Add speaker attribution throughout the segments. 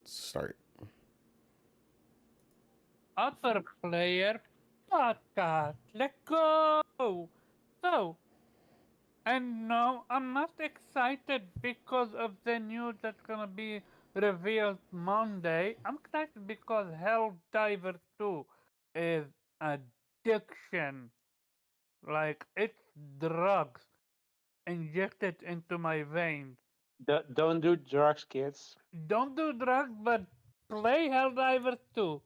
Speaker 1: Start.
Speaker 2: Other player podcast. Let's go. So, and no, I'm not excited because of the news that's gonna be revealed Monday. I'm excited because Helldiver 2 is addiction. Like it's drugs injected into my veins.
Speaker 3: Don't do drugs, kids.
Speaker 2: Don't do drugs, but play Helldiver 2.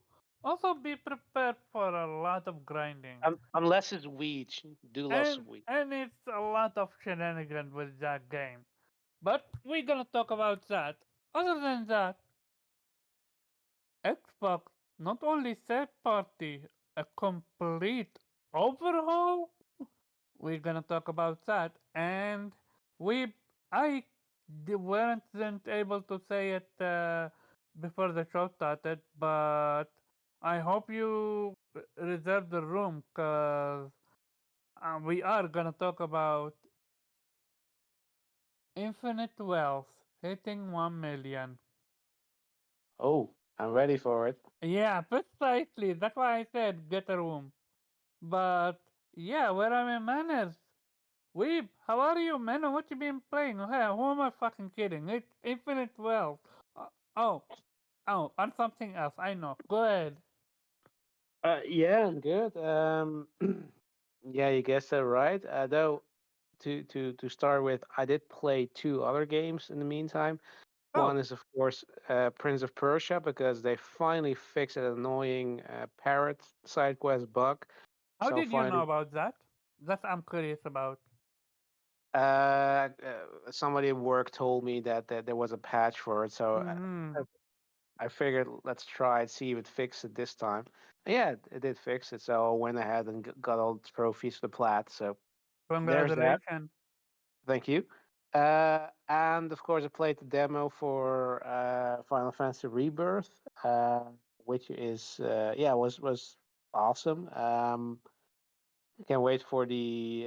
Speaker 2: Also be prepared for a lot of grinding.
Speaker 3: Unless it's weed. Do lots
Speaker 2: And
Speaker 3: of weed.
Speaker 2: and it's a lot of shenanigans with that game. But we're gonna talk about that. Other than that, Xbox not only third party, a complete overhaul. We're gonna talk about that, and we I weren't able to say it before the show started, but I hope you reserve the room because we are gonna talk about infinite wealth hitting 1 million.
Speaker 3: Oh, I'm ready for it.
Speaker 2: Yeah, precisely. That's why I said get a room. But yeah, where are my manners? Weeb, how are you, man? What you been playing? Hey, who am I fucking kidding? It's infinite wealth. Uh, oh, and something else. I know. Go ahead.
Speaker 3: Yeah, I'm good. Yeah, you guessed that right. Though, to start with, I did play two other games in the meantime.
Speaker 2: Oh,
Speaker 3: One is, of course, Prince of Persia, because they finally fixed an annoying parrot side quest bug.
Speaker 2: how
Speaker 3: So
Speaker 2: did you know
Speaker 3: finally,
Speaker 2: about that? That I'm curious about.
Speaker 3: somebody at work told me that there was a patch for it. So
Speaker 2: Mm-hmm.
Speaker 3: I figured let's try it, see if it fixed it this time. And yeah, it did fix it. So I went ahead and got all the trophies for the plat. So there's that.
Speaker 2: Congratulations.
Speaker 3: Thank you. And of course, I played the demo for Final Fantasy Rebirth, uh, which is yeah was awesome. I can't wait for the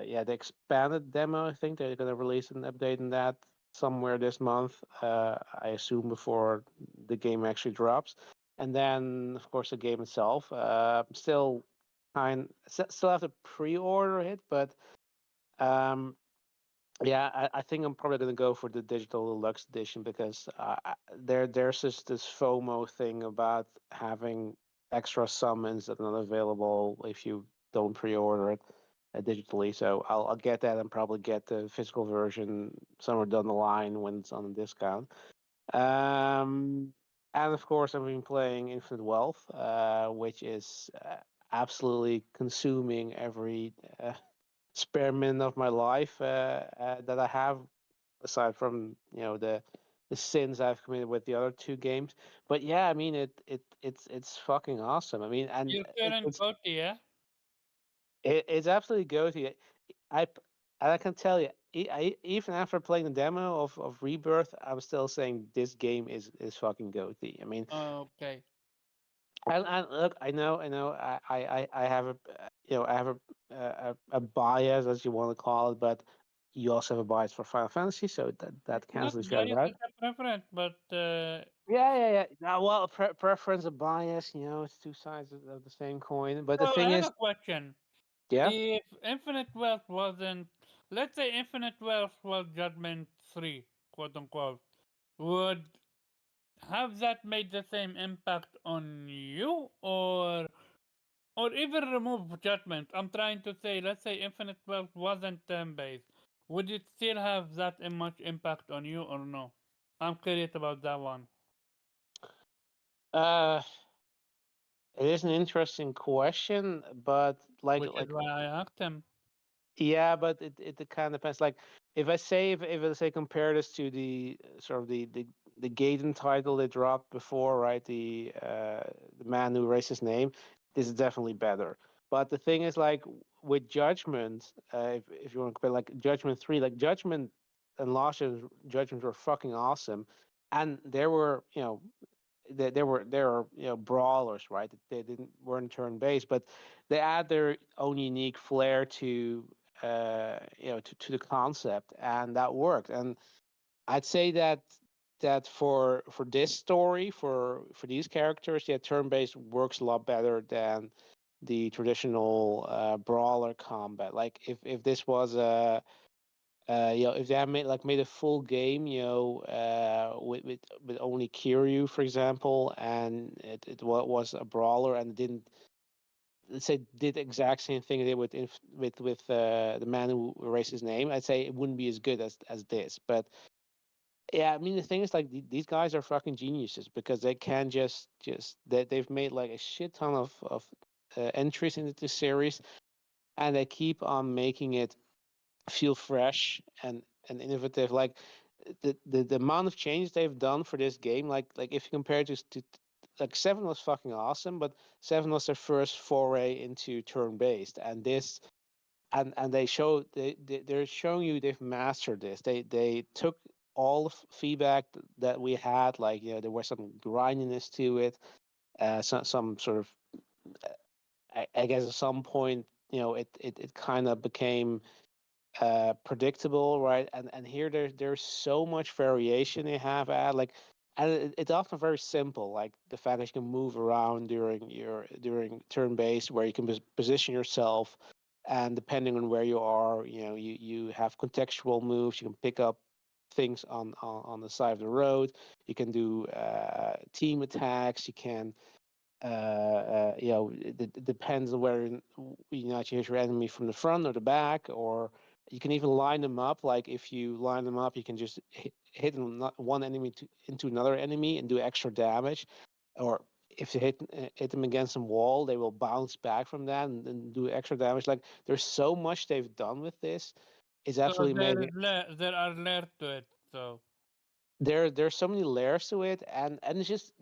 Speaker 3: yeah the expanded demo. I think they're gonna release an update on that somewhere this month. I assume before the game actually drops, and then of course the game itself. Still have to pre-order it, but um, yeah, I think I'm probably gonna go for the digital deluxe edition because there's just this FOMO thing about having extra summons that are not available if you don't pre-order it digitally. So I'll get that and probably get the physical version somewhere down the line when it's on a discount. Um, and of course, I've been playing Infinite Wealth, which is absolutely consuming every spare minute of my life that I have, aside from the sins I've committed with the other two games. But yeah, I mean it's fucking awesome. I mean, and
Speaker 2: Your current
Speaker 3: it's
Speaker 2: goatee, yeah?
Speaker 3: it's absolutely goaty. I p- and I can tell you, even after playing the demo of Rebirth, I'm still saying this game is fucking goaty. I mean,
Speaker 2: Okay.
Speaker 3: and look, I know, I have a, I have a bias, as you want to call it, but you also have a bias for Final Fantasy, so that
Speaker 2: Not
Speaker 3: cancels each other
Speaker 2: bias
Speaker 3: out.
Speaker 2: is a preference, but
Speaker 3: Yeah. Now, well, preference and bias, it's two sides of the same coin. But the
Speaker 2: so I
Speaker 3: thing
Speaker 2: have
Speaker 3: is,
Speaker 2: a question.
Speaker 3: yeah,
Speaker 2: If Infinite Wealth wasn't, let's say Infinite Wealth was Judgment 3, quote unquote, would have that made the same impact on you or even remove Judgment? I'm trying to say, let's say Infinite Wealth wasn't turn based. Would it still have that much impact on you or no? I'm curious about that one.
Speaker 3: uh, it is an interesting question, but
Speaker 2: Which is why I asked him.
Speaker 3: yeah, but it kind of depends. Like if I say compare this to the sort of the Gaiden title they dropped before, right? The man who erased his name. This is definitely better. But the thing is, like with Judgment, if you want to compare like Judgment 3, like Judgment and Lost Judgment were fucking awesome, and there were there were brawlers, right? They didn't weren't turn based, but they add their own unique flair to to the concept, and that worked. And I'd say that that for this story, for these characters, yeah, turn-based works a lot better than the traditional brawler combat. Like if this was a if they had made a full game, with only Kiryu, for example, and was a brawler and didn't, let's say, did the exact same thing they did with the man who erased his name, I'd say it wouldn't be as good as this. But yeah, I mean the thing is like these guys are fucking geniuses because they can just they've made like a shit ton of entries into this series, and they keep on making it feel fresh and innovative. Like the amount of change they've done for this game, like if you compare it to like Seven was fucking awesome, but Seven was their first foray into turn based, and this and they're showing you they've mastered this. They took all the feedback that we had, like there was some grindiness to it, some sort of I guess at some point it kind of became predictable, right? And here there's so much variation they have at like, and it's often very simple, like the fact that you can move around during turn based, where you can position yourself, and depending on where you are, you have contextual moves. You can pick up things on the side of the road. You can do team attacks. You can it depends on where you hit your enemy from the front or the back, or you can even line them up. Like if you line them up, you can just hit one enemy into another enemy and do extra damage. Or if you hit them against some wall, they will bounce back from that and do extra damage. Like there's so much they've done with this. It's
Speaker 2: So
Speaker 3: absolutely amazing.
Speaker 2: there are layers to it. So
Speaker 3: There's so many layers to it, and it's just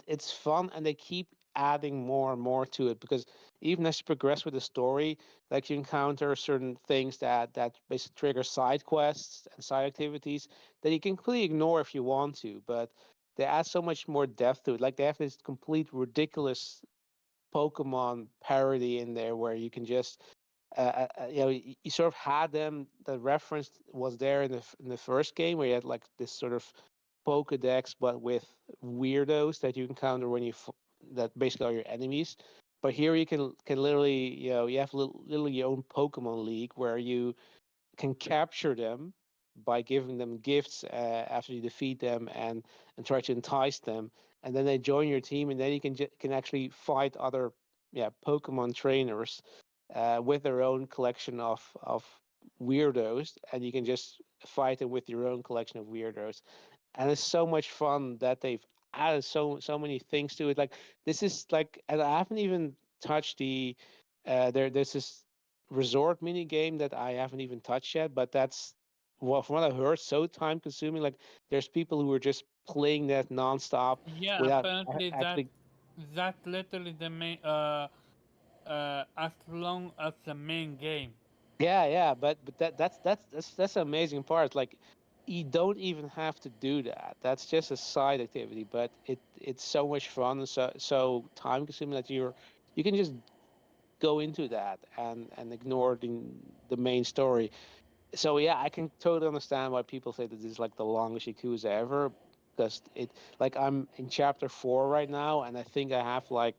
Speaker 3: it's fun, and they keep adding more and more to it, because even as you progress with the story, like you encounter certain things that basically trigger side quests and side activities that you can completely ignore if you want to, but they add so much more depth to it. Like they have this complete ridiculous Pokemon parody in there where you can just you sort of had them. The reference was there in the first game where you had like this sort of Pokedex, but with weirdos that you encounter that basically are your enemies. But here you can literally, you have literally your own Pokemon League where you can capture them by giving them gifts after you defeat them, and try to entice them, and then they join your team, and then you can actually fight other Pokemon trainers with their own collection of weirdos, and you can just fight them with your own collection of weirdos, and it's so much fun that they've added so many things to it. Like this is like, and I haven't even touched there's this resort mini game that I haven't even touched yet, but that's, well, from what I heard, so time consuming. Like there's people who are just playing that nonstop
Speaker 2: yeah,
Speaker 3: without
Speaker 2: apparently
Speaker 3: actually.
Speaker 2: that's literally the main as long as the main game.
Speaker 3: Yeah, but that's the amazing part. Like you don't even have to do that. That's just a side activity, but it's so much fun and so time consuming that you can just go into that and ignore the main story. So yeah, I can totally understand why people say that this is like the longest Yakuza ever, because like I'm in chapter 4 right now, and I think I have like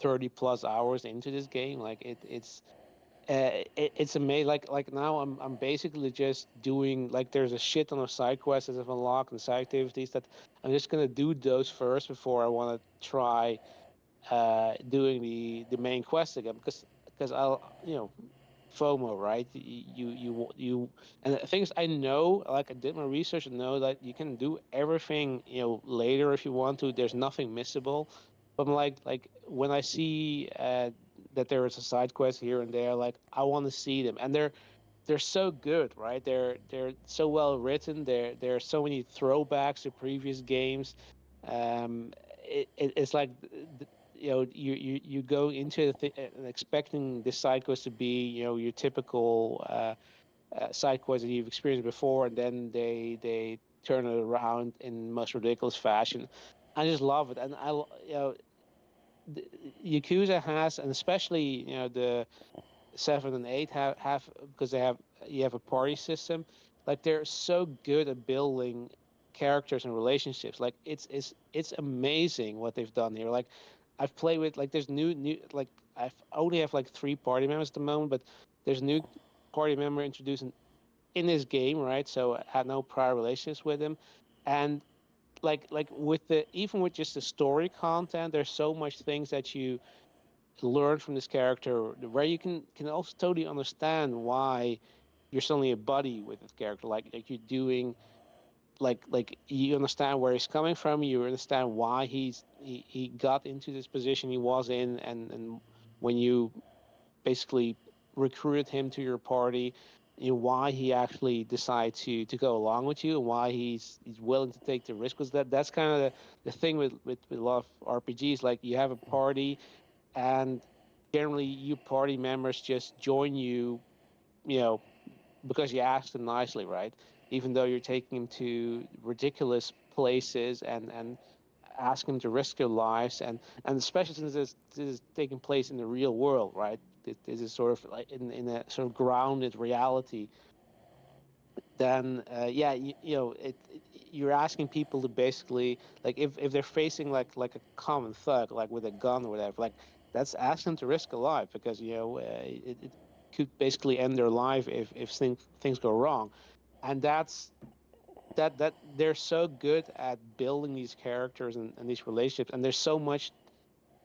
Speaker 3: 30 plus hours into this game. Like it's amazing. Like now I'm basically just doing, like, there's a shit ton of side quests that I've unlocked and side activities that I'm just gonna do those first before I want to try doing the main quest again, because I'll, FOMO, right? And the things I know, like I did my research and know that you can do everything, later if you want to. There's nothing missable. But I'm like when I see that there is a side quest here and there, like I want to see them, and they're so good, right? They're so well written. There are so many throwbacks to previous games. It's like you go into and expecting the side quest to be your typical side quest that you've experienced before, and then they turn it around in most ridiculous fashion. I just love it, and the, Yakuza has, and especially the 7 and 8 have, because you have a party system. Like they're so good at building characters and relationships. Like it's amazing what they've done here. Like I've played with like there's new like I've only have like 3 party members at the moment, but there's a new party member introduced in this game, right? So I had no prior relations with him, and like with the even with just the story content, there's so much things that you learn from this character where you can also totally understand why you're suddenly a buddy with this character. Like you're doing like you understand where he's coming from, you understand why he got into this position he was in, and when you basically recruited him to your party, you know, why he actually decided to go along with you and why he's willing to take the risk. Because that's kind of the thing with a lot of RPGs. Like you have a party, and generally you party members just join you, you know, because you asked them nicely, right? Even though you're taking them to ridiculous places and ask them to risk their lives, and especially since this is taking place in the real world, right? This is sort of like in a sort of grounded reality. Then yeah, you know, you're asking people to basically like if they're facing like a common thug, like with a gun or whatever, like that's asking them to risk a life because you know it could basically end their life if things go wrong, and that they're so good at building these characters and these relationships, and there's so much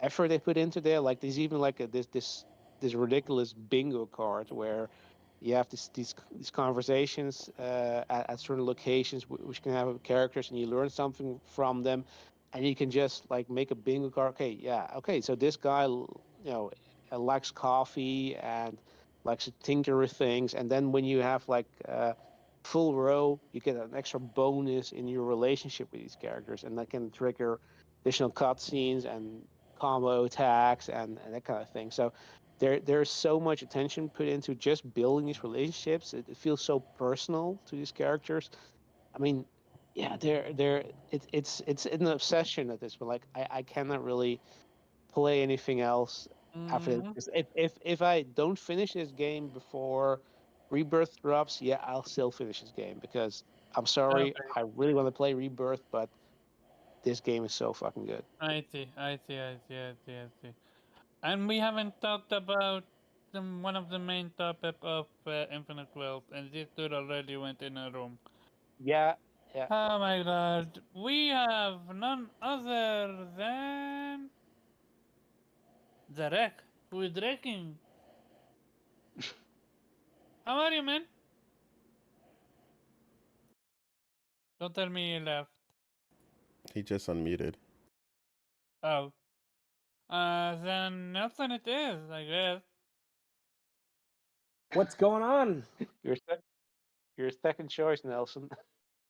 Speaker 3: effort they put into there. Like there's even like this ridiculous bingo card where you have these conversations at certain locations which can have characters, and you learn something from them, and you can just like make a bingo card. Okay, yeah, okay, so this guy, you know, likes coffee and likes to tinker with things, and then when you have like full row, you get an extra bonus in your relationship with these characters, and that can trigger additional cutscenes and combo attacks and that kind of thing. So there's so much attention put into just building these relationships. It feels so personal to these characters. I mean, yeah, it's an obsession at this point. Like I cannot really play anything else after
Speaker 2: Mm-hmm.
Speaker 3: this. If I don't finish this game before Rebirth drops, yeah, I'll still finish this game because I'm sorry,
Speaker 2: Okay.
Speaker 3: I really want to play Rebirth, but this game is so fucking good.
Speaker 2: I see. I see. I see. I see. I see. And we haven't talked about one of the main topic of Infinite Wealth, and this dude already went in a room.
Speaker 3: Yeah, yeah.
Speaker 2: Oh my god. We have none other than the wreck, who is wrecking. How are you, man? Don't tell me you left.
Speaker 1: He just unmuted.
Speaker 2: Oh. Then Nelson it is, I guess.
Speaker 4: What's going on?
Speaker 3: Your your second choice, Nelson.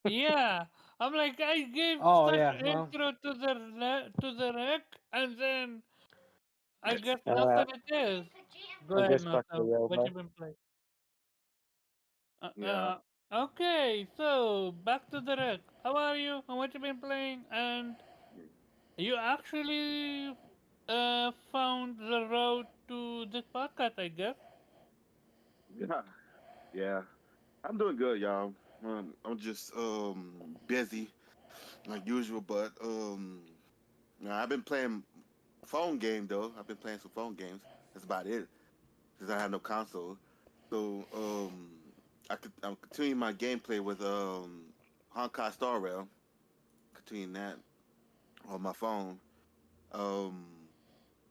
Speaker 2: Yeah. I'm like, I gave
Speaker 4: Oh
Speaker 2: such
Speaker 4: yeah, well,
Speaker 2: intro to to the wreck, and then I guess
Speaker 3: Uh,
Speaker 2: Nelson it is. Go
Speaker 3: I
Speaker 2: ahead,
Speaker 3: just fucked
Speaker 2: Nelson.
Speaker 3: you
Speaker 2: What
Speaker 3: over.
Speaker 2: you been playing? Uh,
Speaker 5: Yeah.
Speaker 2: uh, okay, so back to the wreck. How are you? And what you been playing? And you actually found the road to this podcast, I guess.
Speaker 5: Yeah. Yeah. I'm doing good, y'all. I'm just busy like usual, but I've been playing phone game though. I've been playing some phone games. That's about it. Since I have no console. So I'm continuing my gameplay with Honkai Star Rail. Continuing that on my phone. Um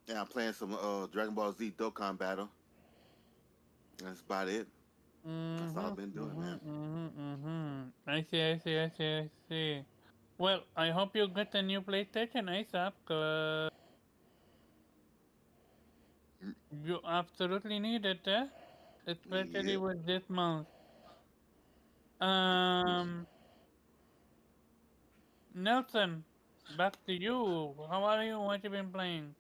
Speaker 5: yeah, I'm playing some Dragon Ball Z Dokkan Battle. That's about it. That's all
Speaker 2: Mm-hmm,
Speaker 5: I've been doing,
Speaker 2: mm-hmm,
Speaker 5: man.
Speaker 2: mm-hmm, mm-hmm. I see, I see, I see, I see. Well, I hope you get a new PlayStation ASAP, cause you absolutely need it, eh? Especially
Speaker 5: Yeah.
Speaker 2: with this month.
Speaker 5: Yes.
Speaker 2: Nelson, back to you. How are you? What you been playing?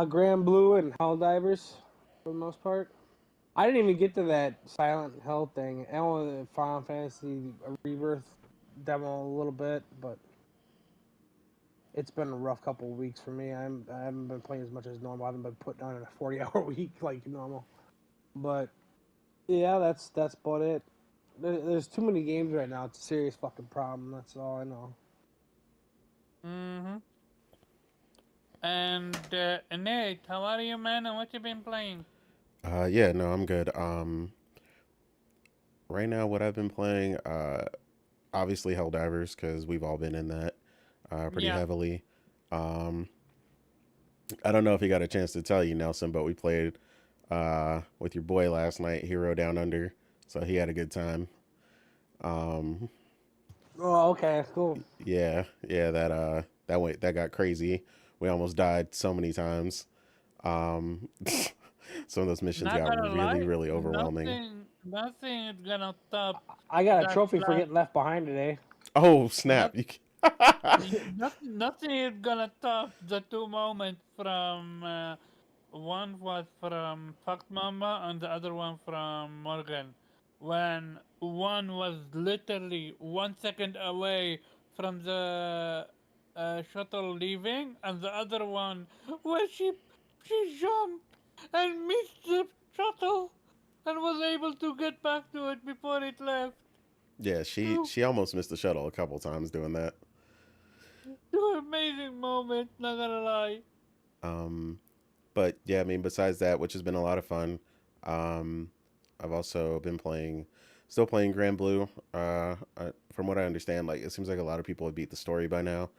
Speaker 4: Grand Blue and Helldivers for the most part. I didn't even get to that Silent Hell thing. I only the Final Fantasy Rebirth demo a little bit, but it's been a rough couple of weeks for me. I haven't been playing as much as normal. I haven't been putting on a 40-hour week like normal. But yeah, that's about it. There's too many games right now. It's a serious fucking problem. That's all I know.
Speaker 2: Mm-hmm. And Nate, how are you, man? And what you been playing?
Speaker 1: Yeah, no, I'm good. Right now, what I've been playing, obviously Helldivers, because we've all been in that pretty
Speaker 2: Yeah.
Speaker 1: heavily. I don't know if he got a chance to tell you, Nelson, but we played with your boy last night, Hero Down Under. So he had a good time. Um,
Speaker 4: Oh, okay, cool.
Speaker 1: yeah, that got crazy. We almost died so many times. Some of those missions
Speaker 2: Not
Speaker 1: got
Speaker 2: gonna
Speaker 1: really,
Speaker 2: lie,
Speaker 1: really overwhelming.
Speaker 2: nothing is gonna top
Speaker 4: I got a
Speaker 2: that
Speaker 4: trophy for
Speaker 2: last.
Speaker 4: getting left behind today.
Speaker 1: Oh snap!
Speaker 2: Not, nothing is gonna top the two moments from. One was from Fuck Mamba and the other one from Morgan. When one was literally 1 second away from the shuttle leaving, and the other one where she jumped and missed the shuttle and was able to get back to it before it left.
Speaker 1: Yeah, she
Speaker 2: Two,
Speaker 1: she almost missed the shuttle a couple times doing that.
Speaker 2: two amazing moments, not gonna lie.
Speaker 1: Um, but yeah, I mean, besides that, which has been a lot of fun, um, I've also been still playing Grand Blue. From what I understand, like it seems like a lot of people have beat the story by now,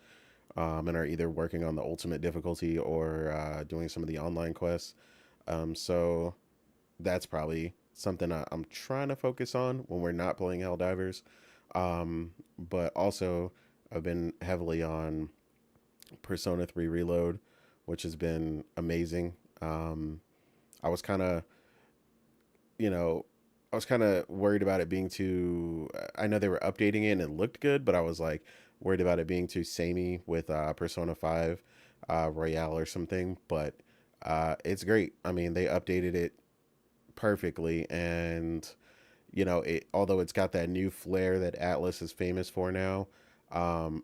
Speaker 1: and are either working on the ultimate difficulty or doing some of the online quests. So that's probably something I'm trying to focus on when we're not playing Helldivers. But also, I've been heavily on Persona 3 Reload, which has been amazing. I was kind of, you know, I was kind of worried about it being too. I know they were updating it and it looked good, but I was like worried about it being too samey with Persona 5 Royale or something. But it's great. I mean, they updated it perfectly, and although it's got that new flair that Atlas is famous for now,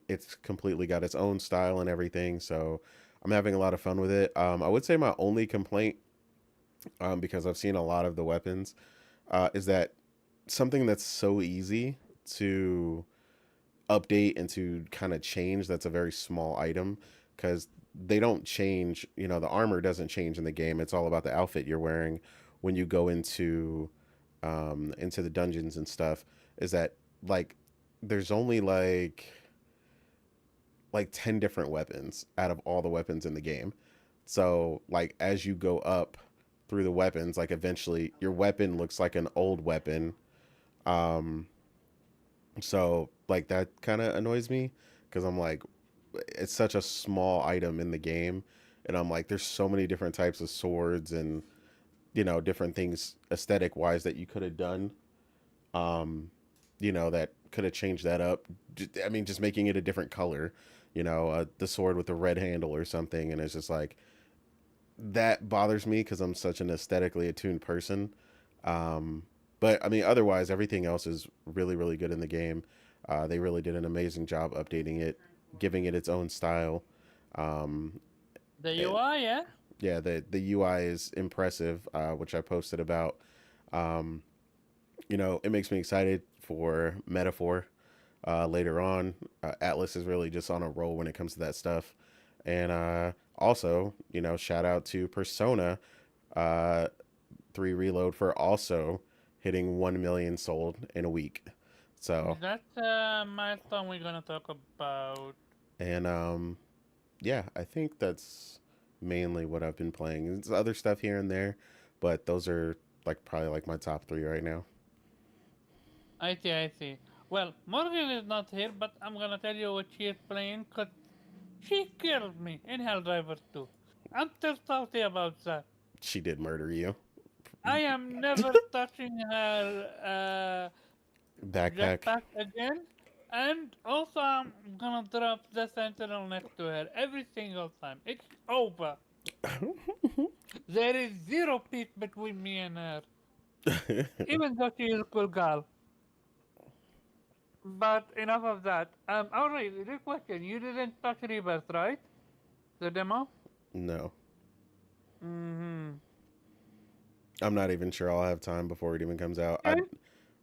Speaker 1: it's completely got its own style and everything. So I'm having a lot of fun with it. I would say my only complaint, because I've seen a lot of the weapons, is that something that's so easy to update and to kind of change, that's a very small item, because they don't change, the armor doesn't change in the game. It's all about the outfit you're wearing when you go into the dungeons and stuff. Is that like there's only like 10 different weapons out of all the weapons in the game. So like as you go up through the weapons, like eventually your weapon looks like an old weapon. um so like that kind of annoys me, because I'm like, it's such a small item in the game, and I'm like, there's so many different types of swords and different things aesthetic wise that you could have done, um that could have changed that up. I mean, just making it a different color, the sword with the red handle or something. And it's just like, that bothers me because I'm such an aesthetically attuned person. um but I mean, otherwise everything else is really, really good in the game. They really did an amazing job updating it, giving it its own style. um
Speaker 2: The
Speaker 1: and
Speaker 2: UI, yeah?
Speaker 1: yeah, the UI is impressive, which I posted about. um it makes me excited for Metaphor later on. Atlas is really just on a roll when it comes to that stuff. And also, shout out to Persona uh, 3 Reload for also hitting 1 million sold in a week. So,
Speaker 2: That's a milestone we're gonna talk about.
Speaker 1: and yeah, I think that's mainly what I've been playing. There's other stuff here and there, but those are like probably like my top 3 right now.
Speaker 2: I see, I see. Well, Morgan is not here, but I'm gonna tell you what she is playing, cause she killed me in Helldivers 2. I'm still salty about that.
Speaker 1: She did murder you.
Speaker 2: I am never touching her
Speaker 1: Backpack.
Speaker 2: jetpack again. And also, I'm gonna drop the sentinel next to her every single time. It's over. There is zero peace between me and her, even though she is a cool girl. But enough of that. Alright, real question. You didn't touch Rebirth, right? The demo?
Speaker 1: No.
Speaker 2: Mm-hmm.
Speaker 1: I'm not even sure I'll have time before it even comes out.
Speaker 2: Okay.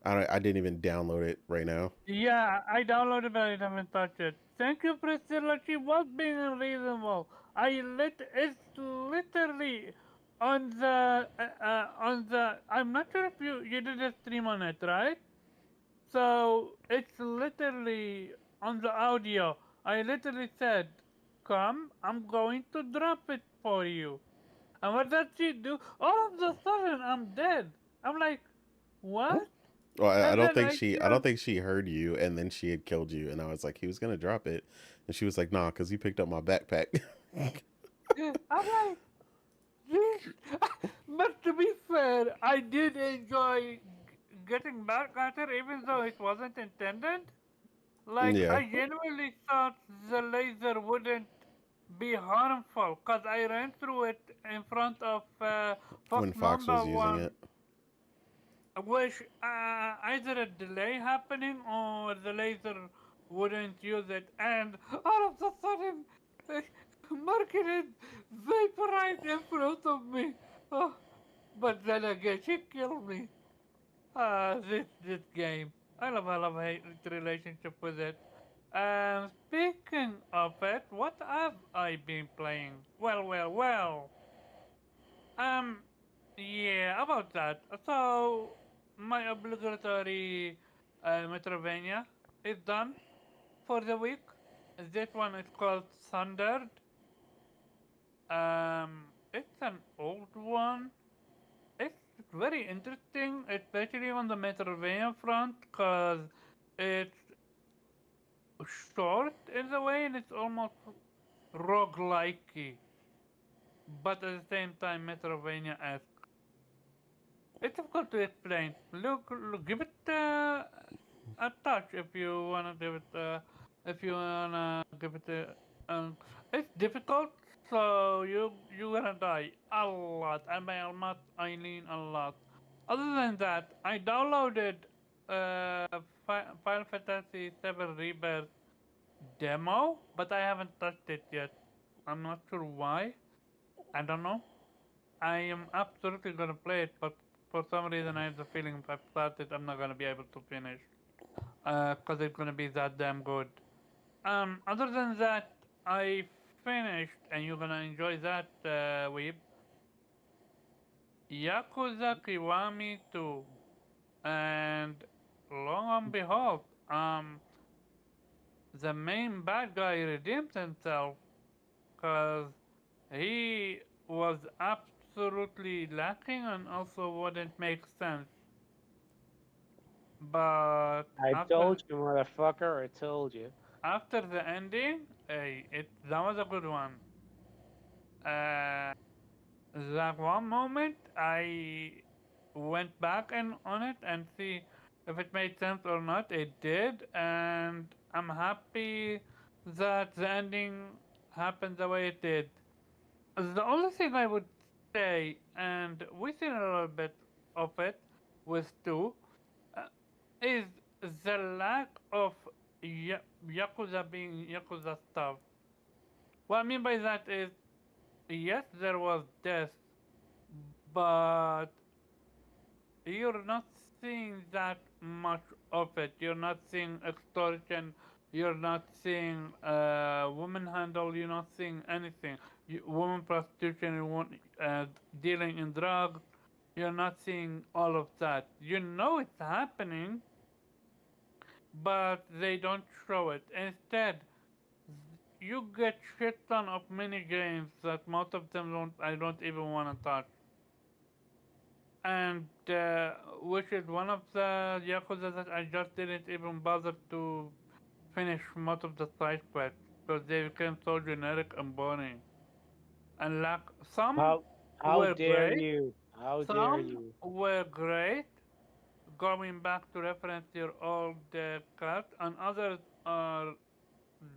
Speaker 1: I didn't even download it right now.
Speaker 2: Yeah, I downloaded but I haven't touched it. Thank you, Priscilla. She was being unreasonable. It's literally on the. I'm not sure if you did a stream on it, right? So it's literally on the audio. I literally said, "Come, I'm going to drop it for you." And what does she do? All of a sudden, I'm dead. I'm like, what?
Speaker 1: Well,
Speaker 2: And then I see
Speaker 1: I
Speaker 2: her.
Speaker 1: don't think she heard you, and then she had killed you, and I was like, he was gonna drop it, and she was like, nah, because he picked up my backpack.
Speaker 2: I'm like, "This-" but to be fair, I did enjoy getting back at her, even though it wasn't intended. Like,
Speaker 1: Yeah,
Speaker 2: I genuinely thought the laser wouldn't be harmful, because I ran through it in front of Fox
Speaker 1: when Fox
Speaker 2: number
Speaker 1: was using
Speaker 2: one,
Speaker 1: it.
Speaker 2: which either a delay happening or the laser wouldn't use it, and all of a sudden, marketed vaporized in front of me. Oh, but then again, she killed me. This game. I love hate relationship with it. Speaking of it, what have I been playing? Well. Um, yeah, about that. So, my obligatory Metrovania is done for the week. This one is called Thundered. It's an old one. It's very interesting, especially on the Metrovania front, because it's short in a way and it's almost roguelike, but at the same time Metrovania-esque. It's difficult to explain. Give it a touch if you wanna give it. If you wanna give it a. It's difficult, so you gonna die a lot, and by a lot I mean a lot. Other than that, I downloaded Final Fantasy VII Rebirth demo, but I haven't touched it yet. I'm not sure why. I don't know. I am absolutely gonna play it, but for some reason I have the feeling if I start it, I'm not gonna be able to finish. Cause it's gonna be that damn good. Other than that, I finished, and you're gonna enjoy that, Weeb. Yakuza Kiwami 2, and long and behold, the main bad guy redeemed himself, cause he was absolutely lacking and also wouldn't make sense. But
Speaker 3: I told you, motherfucker. I told you.
Speaker 2: after the ending, hey, that was a good one. Uh, that one moment, I went back and on it and see if it made sense or not. It did, and I'm happy that the ending happened the way it did. The only thing I would say, and we seen a little bit of it with two, uh, is the lack of Yakuza being Yakuza stuff. What I mean by that is, yes, there was death, but you're not seeing that much of it. You're not seeing extortion. You're not seeing woman handle. You're not seeing anything. Woman prostitution. Dealing in drugs. You're not seeing all of that. You know it's happening, but they don't show it. Instead, you get shit ton of mini games that most of them don't. I don't even want to touch. And which is one of the Yakuza that I just didn't even bother to finish most of the side quests because they became so generic and boring. And like some
Speaker 3: How how
Speaker 2: were
Speaker 3: dare
Speaker 2: great,
Speaker 3: you? How dare
Speaker 2: some
Speaker 3: you?
Speaker 2: were great, going back to reference your old cards, and others are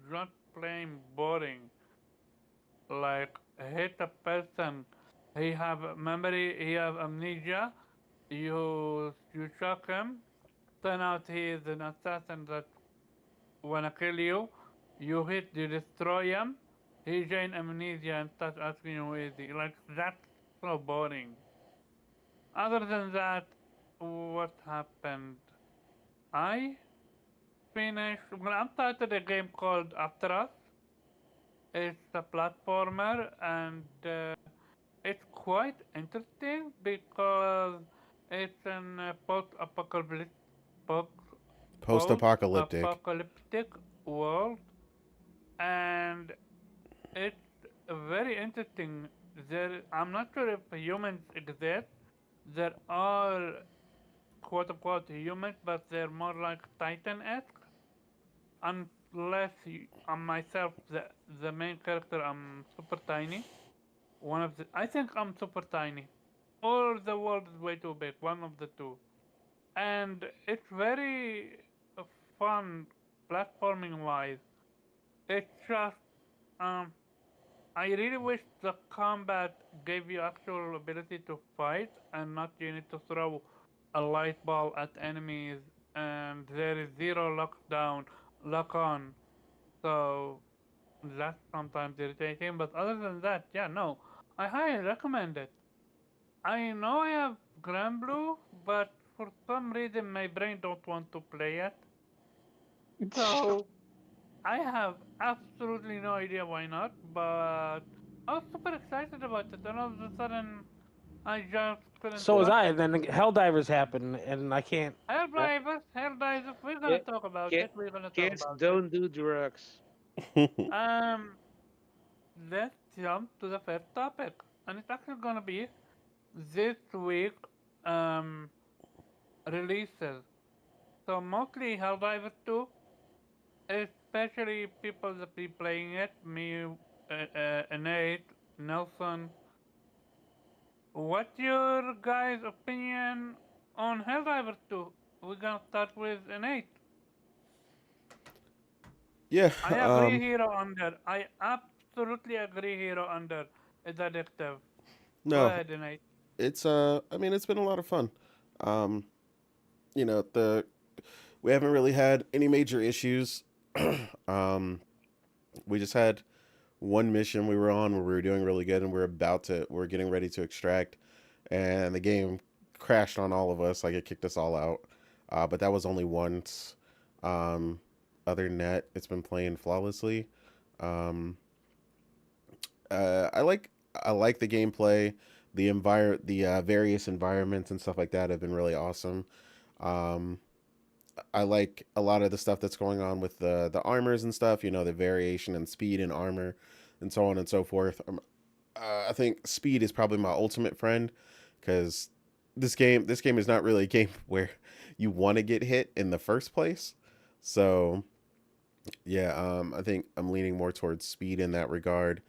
Speaker 2: just plain boring. Like hit a person, he have memory, he have amnesia. You shock him. Turn out he is an assassin that wanna kill you. You hit, you destroy him. He gain amnesia and starts asking you who is he. Like that's so boring. Other than that, what happened? I finished. Well, I'm started a game called Otter. It's a platformer, and it's quite interesting because it's an post-
Speaker 1: Post-apocalyptic.
Speaker 2: post-apocalyptic world, and it's very interesting. I'm not sure if humans exist. There are quote unquote humans, but they're more like Titan-esque. Unless I'm myself, the main character, I'm super tiny. I think I'm super tiny, or the world is way too big. One of the two, and it's very uh, fun platforming wise. It's just um, I really wish the combat gave you actual ability to fight and not you need to throw a light ball at enemies and there is zero lockdown, lock on. So that's sometimes irritating, but other than that, yeah, no. I highly recommend it. I know I have Grand Blue, but for some reason my brain don't want to play it. So I have absolutely no idea why not, but I was super excited about it, and all of a sudden, I just couldn't
Speaker 4: So was
Speaker 2: touch
Speaker 4: I,
Speaker 2: it.
Speaker 4: and then Helldivers happened, and I can't.
Speaker 2: Helldivers, Helldivers, we're gonna
Speaker 3: Ki-
Speaker 2: talk about
Speaker 3: ki-
Speaker 2: it, we're gonna talk
Speaker 3: Kids
Speaker 2: about it.
Speaker 3: don't do drugs.
Speaker 2: Um, let's jump to the first topic, and it's actually gonna be this week, um, releases. So mostly Helldivers 2, especially people that be playing it, me, Nate, Nelson. What's your guys' opinion on Helldivers 2? We're gonna start with an 8.
Speaker 1: Yeah.
Speaker 2: I agree Hero Under. I absolutely agree Hero Under is addictive. Go
Speaker 1: No,
Speaker 2: ahead, Nate.
Speaker 1: it's I mean, it's been a lot of fun. Um, the we haven't really had any major issues. um, we just had one mission we were on where we were doing really good, and we're getting ready to extract, and the game crashed on all of us. Like, it kicked us all out. But that was only once. Um, Other than that, it's been playing flawlessly. Um, I like the gameplay, the various environments and stuff like that have been really awesome. Um, I like a lot of the stuff that's going on with the armors and stuff. The variation in speed and armor, and so on and so forth. I think speed is probably my ultimate friend, because this game is not really a game where you want to get hit in the first place. So yeah, I think I'm leaning more towards speed in that regard.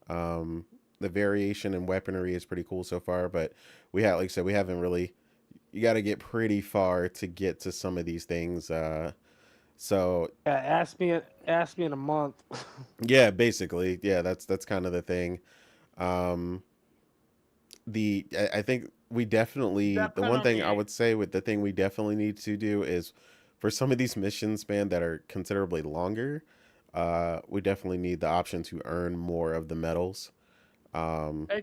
Speaker 1: Um, the variation in weaponry is pretty cool so far, but like I said, we haven't really. You got to get pretty far to get to some of these things. So
Speaker 4: Ask me in a month.
Speaker 1: yeah, basically, yeah, that's kind of the thing. Um, I think we definitely, the one thing I
Speaker 2: Definitely.
Speaker 1: would say with the thing we definitely need to do is, for some of these missions, man, that are considerably longer, we definitely need the option to earn more of the medals.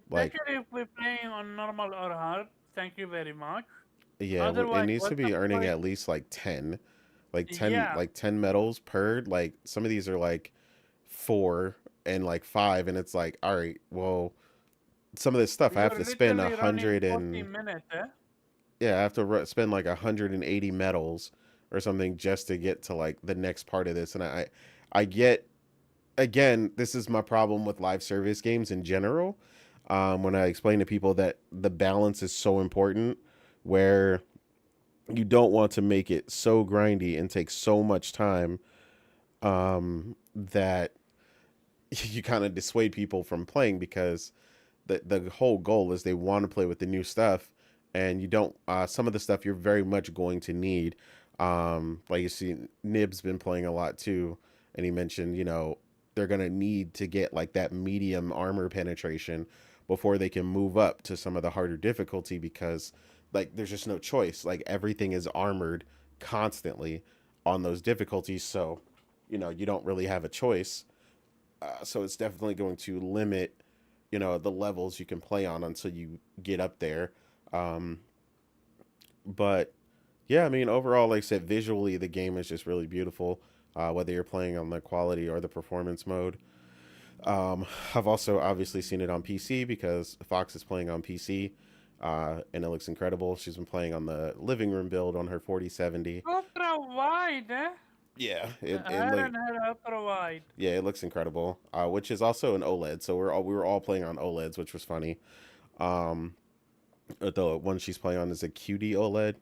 Speaker 1: Like,
Speaker 2: Especially if we're playing on normal or hard. Thank you very much.
Speaker 1: yeah, it
Speaker 2: Otherwise,
Speaker 1: needs to
Speaker 2: what's the
Speaker 1: be earning
Speaker 2: point?
Speaker 1: at least like 10,
Speaker 2: Yeah,
Speaker 1: like 10 medals per. Like, some of these are like 4 and like 5, and it's like, all right, well, some of this stuff I have
Speaker 2: you're
Speaker 1: to spend a
Speaker 2: literally running
Speaker 1: hundred
Speaker 2: 40
Speaker 1: and
Speaker 2: minutes, eh?
Speaker 1: yeah, I have to spend like 180 medals or something just to get to like the next part of this. And I get, again, this is my problem with live service games in general. When I explain to people that the balance is so important, where you don't want to make it so grindy and take so much time, that you kind of dissuade people from playing, because the whole goal is they want to play with the new stuff, and you don't some of the stuff you're very much going to need. Like, you see, Nib's been playing a lot too, and he mentioned, they're gonna need to get like that medium armor penetration before they can move up to some of the harder difficulty, because like there's just no choice. Like, everything is armored constantly on those difficulties, so you don't really have a choice. So it's definitely going to limit, the levels you can play on until you get up there. Um, but Yeah, I mean, overall, like I said, visually, the game is just really beautiful. Whether you're playing on the quality or the performance mode. Um, I've also obviously seen it on PC because Fox is playing on PC, and it looks incredible. She's been playing on the living room build on her 4070.
Speaker 2: Ultra wide, eh?
Speaker 1: Yeah, it look
Speaker 2: Hadn't had ultra wide.
Speaker 1: yeah, it looks incredible. Which is also an OLED, so we were all playing on OLEDs, which was funny. Um, the one she's playing on is a QD OLED,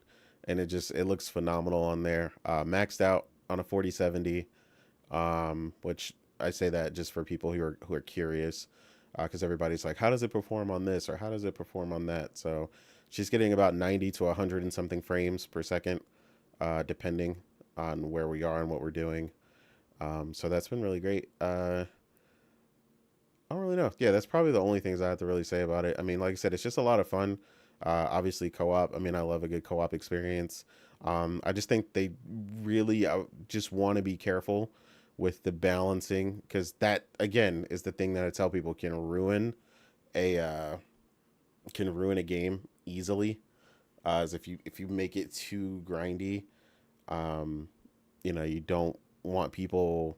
Speaker 1: and it looks phenomenal on there. Maxed out on a 4070. Which I say that just for people who are curious, because everybody's like, how does it perform on this or how does it perform on that? So she's getting about 90 to 100 and something frames per second, depending on where we are and what we're doing. So that's been really great. I don't really know. Yeah, that's probably the only things I have to really say about it. I mean, like I said, it's just a lot of fun. Obviously, co-op. I mean, I love a good co-op experience. I just think they really just want to be careful with the balancing because that again is the thing that I tell people a can ruin a game easily. Is if you make it too grindy, um, you don't want people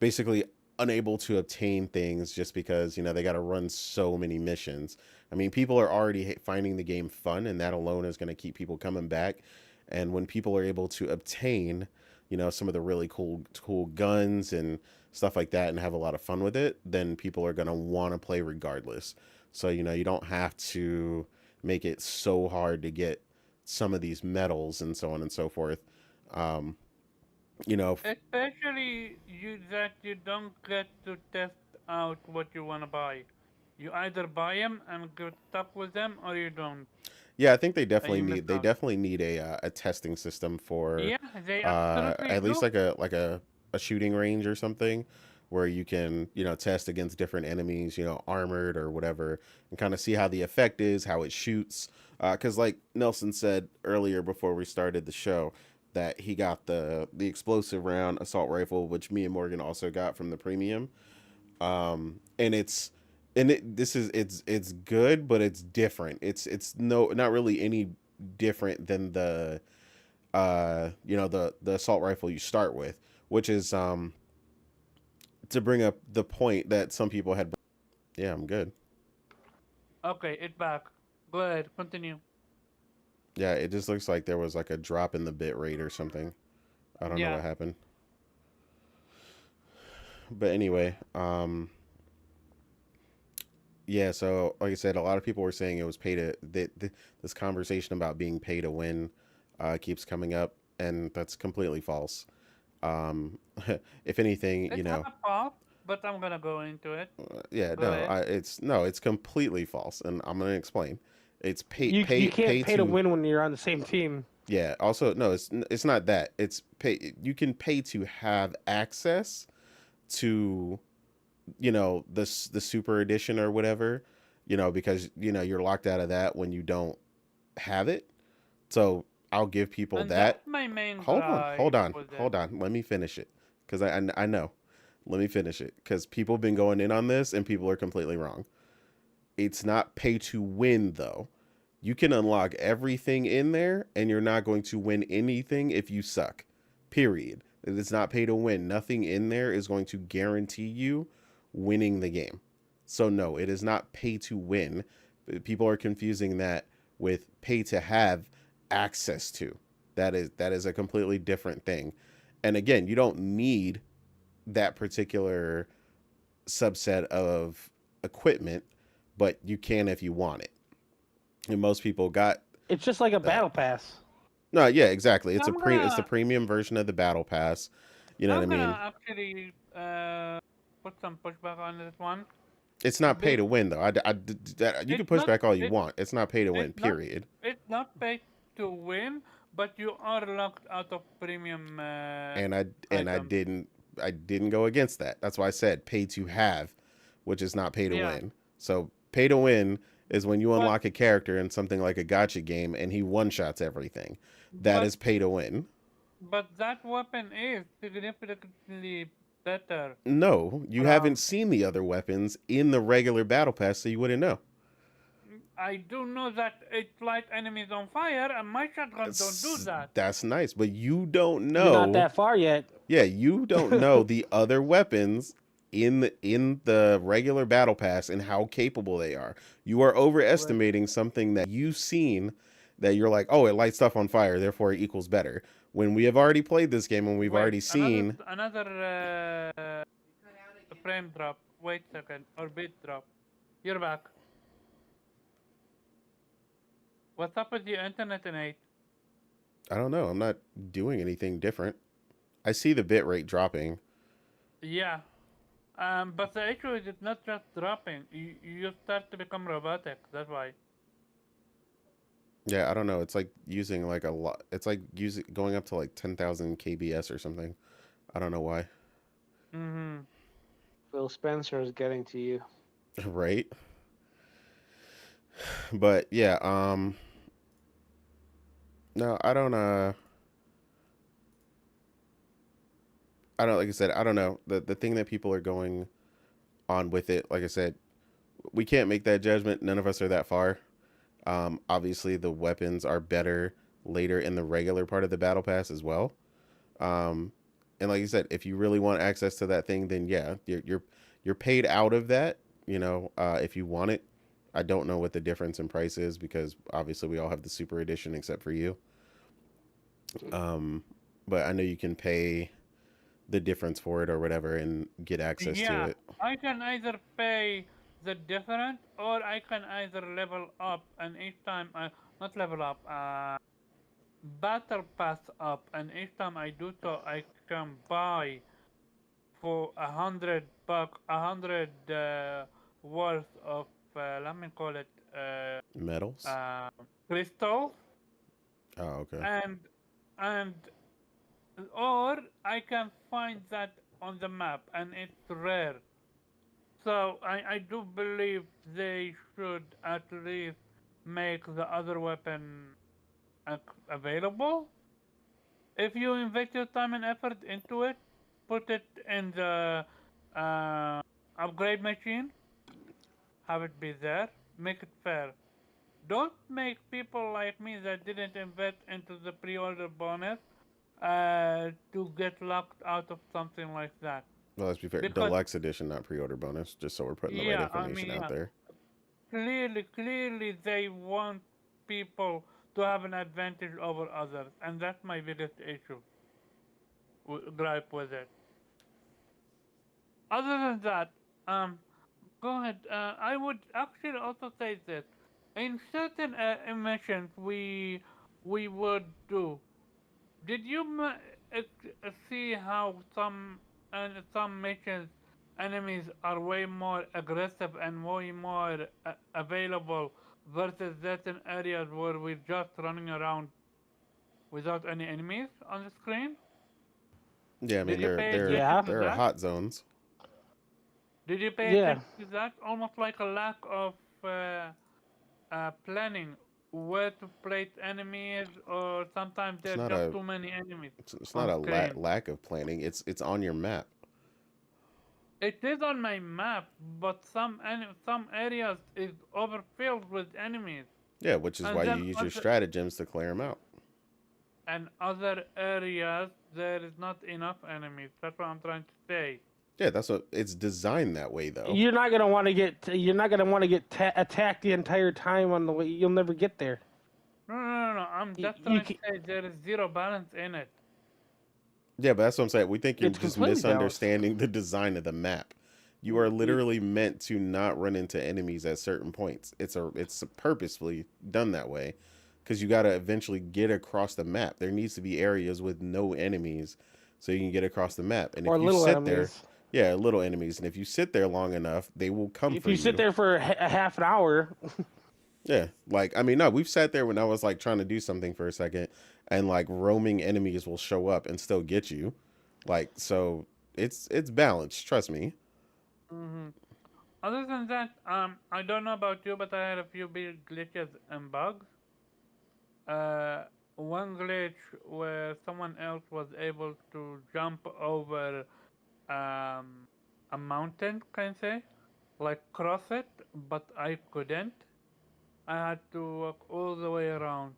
Speaker 1: basically unable to obtain things just because they got to run so many missions. I mean, people are already finding the game fun, and that alone is going to keep people coming back. And when people are able to obtain, some of the really cool guns and stuff like that, and have a lot of fun with it, then people are going to want to play regardless. So you don't have to make it so hard to get some of these medals and so on and so forth. Um, you know,
Speaker 2: Especially you don't get to test out what you want to buy. You either buy them and get stuck with them, or you don't,
Speaker 1: Yeah, I think
Speaker 2: and you miss
Speaker 1: they
Speaker 2: out.
Speaker 1: definitely need a testing system for
Speaker 2: Yeah, they absolutely
Speaker 1: at least
Speaker 2: do.
Speaker 1: like a shooting range or something where you can test against different enemies, armored or whatever, and kind of see how the effect is, how it shoots. Because like Nelson said earlier before we started the show, that he got the explosive round assault rifle, which me and Morgan also got from the premium. And this is it's good, but it's different. It's no not really any different than the assault rifle you start with, which is to bring up the point that some people had. Yeah, I'm good.
Speaker 2: Okay, it's back. Go ahead, continue.
Speaker 1: Yeah, it just looks like there was like a drop in the bit rate or something. I don't know
Speaker 2: Yeah.
Speaker 1: what happened. But anyway, yeah, so like I said, a lot of people were saying it was pay to this conversation about being pay to win keeps coming up, and that's completely false. Um, if anything,
Speaker 2: It's half off, but I'm gonna go into it.
Speaker 1: yeah,
Speaker 2: Go
Speaker 1: no,
Speaker 2: ahead.
Speaker 1: it's completely false, and I'm gonna explain. It's
Speaker 4: You can't
Speaker 1: pay
Speaker 4: pay to
Speaker 1: to
Speaker 4: win when you're on the same team.
Speaker 1: yeah. Also, no, it's not that. It's pay. You can pay to have access to the super edition or whatever, because you're locked out of that when you don't have it. So I'll give people
Speaker 2: And that's
Speaker 1: that.
Speaker 2: my main
Speaker 1: Hold on, hold
Speaker 2: gripe
Speaker 1: on,
Speaker 2: with it.
Speaker 1: hold on. Let me finish it because I know. Let me finish it because people have been going in on this and people are completely wrong. It's not pay to win though. You can unlock everything in there and you're not going to win anything if you suck. Period. It's not pay to win. Nothing in there is going to guarantee you winning the game. So no, it is not pay to win. People are confusing that with pay to have access to. That is a completely different thing. And again, you don't need that particular subset of equipment, but you can if you want it. And most people got
Speaker 4: It's just like a
Speaker 1: that.
Speaker 4: battle pass.
Speaker 1: No, yeah, exactly.
Speaker 2: I'm
Speaker 1: It's the
Speaker 2: gonna
Speaker 1: premium version of the battle pass. You know what I
Speaker 2: I'm
Speaker 1: mean?
Speaker 2: gonna actually put some pushback on this one.
Speaker 1: It's not pay to
Speaker 2: Be-
Speaker 1: win though. You can
Speaker 2: It's
Speaker 1: push
Speaker 2: not
Speaker 1: back all you
Speaker 2: it
Speaker 1: want. It's not pay to win.
Speaker 2: it's not
Speaker 1: Period.
Speaker 2: it's not paid to win, but you are locked out of premium
Speaker 1: And I
Speaker 2: items.
Speaker 1: didn't go against that. That's why I said pay to have, which is not pay to
Speaker 2: Yeah,
Speaker 1: win. So pay to win is when you
Speaker 2: but
Speaker 1: unlock a character in something like a gotcha game and he one shots everything. That
Speaker 2: but
Speaker 1: is pay to win.
Speaker 2: that weapon is significantly better.
Speaker 1: No, you haven't
Speaker 2: From
Speaker 1: seen the other weapons in the regular battle pass, so you wouldn't know.
Speaker 2: I do know that it light enemies on fire, and my shotgun don't do that.
Speaker 1: That's nice, but you don't
Speaker 4: You're not
Speaker 1: know.
Speaker 4: that far yet.
Speaker 1: Yeah, you don't know the other weapons in the regular battle pass and how capable they are. You are overestimating something that you've seen that you're like, oh, it lights stuff on fire, therefore it equals better. When we have already played this game and we've
Speaker 2: Wait,
Speaker 1: already seen.
Speaker 2: another frame drop. Wait a second, or bit drop. You're back. What's up with your internet tonight?
Speaker 1: I don't know. I'm not doing anything different. I see the bit rate dropping.
Speaker 2: Yeah. But the issue is it's not just dropping. You start to become robotic. That's why.
Speaker 1: Yeah, I don't know. It's like using like a lot. It's like using going up to like 10,000 kbs or something. I don't know why.
Speaker 2: Mm-hmm.
Speaker 3: Phil Spencer is getting to you.
Speaker 1: Right? But yeah, no, I don't like I said, I don't know. The thing that people are going on with it, like I said, we can't make that judgment. None of us are that far. Obviously the weapons are better later in the regular part of the battle pass as well. Um, and like you said, if you really want access to that thing, then yeah, you're paid out of that. If you want it, I don't know what the difference in price is because obviously we all have the super edition except for you. Um, but I know you can pay the difference for it or whatever and get access to
Speaker 2: Yeah,
Speaker 1: it.
Speaker 2: I can either pay the difference or I can either level up, and each time I not level up, battle pass up, and each time I do so, I can buy for $100, 100 worth of let me call it
Speaker 1: Metals.
Speaker 2: uh, crystals,
Speaker 1: Oh, okay.
Speaker 2: and and or I can find that on the map, and it's rare. So I do believe they should at least make the other weapon available. If you invest your time and effort into it, put it in the uh, upgrade machine, have it be there, make it fair. Don't make people like me that didn't invest into the pre-order bonus to get locked out of something like that.
Speaker 1: Well, let's be fair.
Speaker 2: Because
Speaker 1: Deluxe edition, not pre-order bonus, just so we're putting the right
Speaker 2: yeah, I
Speaker 1: information
Speaker 2: mean
Speaker 1: out
Speaker 2: yeah,
Speaker 1: there.
Speaker 2: clearly they want people to have an advantage over others, and that's my biggest issue, gripe with it. Other than that, go ahead. I would actually also say this: in certain missions we would do. Did you see how some missions enemies are way more aggressive and way more available versus certain areas where we're just running around without any enemies on the screen?
Speaker 1: Yeah, I mean
Speaker 2: Did you pay
Speaker 1: they're
Speaker 2: attention
Speaker 4: Yeah.
Speaker 2: to
Speaker 1: there are
Speaker 2: that?
Speaker 1: hot zones.
Speaker 2: Did you pay
Speaker 4: Yeah.
Speaker 2: attention to that? Almost like a lack of planning where to place enemies, or sometimes
Speaker 1: It's
Speaker 2: there are
Speaker 1: not
Speaker 2: just
Speaker 1: a
Speaker 2: too many enemies
Speaker 1: it's not
Speaker 2: on
Speaker 1: a
Speaker 2: screen.
Speaker 1: lack of planning. It's on your map.
Speaker 2: It is on my map, but some areas is overfilled with enemies,
Speaker 1: Yeah, which is
Speaker 2: and
Speaker 1: why you
Speaker 2: then
Speaker 1: use your
Speaker 2: other
Speaker 1: stratagems to clear them out.
Speaker 2: and other areas there is not enough enemies. That's what I'm trying to say.
Speaker 1: Yeah, that's what it's designed that way though.
Speaker 4: You're not gonna want to get. You're not gonna want to get attacked the entire time on the way. You'll never get there.
Speaker 2: No. I'm
Speaker 4: You,
Speaker 2: just
Speaker 4: you
Speaker 2: trying to say there is zero balance in it.
Speaker 1: Yeah, but that's what I'm saying. We think you're
Speaker 4: it's
Speaker 1: just
Speaker 4: completely balanced.
Speaker 1: misunderstanding the design of the map. You are literally meant to not run into enemies at certain points. It's purposefully done that way because you got to eventually get across the map. There needs to be areas with no enemies so you can get across the map. And
Speaker 4: Or
Speaker 1: if you
Speaker 4: little
Speaker 1: sit there,
Speaker 4: enemies.
Speaker 1: yeah, little enemies. And if you sit there long enough, they will come
Speaker 4: If
Speaker 1: for
Speaker 4: you sit
Speaker 1: you.
Speaker 4: there for a half an hour,
Speaker 1: Yeah, like I mean, no, we've sat there when I was like trying to do something for a second, and like roaming enemies will show up and still get you. Like so, it's balanced. Trust me.
Speaker 2: hmm Other than that, I don't know about you, but I had a few big glitches and bugs. Uh, One glitch where someone else was able to jump over a mountain, can I say, like cross it, but I couldn't. I had to walk all the way around.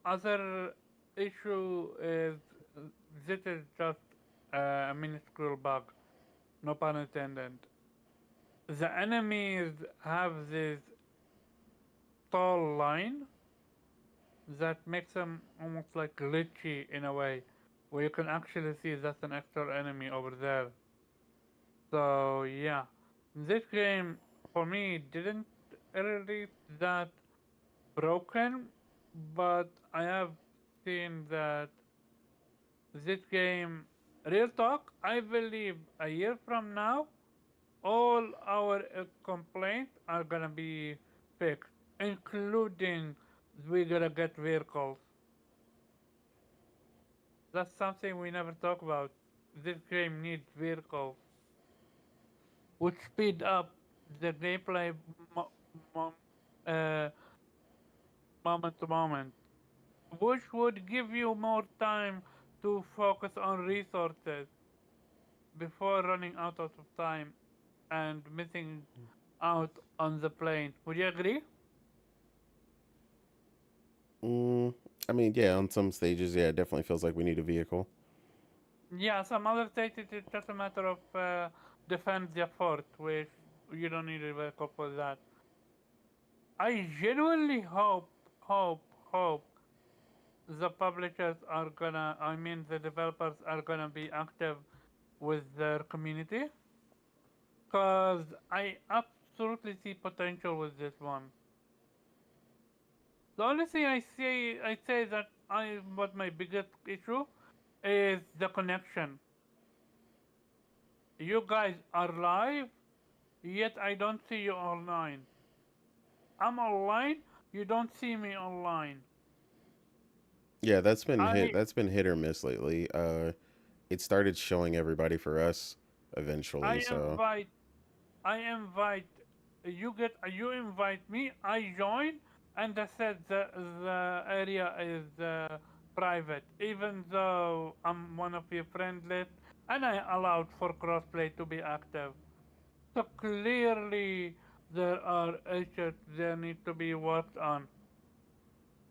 Speaker 2: Other issue is this is just a minuscule bug, no pun intended. The enemies have this tall line that makes them almost like glitchy in a way, where you can actually see that's an actual enemy over there. So yeah, this game for me didn't release that broken, but I have seen that this game, real talk, I believe a year from now, all our complaints are gonna be fixed, including we're gonna get vehicles. That's something we never talk about. This game needs vehicles, which speed up the gameplay mo- mo- uh, moment to moment, which would give you more time to focus on resources before running out of time and missing out on the plane. Would you agree?
Speaker 1: Mm, I mean, yeah, on some stages, yeah, it definitely feels like we need a vehicle.
Speaker 2: Yeah, some other states it's just a matter of defend the fort, which you don't need a vehicle for that. I genuinely hope the publishers are gonna, I mean, the developers are gonna be active with their community, because I absolutely see potential with this one. The only thing I say that I what my biggest issue is the connection. You guys are live, yet I don't see you online. I'm online, you don't see me online.
Speaker 1: Yeah, that's been hit.
Speaker 2: I
Speaker 1: That's been hit or miss lately. It started showing everybody for us eventually.
Speaker 2: I
Speaker 1: So
Speaker 2: invite I invite you invite me, I join, and I said the area is private, even though I'm one of your friend list, and I allowed for crossplay to be active. So clearly there are issues that need to be worked on.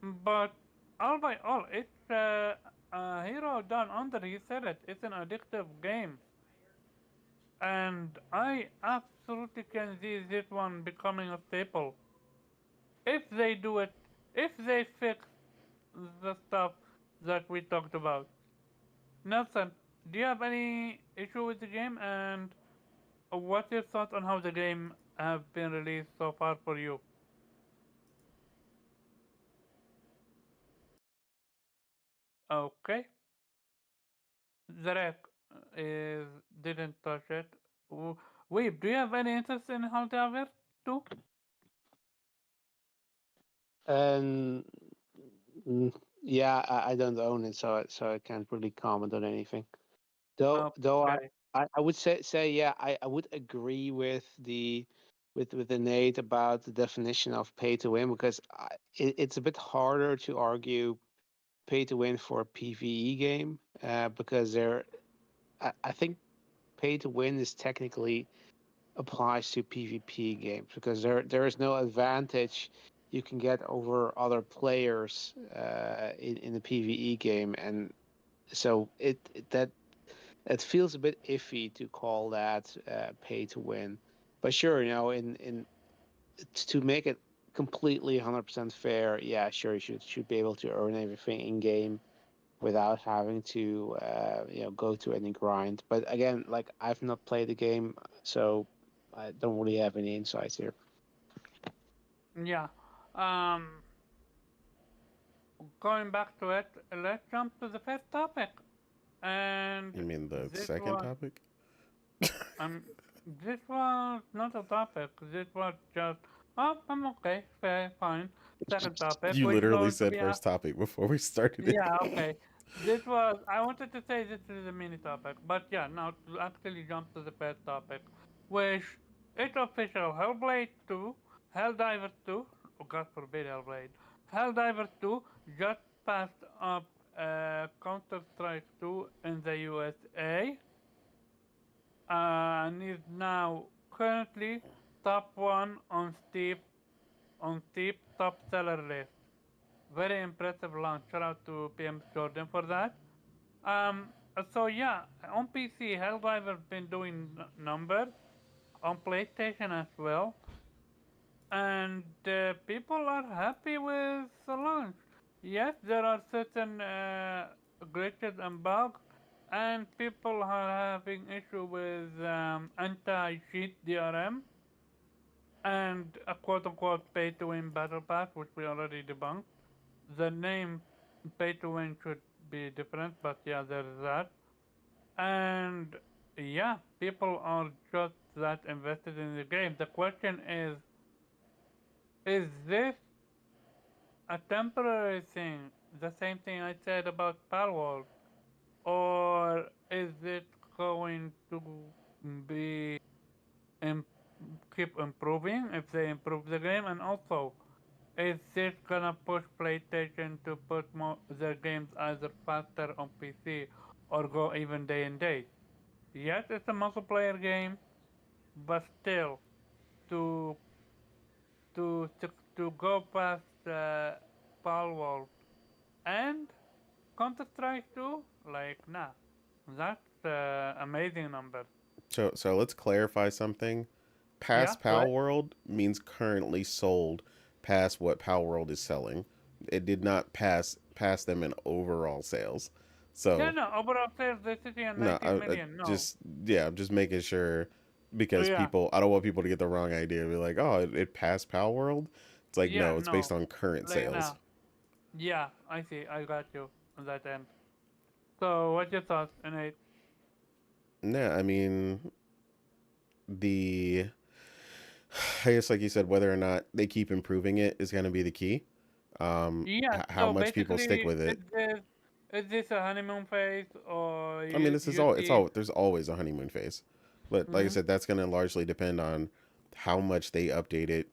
Speaker 2: But all by all, it's Hero Down Under. He said it. It's an addictive game, and I absolutely can see this one becoming a staple if they do it. If they fix the stuff that we talked about. Nelson, do you have any issue with the game, and what's your thought on how the game have been released so far for you? Okay, Zarek is didn't touch it. Weeb, do you have any interest in Haldaver too?
Speaker 3: And mm, yeah, I don't own it, so I can't really comment on anything. Though
Speaker 2: Okay.
Speaker 3: I would say yeah, I would agree with the Nate about the definition of pay to win, because it's a bit harder to argue pay to win for a PvE game, because I think pay to win is technically applies to PvP games, because there is no advantage you can get over other players in the PvE game, and so that feels a bit iffy to call that pay to win. But sure, in to make it completely 100% fair, yeah, sure, you should be able to earn everything in game without having to go to any grind. But again, like, I've not played the game, so I don't really have any insights here.
Speaker 2: Yeah. Um, Going back to it, let's jump to the first topic. And
Speaker 1: you mean the
Speaker 2: this
Speaker 1: second
Speaker 2: was
Speaker 1: topic?
Speaker 2: um this was not a topic. This was just I'm okay, fair, fine. Second topic,
Speaker 1: You
Speaker 2: which is
Speaker 1: literally
Speaker 2: going to
Speaker 1: said
Speaker 2: be
Speaker 1: first topic before we started it.
Speaker 2: yeah, okay. This was I wanted to say this is a mini topic, but yeah, now to actually jump to the first topic, which it's official. Hellblade 2, Helldivers 2, oh God forbid Hellblade, Helldivers 2 just passed up Counter Strike 2 in the USA, and is now currently top one on Steam on Steep top seller list. Very impressive launch. Shout out to PM Jordan for that. So yeah, on PC, Helldiver's been doing numbers on PlayStation as well, and people are happy with the launch. Yes, there are certain glitches and bugs, and people are having issue with anti-cheat DRM and a quote-unquote pay-to-win battle pass, which we already debunked. The name pay-to-win should be different, but yeah, there is that. And yeah, people are just that invested in the game. The question is this a temporary thing? The same thing I said about Palworld? Or is it going to be im- keep improving if they improve the game? And also, is this gonna push PlayStation to put more their games either faster on PC or go even day and date? Yes, it's a multiplayer game, but still, to to go past Palworld and Counter Strike 2, like nah, that's amazing number.
Speaker 1: So let's clarify something.
Speaker 2: Yeah,
Speaker 1: Past
Speaker 2: go
Speaker 1: Pal
Speaker 2: ahead.
Speaker 1: World means currently sold past what Pal World is selling. It did not pass them in overall sales.
Speaker 2: Yeah,
Speaker 1: So
Speaker 2: no, overall sales this city and
Speaker 1: no,
Speaker 2: 19 million. No,
Speaker 1: just yeah, I'm just making sure because
Speaker 2: yeah,
Speaker 1: people I don't want people to get the wrong idea. Be like, oh, it passed Pal World. It's like
Speaker 2: yeah,
Speaker 1: no, it's based
Speaker 2: no,
Speaker 1: on current
Speaker 2: like
Speaker 1: sales.
Speaker 2: nah. Yeah, I see. I got you on that end. So, what's your thoughts, Nate?
Speaker 1: No, I mean the I guess like you said, whether or not they keep improving it is going to be the key.
Speaker 2: Yeah,
Speaker 1: How
Speaker 2: so
Speaker 1: much people stick
Speaker 2: basically,
Speaker 1: with it.
Speaker 2: is this a honeymoon phase, or
Speaker 1: I mean,
Speaker 2: you
Speaker 1: this is
Speaker 2: you
Speaker 1: all. It's
Speaker 2: see?
Speaker 1: all. There's always a honeymoon phase, but like I
Speaker 2: Mm-hmm.
Speaker 1: said, that's going to largely depend on how much they update it.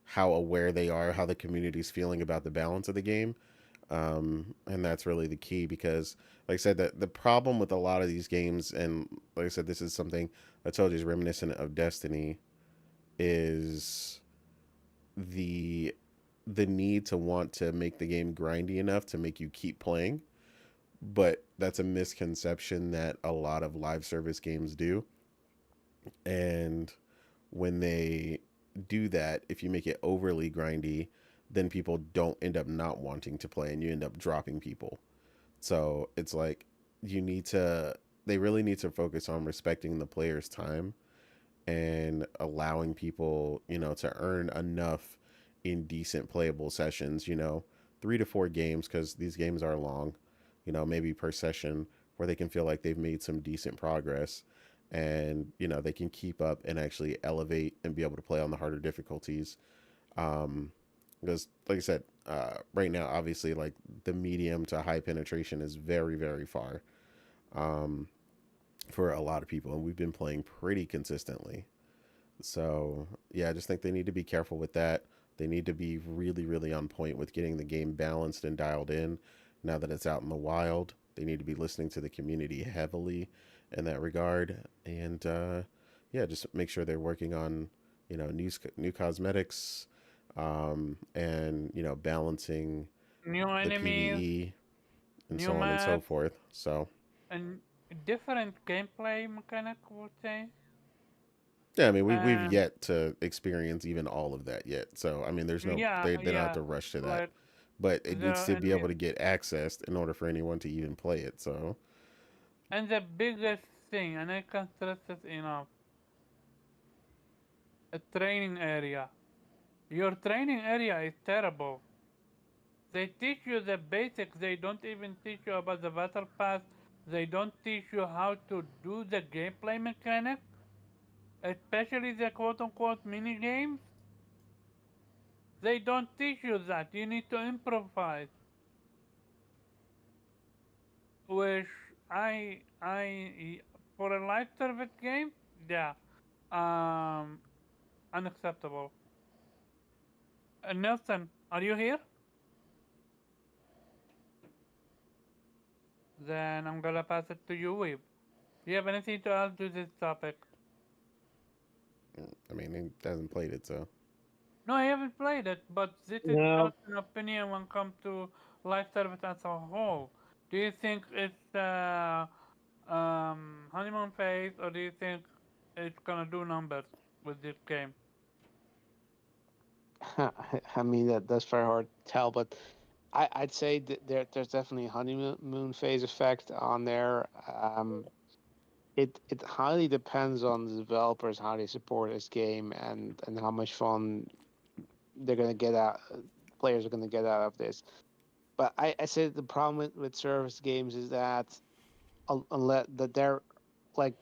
Speaker 1: How aware they are, how the community's feeling about the balance of the game, and that's really the key because, like I said, that the problem with a lot of these games, and like I said, this is something I told you is reminiscent of Destiny, is the the need to want to make the game grindy enough to make you keep playing, but that's a misconception that a lot of live service games do. And when they do that, if you make it overly grindy, then people don't end up not wanting to play and you end up dropping people. So it's like you need to, they really need to focus on respecting the player's time and allowing people, to earn enough in decent playable sessions, 3 to 4 games, because these games are long, maybe per session, where they can feel like they've made some decent progress and, they can keep up and actually elevate and be able to play on the harder difficulties. Um, because, like I said, right now, obviously, like the medium to high penetration is very, very far um, for a lot of people, and we've been playing pretty consistently. So, yeah, I just think they need to be careful with that. They need to be really, really on point with getting the game balanced and dialed in now that it's out in the wild. They need to be listening to the community heavily in that regard. And, yeah, just make sure they're working on, new cosmetics and, balancing
Speaker 2: New
Speaker 1: the
Speaker 2: enemies,
Speaker 1: PvE and
Speaker 2: new
Speaker 1: so on and so
Speaker 2: maps,
Speaker 1: forth. So,
Speaker 2: and different gameplay mechanic, would say.
Speaker 1: yeah, I mean, we've
Speaker 2: And
Speaker 1: yet to experience even all of that yet. So, I mean, there's no
Speaker 2: yeah,
Speaker 1: they don't have
Speaker 2: yeah,
Speaker 1: to rush to that,
Speaker 2: like
Speaker 1: but it needs
Speaker 2: the
Speaker 1: to be able to get accessed in order for anyone to even play it. So,
Speaker 2: and the biggest thing, and I can't stress this enough, a training area. Your training area is terrible. They teach you the basics. They don't even teach you about the battle pass. They don't teach you how to do the gameplay mechanic, especially the quote unquote mini games. They don't teach you that. You need to improvise, which I for a live service game, yeah, um, unacceptable. Nelson, are you here? Then I'm gonna pass it to you, Weeb. Do you have anything to add to this topic?
Speaker 1: I mean, he hasn't played it, so
Speaker 2: No, I haven't played it, but this is
Speaker 4: No.
Speaker 2: just an opinion when it comes to live service as a whole. Do you think it's honeymoon phase, or do you think it's gonna do numbers with this game?
Speaker 3: I mean that's very hard to tell, but I'd say that there's definitely a honeymoon phase effect on there. It highly depends on the developers how they support this game and how much fun they're gonna get out players are gonna get out of this. But I say the problem with service games is that unless that they're like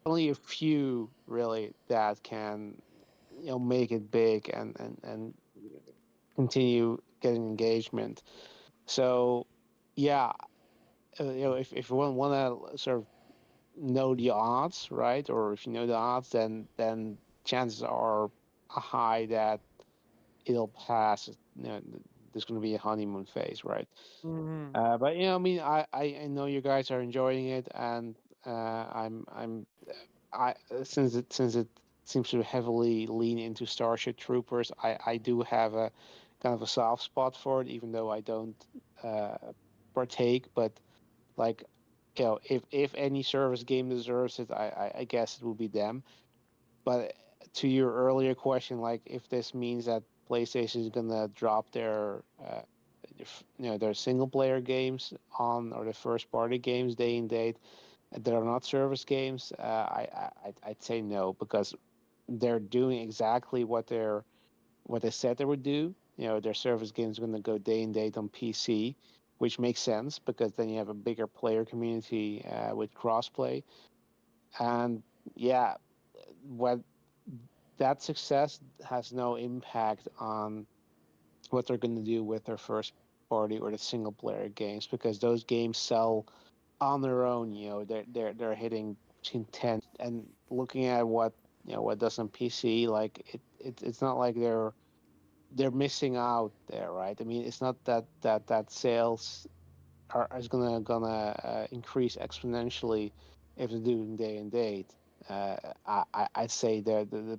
Speaker 3: only a few really that can make it big and continue getting engagement. So yeah, if you want to sort of know the odds, right, or if you know the odds, then chances are high that it'll pass. There's going to be a honeymoon phase, right?
Speaker 2: Mm-hmm.
Speaker 3: But I mean, I know you guys are enjoying it, and I since it seems to heavily lean into Starship Troopers, I do have a kind of a soft spot for it, even though I don't uh, partake. But like, if any service game deserves it, I guess it will be them. But to your earlier question, like if this means that PlayStation is gonna drop their single player games on or the first party games day and date that are not service games, I'd say no, because they're doing exactly what they said they would do. Their service games are going to go day and date on PC, which makes sense because then you have a bigger player community with crossplay. And yeah, what that success has no impact on what they're going to do with their first party or the single player games because those games sell on their own. They're hitting between 10 and looking at what does on PC, like it's not like they're missing out there, right? I mean, it's not that sales is gonna increase exponentially if they're doing day and date. I'd say the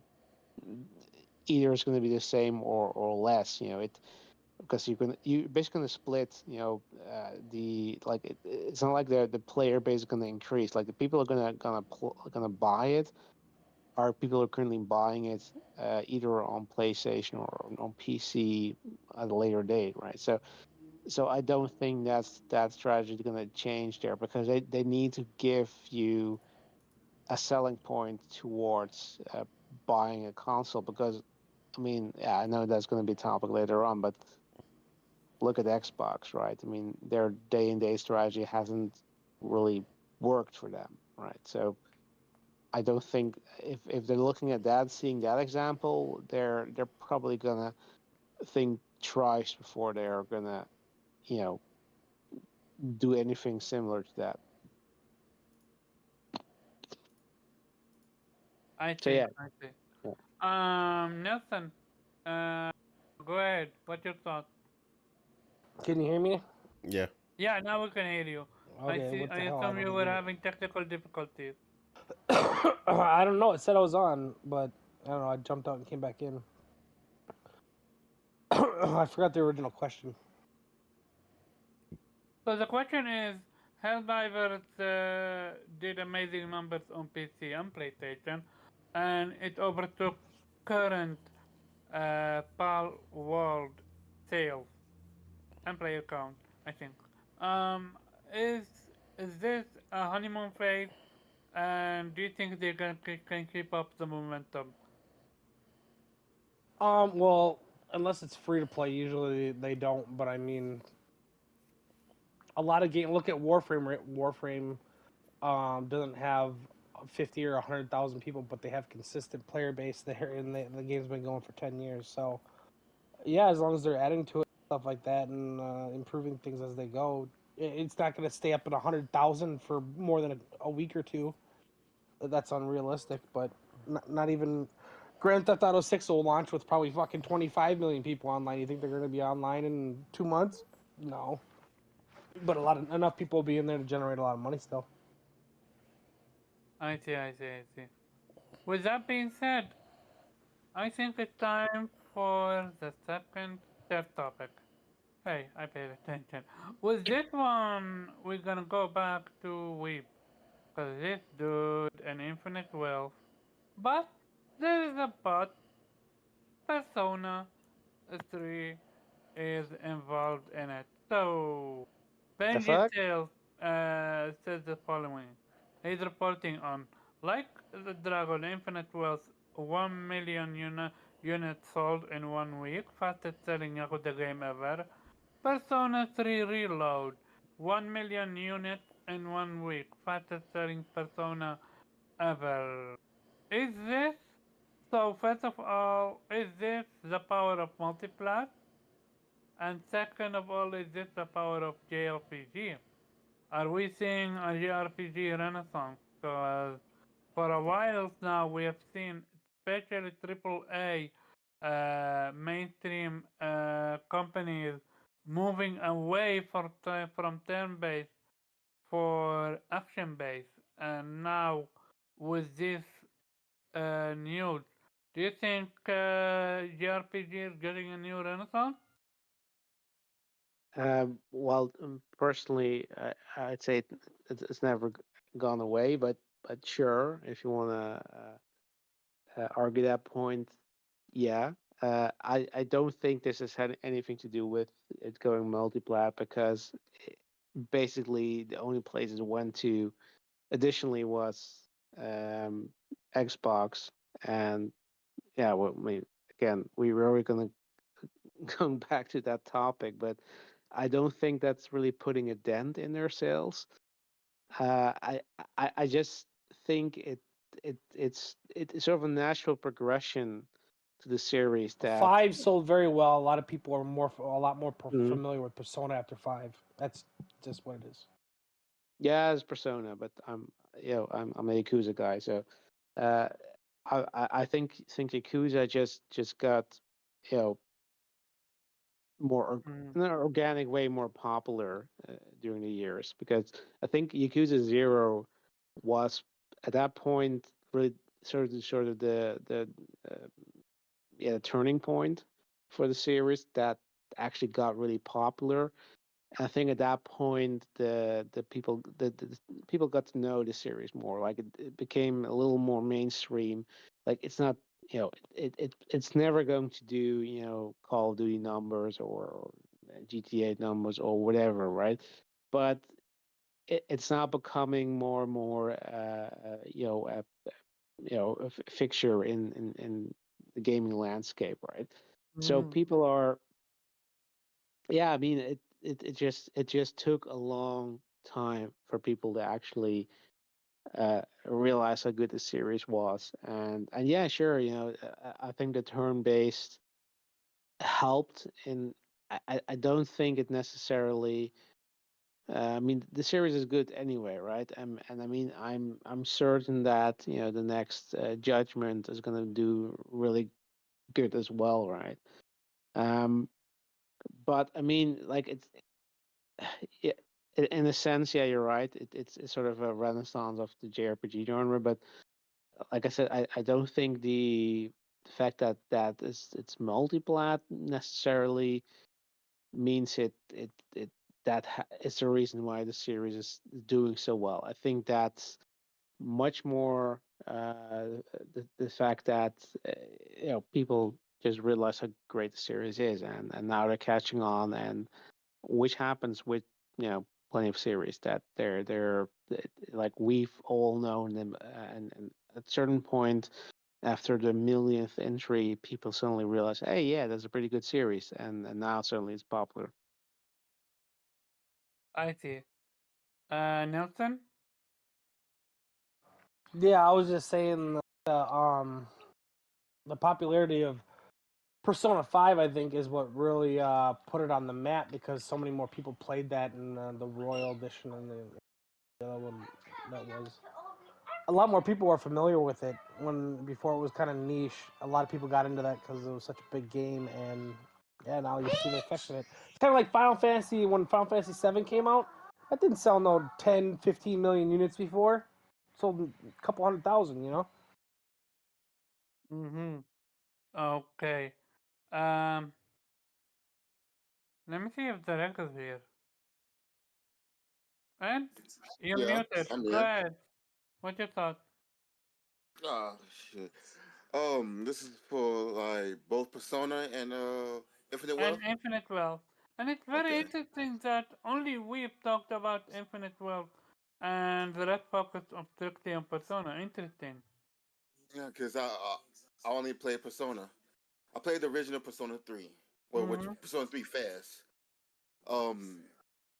Speaker 3: either it's going to be the same or less. Because you basically gonna split. The like it's not like the player base is gonna increase. Like the people are gonna buy it are people who are currently buying it either on PlayStation or on PC at a later date, right? So I don't think that strategy is going to change there because they need to give you a selling point towards buying a console because I mean, yeah, I know that's going to be a topic later on, but look at Xbox, right? I mean, their day and day strategy hasn't really worked for them, right? So I don't think if they're looking at that, seeing that example, they're probably gonna think twice before they're gonna, you know, do anything similar to that.
Speaker 2: I
Speaker 3: So
Speaker 2: see.
Speaker 3: yeah,
Speaker 2: I see.
Speaker 3: yeah.
Speaker 2: Nelson, uh, go ahead. What's your thought?
Speaker 4: Can you hear me?
Speaker 1: Yeah.
Speaker 2: Yeah, now we can hear you. I
Speaker 4: Okay,
Speaker 2: see.
Speaker 4: what
Speaker 2: I
Speaker 4: the hell? I
Speaker 2: assume you
Speaker 4: wasn't
Speaker 2: were
Speaker 4: muted.
Speaker 2: having technical difficulties.
Speaker 4: I don't know. It said I was on, but I don't know. I jumped out and came back in. I forgot the original question.
Speaker 2: So the question is, Helldivers did amazing numbers on PC and PlayStation, and it overtook current PAL World sales and player count, I think. Um, is is this a honeymoon phase? And do you think they can keep up the momentum?
Speaker 4: Well, unless it's free to play, usually they don't. But I mean, a lot of game. Look at Warframe. Right? Warframe doesn't have 50 or 100,000 people, but they have consistent player base there, and the game's been going for 10 years. So yeah, as long as they're adding to it, stuff like that, and improving things as they go, it's not going to stay up at 100,000 for more than a week or two. That's unrealistic. But not even Grand Theft Auto 6 will launch with probably fucking 25 million people online. You think they're going to be online in 2 months? No. But enough people will be in there to generate a lot of money still.
Speaker 2: I see. With that being said, I think it's time for the third topic. Hey, I paid attention. With this one, we're gonna go back to Weep. Cause this dude an infinite wealth. But there is a but. Persona 3 is involved in it. So,
Speaker 3: The
Speaker 2: Benji
Speaker 3: fuck?
Speaker 2: Tales says the following. He's reporting on, like the Dragon Infinite Wealth, 1 million units sold in 1 week, fastest selling Yakuza game ever. Persona 3 Reload, 1 million units in 1 week, fastest selling Persona ever. Is this, so first of all, is this the power of multiplat? And second of all, is this the power of JRPG? Are we seeing a JRPG renaissance? Because for a while now we have seen, especially AAA mainstream companies moving away from turn-based for action-based. And now with this news, do you think JRPG is getting a new renaissance?
Speaker 3: Well, personally, I'd say it's never gone away, but sure, if you want to argue that point, yeah. I don't think this has had anything to do with it going multiplat because basically the only places it went to additionally was um, Xbox, and yeah, well, I mean, again, we were already going to going back to that topic, but I don't think that's really putting a dent in their sales. Uh, I, I just think it's sort of a natural progression to the series that
Speaker 4: 5 sold very well. A lot of people are a lot more
Speaker 3: Mhm.
Speaker 4: familiar with Persona after 5. That's just what it is.
Speaker 3: Yeah, it's Persona, but I'm a Yakuza guy, so uh, I think Yakuza just got you know more
Speaker 2: Mm.
Speaker 3: in an organic way more popular during the years because I think Yakuza Zero was at that point really sort of the yeah the turning point for the series that actually got really popular. I think at that point the people got to know the series more. Like it became a little more mainstream. Like it's not it's never going to do Call of Duty numbers or GTA numbers or whatever, right? But it's now becoming more and more a fixture in the gaming landscape, right? So
Speaker 2: Mm.
Speaker 3: people are yeah, I mean it just took a long time for people to actually realize how good the series was, and yeah, sure, I think the turn-based helped. In I don't think it necessarily. I mean, the series is good anyway, right? And I mean, I'm certain that the next Judgment is going to do really good as well, right? Um, but I mean, like yeah, in a sense, yeah, you're right. It's sort of a renaissance of the JRPG genre, but like I said, I don't think the fact that it's multiplat necessarily means it is the reason why the series is doing so well. I think that's much more the fact that people just realize how great the series is, and now they're catching on, and which happens with plenty of series that they're like we've all known them, and at a certain point after the millionth entry, people suddenly realize, hey, yeah, that's a pretty good series, and now suddenly it's popular.
Speaker 2: I see. Nelson?
Speaker 4: Yeah, I was just saying the popularity of Persona 5, I think, is what really put it on the map because so many more people played that in the Royal Edition and the other one that was. A lot more people were familiar with it when before it was kind of niche. A lot of people got into that because it was such a big game, and yeah, now you see the effects of it. It's kind of like Final Fantasy when Final Fantasy 7 came out. That didn't sell no 10, 15 million units before. It sold a couple 100,000, you know.
Speaker 2: Mm-hmm. Okay. Um, let me see if the rec is here. And you're
Speaker 5: Yeah,
Speaker 2: muted.
Speaker 5: I'm
Speaker 2: Go
Speaker 5: here.
Speaker 2: ahead. What's your thought?
Speaker 5: Oh shit. This is for like both Persona and Infinite
Speaker 2: And
Speaker 5: Wealth.
Speaker 2: Infinite Wealth. And it's very
Speaker 5: Okay.
Speaker 2: interesting that only we've talked about Infinite Wealth and the rest focused on strictly on Persona. Interesting.
Speaker 5: Yeah, because I only played Persona. I played the original Persona 3. Well, which
Speaker 2: Mm-hmm.
Speaker 5: Persona 3 fast. Um,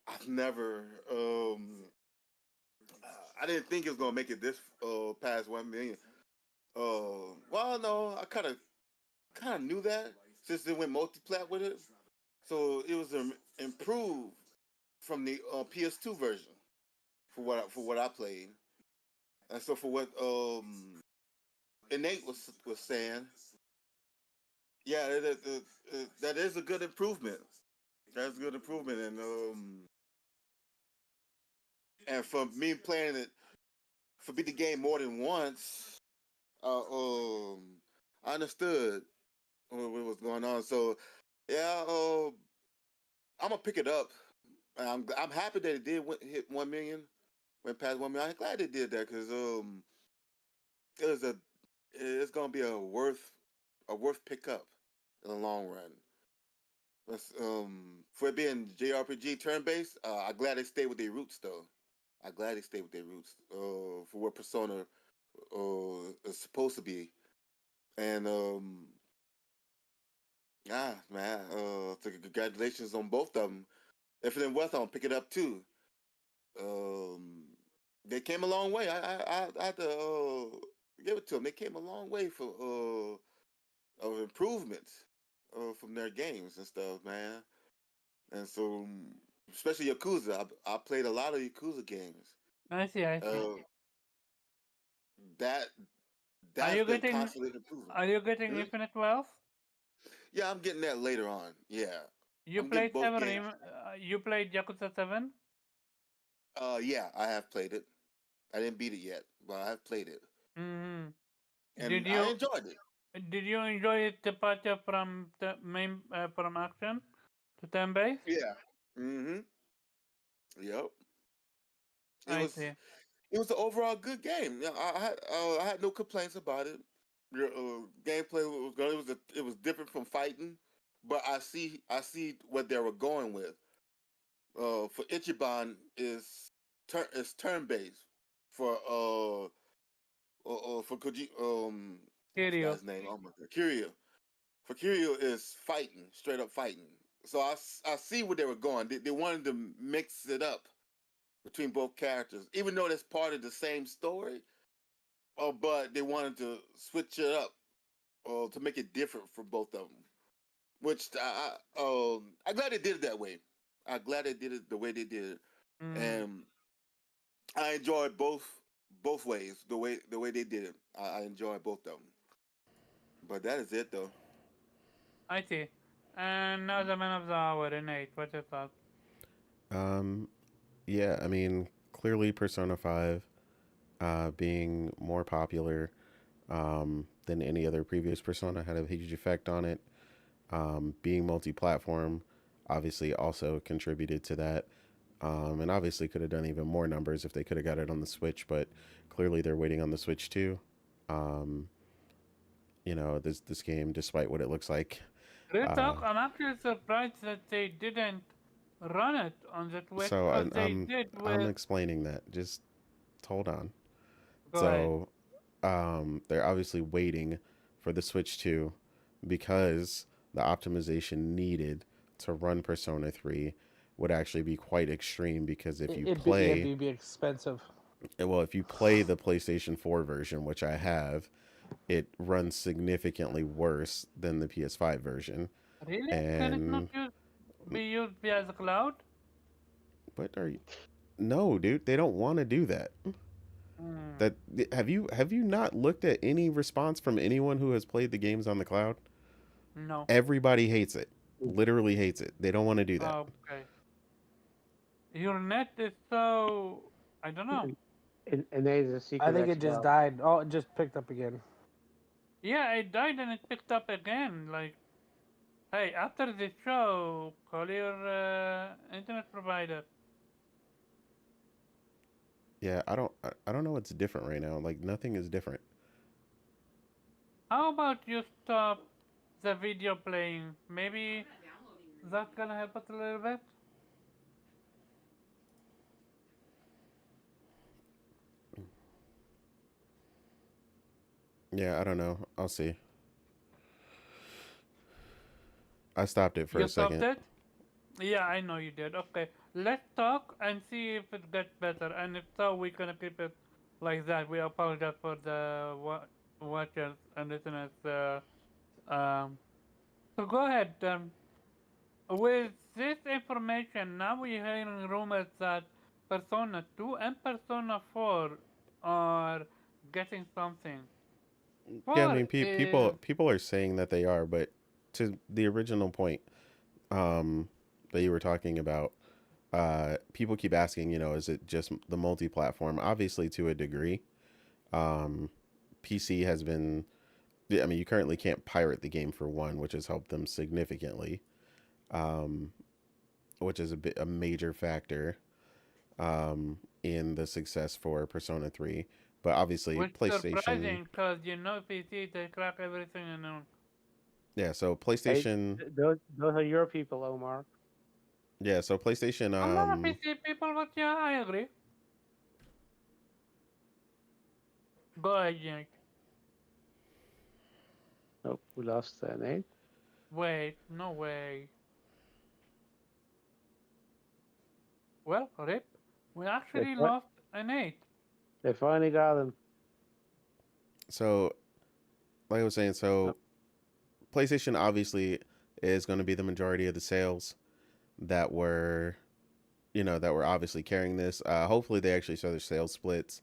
Speaker 5: I've never I didn't think it was gonna make it this past 1 million. Well, no, I kind of knew that since they went multi-plat with it. So it was improved from the PS2 version for what I played, and so for what Innate was saying, yeah, that is a good improvement. That's a good improvement, and for me playing it, for me the game more than once, I understood what was going on. So yeah, I'm gonna pick it up. I'm happy that it did hit 1 million. Went past 1 million. I'm glad they did that because it was a it's gonna be a worth pickup in the long run. That's, for it being JRPG turn based, I'm glad they stayed with their roots though. I'm glad they stayed with their roots for what Persona is supposed to be. And man, so congratulations on both of them. Infinite Wealth, I'm gonna pick it up too. Um, they came a long way. I had to give it to them. They came a long way for of improvements from their games and stuff, man. And so, especially Yakuza, I played a lot of Yakuza games.
Speaker 2: I see, I see.
Speaker 5: Uh, that
Speaker 2: Are
Speaker 5: that's
Speaker 2: you
Speaker 5: been
Speaker 2: getting
Speaker 5: constantly improving.
Speaker 2: are you getting
Speaker 5: Hmm?
Speaker 2: Infinite Wealth?
Speaker 5: Yeah, I'm getting that later on. Yeah,
Speaker 2: You
Speaker 5: I'm getting
Speaker 2: played
Speaker 5: both games.
Speaker 2: you played Yakuza 7?
Speaker 5: Yeah, I have played it. I didn't beat it yet, but I have played it,
Speaker 2: Mm-hmm. Did
Speaker 5: and I
Speaker 2: you
Speaker 5: enjoyed it.
Speaker 2: enjoy its departure from the main from action to turn based?
Speaker 5: Yeah. Mm-hmm. Yep. It
Speaker 2: I
Speaker 5: was
Speaker 2: see.
Speaker 5: it was an overall good game. Yeah, I had no complaints about it. The gameplay was good. It was different from fighting, but I see what they were going with. For Ichiban is turn based. For for Koji I forgot
Speaker 2: Kiryu.
Speaker 5: his name. Oh my god, Kiryu. For Kiryu is fighting, straight up fighting. So I see where they were going. They wanted to mix it up between both characters, even though that's part of the same story. But they wanted to switch it up to make it different for both of them. Which I'm glad they did it that way. I'm glad they did it the way they did it,
Speaker 2: Mm,
Speaker 5: and I enjoyed both ways the way they did it. I enjoyed both of them. But that is it though.
Speaker 2: I see. And now the man of the hour, Innate. What's your thought?
Speaker 1: Um, yeah, I mean, clearly Persona 5 being more popular than any other previous Persona had a huge effect on it. Being multi platform obviously also contributed to that. And obviously could have done even more numbers if they could have got it on the Switch, but clearly they're waiting on the Switch too. Um, this game, despite what it looks like,
Speaker 2: Real
Speaker 1: uh,
Speaker 2: talk, I'm actually surprised that they didn't run it on the Switch
Speaker 1: so
Speaker 2: because they did
Speaker 1: I'm
Speaker 2: with.
Speaker 1: explaining that. Just hold on.
Speaker 2: Go ahead.
Speaker 1: So they're obviously waiting for the Switch 2 because the optimization needed to run Persona 3 would actually be quite extreme because if you play
Speaker 4: It'd be expensive.
Speaker 1: well if you play the PlayStation 4 version, which I have, it runs significantly worse than the PS5 version.
Speaker 2: Really? Can it not
Speaker 1: And
Speaker 2: be used via the cloud?
Speaker 1: what are you No, dude, they don't want to do that.
Speaker 2: Hmm.
Speaker 1: That have you not looked at any response from anyone who has played the games on the cloud?
Speaker 2: No.
Speaker 1: Everybody hates it. Literally hates it. They don't want to do that.
Speaker 2: Okay. Your net is so. I don't know.
Speaker 3: And there's a
Speaker 4: I
Speaker 3: secret
Speaker 4: think it just
Speaker 3: exploit.
Speaker 4: died. Oh, it just picked up again.
Speaker 2: Yeah, it died and it picked up again. Like, Hey, after the show, call your internet provider.
Speaker 1: Yeah, I don't know what's different right now. Like nothing is different.
Speaker 2: How about you stop the video playing? Maybe that's gonna help us a little bit.
Speaker 1: Yeah, I don't know. I'll see. I stopped it for
Speaker 2: You
Speaker 1: a
Speaker 2: stopped
Speaker 1: second.
Speaker 2: it? Yeah, I know you did. Okay, let's talk and see if it gets better. And if so, we're gonna keep it like that. We apologize for the watchers and listeners. Um, so go ahead. With this information, now we're hearing rumors that Persona 2 and Persona 4 are getting something.
Speaker 1: Yeah, I
Speaker 2: 4
Speaker 1: mean,
Speaker 2: is
Speaker 1: people are saying that they are, but to the original point, that you were talking about, people keep asking, you know, is it just the multi-platform? Obviously, to a degree. Um, PC has been. Yeah, I mean, you currently can't pirate the game for one, which has helped them significantly. Um, which is a major factor in the success for Persona 3. But obviously,
Speaker 2: which
Speaker 1: PlayStation,
Speaker 2: surprising because you know PC they crack everything and
Speaker 1: yeah. So
Speaker 3: Hey,
Speaker 1: PlayStation,
Speaker 3: those are your people, Omar.
Speaker 1: yeah. So PlayStation,
Speaker 2: I'm not a PC people, but yeah, I agree. Go ahead, Yank.
Speaker 3: Oh, we lost Nate.
Speaker 2: Wait, no way. Well, Rip, we
Speaker 3: They
Speaker 2: actually
Speaker 3: fi-
Speaker 2: lost an 8.
Speaker 3: they finally got him.
Speaker 1: so like I was saying,
Speaker 3: Oh,
Speaker 1: so PlayStation obviously is going to be the majority of the sales that were, you know, that were obviously carrying this. Hopefully, they actually show their sales splits,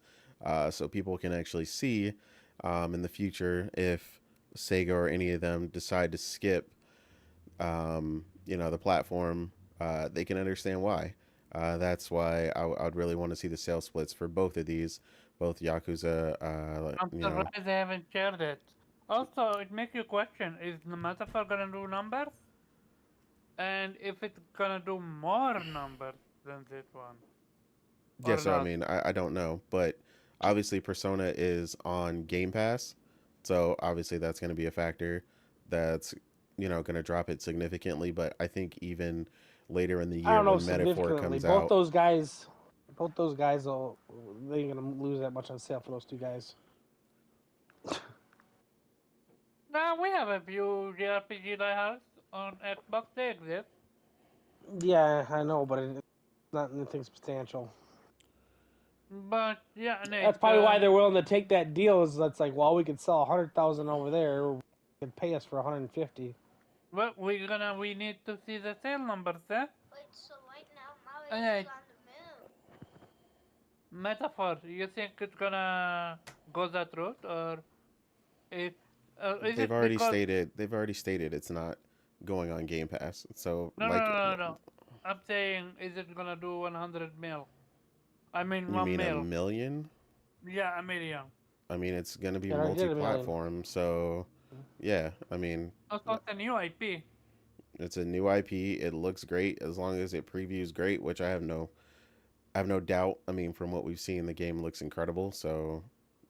Speaker 1: so people can actually see in the future if Sega or any of them decide to skip, you know, the platform. They can understand why. That's why I'd really want to see the sales splits for both of these, both Yakuza.
Speaker 2: I'm
Speaker 1: You know,
Speaker 2: surprised they haven't shared it. Also, it makes you question, is the metaphor gonna do numbers? And if it's gonna do more numbers than this one,
Speaker 1: yeah.
Speaker 2: or
Speaker 1: So I
Speaker 2: not?
Speaker 1: mean, I don't know, but obviously Persona is on Game Pass, so obviously that's going to be a factor that's, you know, going to drop it significantly. But I think even later in the
Speaker 4: I
Speaker 1: year
Speaker 4: don't know
Speaker 1: when Metaphor
Speaker 4: significantly.
Speaker 1: comes out,
Speaker 4: Both those guys will they ain't gonna lose that much on sale for those two guys.
Speaker 2: Now we have a few jrpg diehards on Xbox, they exist.
Speaker 4: Yeah, I know, but it's not anything substantial.
Speaker 2: But yeah,
Speaker 4: That's
Speaker 2: Nate,
Speaker 4: probably why they're willing to take that deal. Is that's like, well, we could sell 100,000 over there, or they could pay us for 150.
Speaker 2: well, we need to see the sale numbers, eh?
Speaker 6: Wait, so right now Mario
Speaker 2: Alright,
Speaker 6: is on the moon.
Speaker 2: metaphor, you think it's gonna go that route, or is, is
Speaker 1: they've
Speaker 2: it
Speaker 1: already
Speaker 2: because
Speaker 1: stated it's not going on Game Pass. So
Speaker 2: no, no,
Speaker 1: like,
Speaker 2: no, no, no. I'm saying, is it gonna do 100 mil? I mean,
Speaker 1: you
Speaker 2: 1
Speaker 1: mean a
Speaker 2: mil.
Speaker 1: million?
Speaker 2: Yeah, a million.
Speaker 1: I mean, it's going to be
Speaker 4: It already did a million.
Speaker 1: multi-platform, so yeah. I mean,
Speaker 2: Also, it's a new IP.
Speaker 1: it's a new IP. It looks great as long as it previews great, which I have no doubt. I mean, from what we've seen, the game looks incredible. So,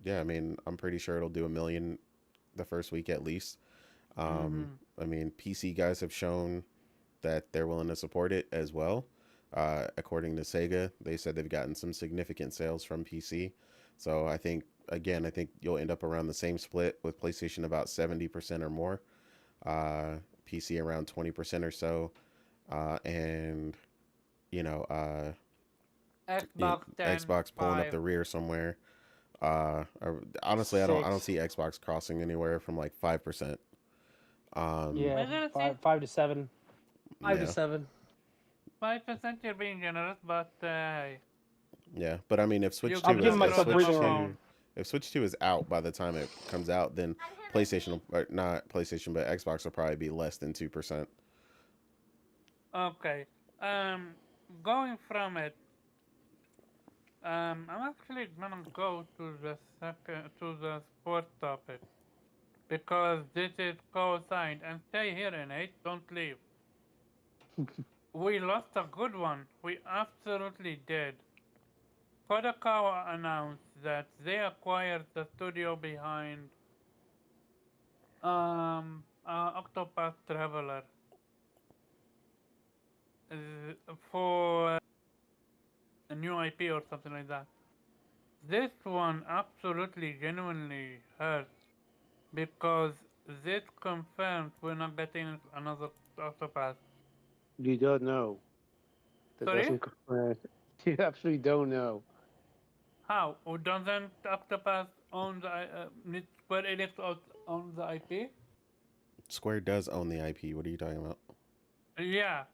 Speaker 1: yeah, I mean, I'm pretty sure it'll do a million the first week at least.
Speaker 2: Mm-hmm.
Speaker 1: I mean, PC guys have shown that they're willing to support it as well. According to Sega, they said they've gotten some significant sales from PC. So I think, again, I think you'll end up around the same split with PlayStation about 70% or more, uh, PC around 20% or so, and you know,
Speaker 2: Xbox 10,
Speaker 1: Xbox pulling up
Speaker 2: 5.
Speaker 1: the rear somewhere. Honestly, I don't
Speaker 4: 6.
Speaker 1: see Xbox crossing anywhere from like 5%. Um,
Speaker 4: Yeah,
Speaker 2: We're gonna see.
Speaker 4: 5 to 7. 5 to
Speaker 1: yeah,
Speaker 4: 7.
Speaker 2: 5% you're being generous, but
Speaker 1: yeah. But I mean, if
Speaker 2: you
Speaker 1: Switch
Speaker 4: I'm
Speaker 1: Two
Speaker 2: gotta
Speaker 4: giving
Speaker 1: is
Speaker 2: throw
Speaker 4: myself
Speaker 2: them a
Speaker 4: breathing
Speaker 2: bone.
Speaker 4: room.
Speaker 1: if Switch Two is out by the time it comes out, then
Speaker 6: I have a
Speaker 1: PlayStation, or not PlayStation, but Xbox will probably be less than 2%.
Speaker 2: Okay. Um, going from it, I'm actually gonna go to the second to the sport topic. because this is co-signed. And stay here, Nate. Don't leave. We lost a good one. We absolutely did. Kodakawa announced that they acquired the studio behind Octopath Traveler for a new IP or something like that. This one absolutely genuinely hurts because this confirms we're not getting another Octopath.
Speaker 3: You don't know. That
Speaker 2: Sorry?
Speaker 3: doesn't confirm. You absolutely don't know.
Speaker 2: How? Doesn't Octopath own the Square Enix own the IP?
Speaker 1: Square does own the IP. What are you talking about?
Speaker 2: Yeah,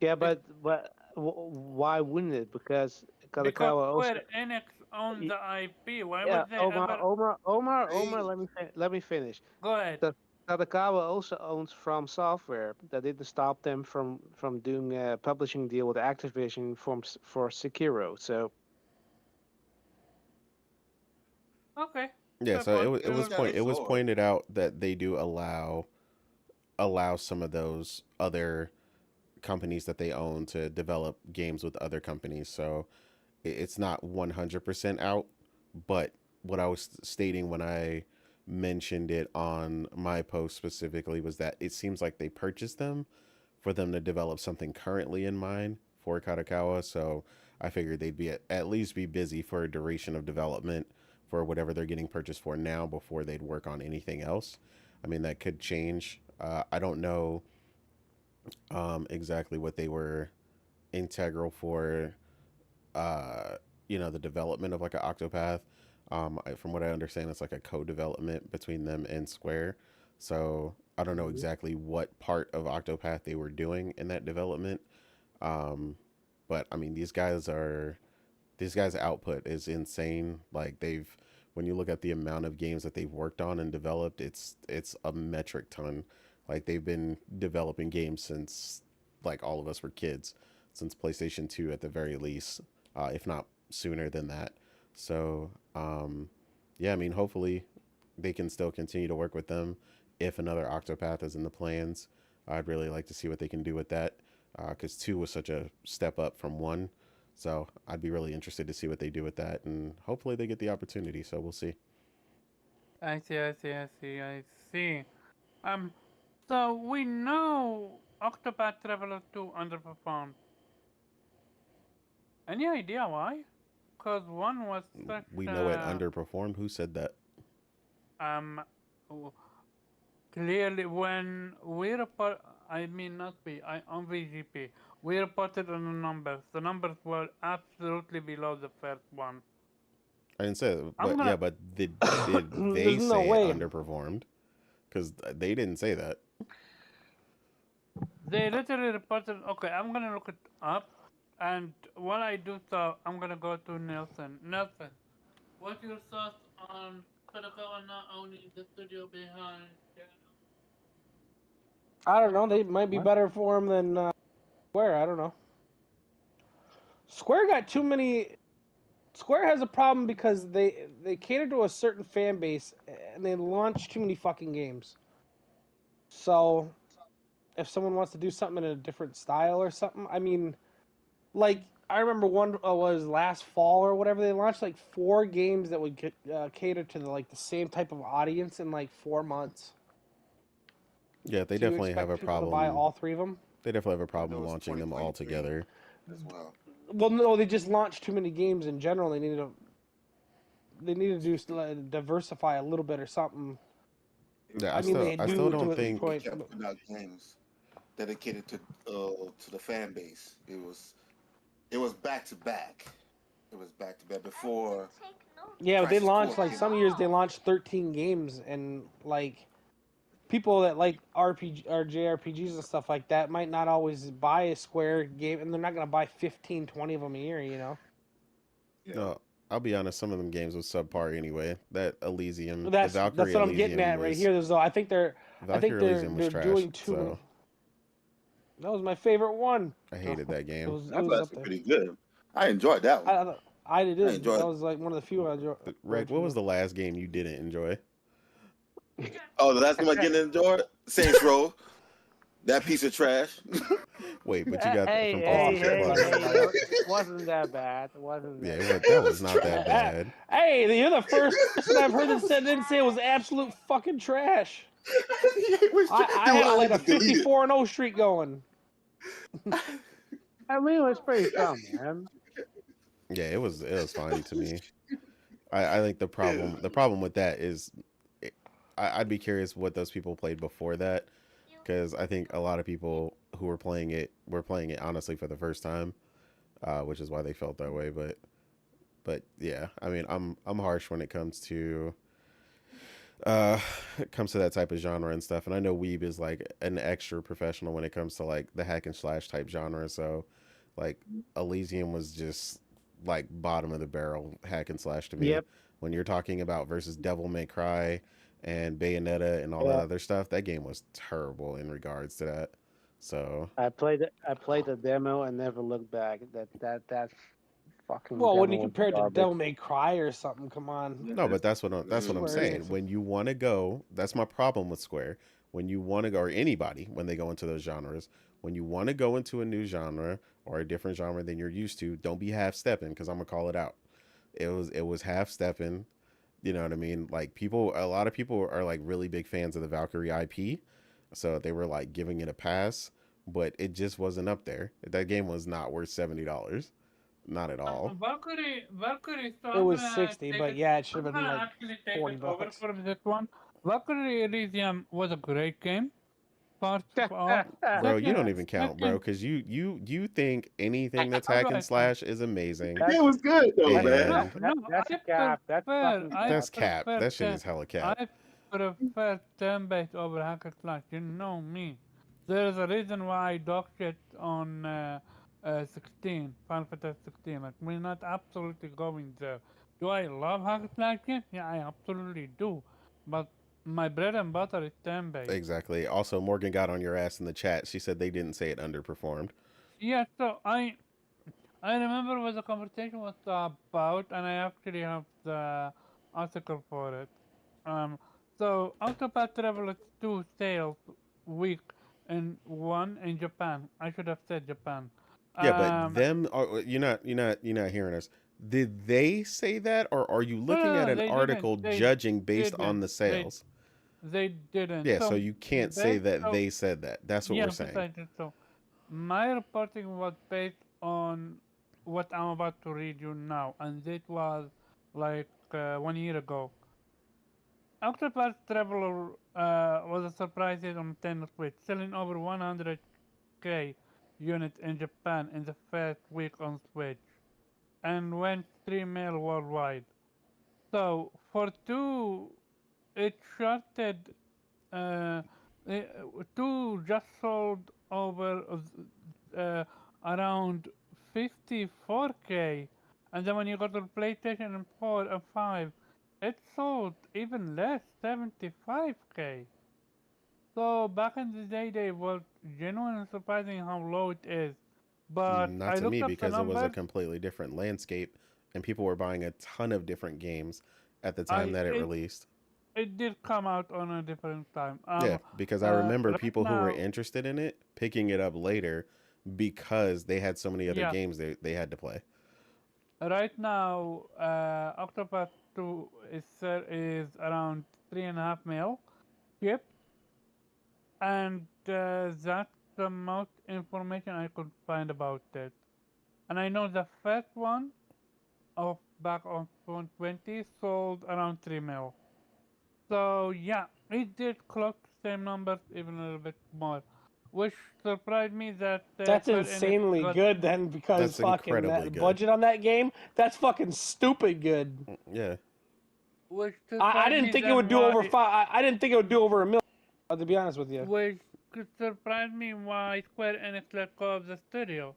Speaker 3: Yeah,
Speaker 2: bec-
Speaker 3: but why wouldn't it? Because
Speaker 2: because
Speaker 3: Kadokawa also.
Speaker 2: Square Enix owns
Speaker 3: y-
Speaker 2: the IP. Why
Speaker 3: Yeah,
Speaker 2: would they
Speaker 3: Omar,
Speaker 2: ever?
Speaker 3: Omar, Omar, Omar.
Speaker 5: Hey,
Speaker 3: Let me finish.
Speaker 2: Go ahead.
Speaker 3: The Kadokawa also owns From Software. That didn't stop them from doing a publishing deal with Activision for Sekiro. So
Speaker 2: Okay,
Speaker 1: Yeah,
Speaker 2: fair
Speaker 1: so
Speaker 2: point.
Speaker 1: it
Speaker 5: it
Speaker 1: was
Speaker 5: was kind of
Speaker 1: it was
Speaker 5: hard.
Speaker 1: pointed out that they do allow some of those other companies that they own to develop games with other companies. So it's not 100% out, but what I was stating when I mentioned it on my post specifically was that it seems like they purchased them for them to develop something currently in mind for Katakawa. So I figured they'd be at least be busy for a duration of development for whatever they're getting purchased for now before they'd work on anything else. I mean, that could change. I don't know exactly what they were integral for uh, the development of like an Octopath. From what I understand, it's like a co-development between them and Square. So I don't know
Speaker 3: Mhm.
Speaker 1: exactly what part of Octopath they were doing in that development. Um, but I mean, these guys' output is insane. Like when you look at the amount of games that they've worked on and developed, it's a metric ton. Like they've been developing games since like all of us were kids, since PlayStation 2 at the very least, if not sooner than that. So yeah, I mean, hopefully they can still continue to work with them if another Octopath is in the plans. I'd really like to see what they can do with that because two was such a step up from one. So I'd be really interested to see what they do with that, and hopefully they get the opportunity. So we'll see.
Speaker 2: I see. I see. I see. I see. Um. So we know Octopath Traveler 2 underperformed. Any idea why? Cause one was such
Speaker 1: We know it underperformed. Who said that?
Speaker 2: um w- clearly when we report. I mean not we. I on VGP. We reported on the numbers. The numbers were absolutely below the first one.
Speaker 1: I didn't say that,
Speaker 2: I'm
Speaker 1: but yeah,
Speaker 2: gonna.
Speaker 1: but did
Speaker 4: There's
Speaker 1: they
Speaker 4: no
Speaker 1: say it
Speaker 4: way.
Speaker 1: underperformed? Because they didn't say that.
Speaker 2: They literally reported. Okay, I'm gonna look it up, and while I do so, I'm gonna go to Nelson. Nelson, what's your thoughts on Kodakawa not owning the studio behind?
Speaker 4: I don't know. They might be
Speaker 3: what?
Speaker 4: better for him than Square. I don't know. Square got too many. Square has a problem because they cater to a certain fan base and they launch too many fucking games. So if someone wants to do something in a different style or something, I mean, like I remember one was last fall or whatever. They launched like 4 games that would cater to the same type of audience in like 4 months.
Speaker 1: Yeah, they
Speaker 4: So you
Speaker 1: definitely have a
Speaker 4: expect people to buy
Speaker 1: problem.
Speaker 4: all 3 of them?
Speaker 1: They definitely have a
Speaker 5: Yeah, that
Speaker 1: problem
Speaker 5: was
Speaker 1: launching them all
Speaker 5: 2023
Speaker 1: together.
Speaker 5: as well.
Speaker 4: Well, no, they just launched too many games in general. They needed to diversify a little bit or something.
Speaker 1: Yeah,
Speaker 4: I mean, they
Speaker 1: I
Speaker 5: It
Speaker 1: still
Speaker 4: do
Speaker 5: was
Speaker 4: to
Speaker 1: don't
Speaker 4: a
Speaker 1: think.
Speaker 5: they
Speaker 4: point.
Speaker 5: kept putting out games dedicated to the fan base. It was back to back. It was back to back before
Speaker 6: Take notes.
Speaker 4: Yeah, but they
Speaker 5: Crisis
Speaker 4: launched
Speaker 5: Core
Speaker 4: like
Speaker 5: came
Speaker 4: some
Speaker 5: out.
Speaker 4: years they launched 13 games, and like people that like RPG or JRPGs and stuff like that might not always buy a Square game, and they're not gonna buy 15, 20 of them a year.
Speaker 5: Yeah,
Speaker 1: No, I'll be honest. Some of them games was subpar anyway. That the
Speaker 4: That's
Speaker 1: Valkyrie
Speaker 4: what I'm getting
Speaker 1: Elysium
Speaker 4: at right
Speaker 1: was
Speaker 4: here. Though I think
Speaker 1: Valkyrie Elysium was
Speaker 4: they're
Speaker 1: trash.
Speaker 4: doing too many.
Speaker 1: So
Speaker 4: That was my favorite one.
Speaker 1: I
Speaker 4: So
Speaker 1: hated that
Speaker 4: it
Speaker 1: game.
Speaker 4: was it
Speaker 5: that's
Speaker 4: was up
Speaker 5: actually
Speaker 4: there.
Speaker 5: pretty good. I enjoyed that one.
Speaker 4: I did
Speaker 5: I
Speaker 4: it. That
Speaker 5: enjoyed.
Speaker 4: was like one of the few I
Speaker 1: Reg,
Speaker 4: enjoyed
Speaker 1: what
Speaker 4: from
Speaker 1: was
Speaker 4: them.
Speaker 1: the last game you didn't enjoy?
Speaker 5: Oh, the last game I get enjoyed? Saints Row. That piece of trash.
Speaker 1: Wait, but you got that
Speaker 3: Hey,
Speaker 1: from
Speaker 3: hey,
Speaker 1: PlayStation
Speaker 3: hey,
Speaker 1: Plus.
Speaker 3: hey! It wasn't that bad. It wasn't
Speaker 1: Yeah,
Speaker 3: that
Speaker 1: it
Speaker 3: bad.
Speaker 1: was, that was
Speaker 5: was
Speaker 1: not that
Speaker 5: trash.
Speaker 1: bad.
Speaker 4: Hey, you're the first person I've heard that didn't say it was absolute fucking trash.
Speaker 5: It was
Speaker 4: I,
Speaker 5: trash.
Speaker 4: I
Speaker 5: Dude,
Speaker 4: had
Speaker 5: I
Speaker 4: like
Speaker 5: had
Speaker 4: a
Speaker 5: to delete it.
Speaker 4: 54-0 streak going.
Speaker 3: I mean, it was pretty fun, man.
Speaker 1: Yeah, it was fine to me. I think the problem with that is it- I'd be curious what those people played before that, because I think a lot of people who were playing it honestly for the first time, which is why they felt that way. But yeah, I mean, I'm harsh when uh it comes to that type of genre and stuff. And I know Weeb is like an extra professional when it comes to like the hack and slash type genre. So like Elysium was just like bottom of the barrel hack and slash to me.
Speaker 3: Yep.
Speaker 1: When you're talking about versus Devil May Cry and Bayonetta and all that
Speaker 3: Yeah.
Speaker 1: other stuff, that game was terrible in regards to that. So
Speaker 3: I played it. I played the demo and never looked back. That fucking
Speaker 4: Well, when
Speaker 3: demo
Speaker 4: you
Speaker 3: was
Speaker 4: compare it to
Speaker 3: garbage.
Speaker 4: Devil May Cry or something, come on.
Speaker 1: no, but that's what I'm
Speaker 4: Square
Speaker 1: saying.
Speaker 4: Enix.
Speaker 1: When you want to go, that's my problem with Square. When you want to go, or anybody, when they go into those genres, when you want to go into a new genre or a different genre than you're used to, don't be half stepping, because I'm gonna call it out. It was half stepping. You know what I mean? Like a lot of people are like really big fans of the Valkyrie IP, so they were like giving it a pass, but it just wasn't up there. That game was not worth $70, not at all.
Speaker 2: Valkyrie. So
Speaker 4: It
Speaker 2: I'm
Speaker 4: was
Speaker 2: gonna
Speaker 4: 60,
Speaker 2: take
Speaker 4: but
Speaker 2: it.
Speaker 4: yeah, it should
Speaker 2: I'm
Speaker 4: have been
Speaker 2: gonna
Speaker 4: like
Speaker 2: actually take
Speaker 4: 40
Speaker 2: it over
Speaker 4: bucks.
Speaker 2: for this one. Valkyrie Elysium was a great game. First of all,
Speaker 1: Bro, you don't
Speaker 2: second,
Speaker 1: even count, bro,
Speaker 2: second.
Speaker 1: because you think anything that's hack and
Speaker 2: Alright, fine.
Speaker 1: slash is amazing,
Speaker 5: The game was good though, man.
Speaker 1: and
Speaker 2: No,
Speaker 3: That's a
Speaker 2: I
Speaker 3: cap. That's fucking
Speaker 2: I
Speaker 3: cap.
Speaker 1: that's cap.
Speaker 2: prefer
Speaker 1: That shit is hella cap.
Speaker 2: I prefer turn-based over hack and slash. You know me. There's a reason why I docked it on 16, Final Fantasy 16. Like, we're not absolutely going there. Do I love hack and slash games? Yeah, I absolutely do. But my bread and butter is turn-based.
Speaker 1: Exactly. Also, Morgan got on your ass in the chat. She said they didn't say it underperformed.
Speaker 2: Yeah, so I remember what the conversation was about, and I actually have the article for it. Um, so Octopath Traveler 2 sales week and one in Japan. I should have said Japan.
Speaker 1: Yeah, but
Speaker 2: Um,
Speaker 1: them are you're not hearing us. Did they say that, or are you
Speaker 2: no,
Speaker 1: looking
Speaker 2: no,
Speaker 1: at
Speaker 2: no,
Speaker 1: an
Speaker 2: they didn't.
Speaker 1: article
Speaker 2: They
Speaker 1: judging based on
Speaker 2: didn't.
Speaker 1: the sales?
Speaker 2: They didn't.
Speaker 1: Yeah, so
Speaker 2: So
Speaker 1: you can't say
Speaker 2: based
Speaker 1: that
Speaker 2: so
Speaker 1: they said that. That's what
Speaker 2: yeah,
Speaker 1: we're saying.
Speaker 2: precisely. So my reporting was based on what I'm about to read you now, and it was like 1 year ago. Octopath Traveler was a surprise hit on Nintendo Switch, selling over 100k units in Japan in the first week on Switch, and went 3 mil worldwide. So for two, it charted. Uh, eh, two just sold over uh, around 54k, and then when you go to PlayStation 4 and 5, it sold even less, 75k. So back in the day, they were genuinely surprising how low it is. But
Speaker 1: Not
Speaker 2: I
Speaker 1: to
Speaker 2: looked
Speaker 1: me,
Speaker 2: up the
Speaker 1: because it was a
Speaker 2: numbers.
Speaker 1: completely different landscape, and people were buying a ton of different games at the time
Speaker 2: I
Speaker 1: that it released.
Speaker 2: it did come out on a different time.
Speaker 1: Yeah, because I remember
Speaker 2: Right
Speaker 1: people who were
Speaker 2: now,
Speaker 1: interested in it picking it up later because they had so many other
Speaker 2: yeah,
Speaker 1: games they had to play.
Speaker 2: right now, Octopath 2 is around 3.5 mil shipped, and that's the most information I could find about it. And I know the first one of back on 2020 sold around 3 mil. So yeah, it did clock the same numbers, even a little bit more, which surprised me that
Speaker 4: That's
Speaker 2: Square Enix
Speaker 4: insanely
Speaker 2: got,
Speaker 4: good then, because
Speaker 1: That's
Speaker 4: fucking
Speaker 1: incredibly
Speaker 4: that
Speaker 1: good.
Speaker 4: budget on that game, that's fucking stupid good.
Speaker 1: Yeah.
Speaker 2: which
Speaker 4: I
Speaker 2: surprised
Speaker 4: didn't
Speaker 2: me
Speaker 4: think it
Speaker 2: then
Speaker 4: would do over
Speaker 2: why,
Speaker 4: five. I didn't think it would do over a million, to be honest with you.
Speaker 2: which could surprise me why Square Enix let go of the studio.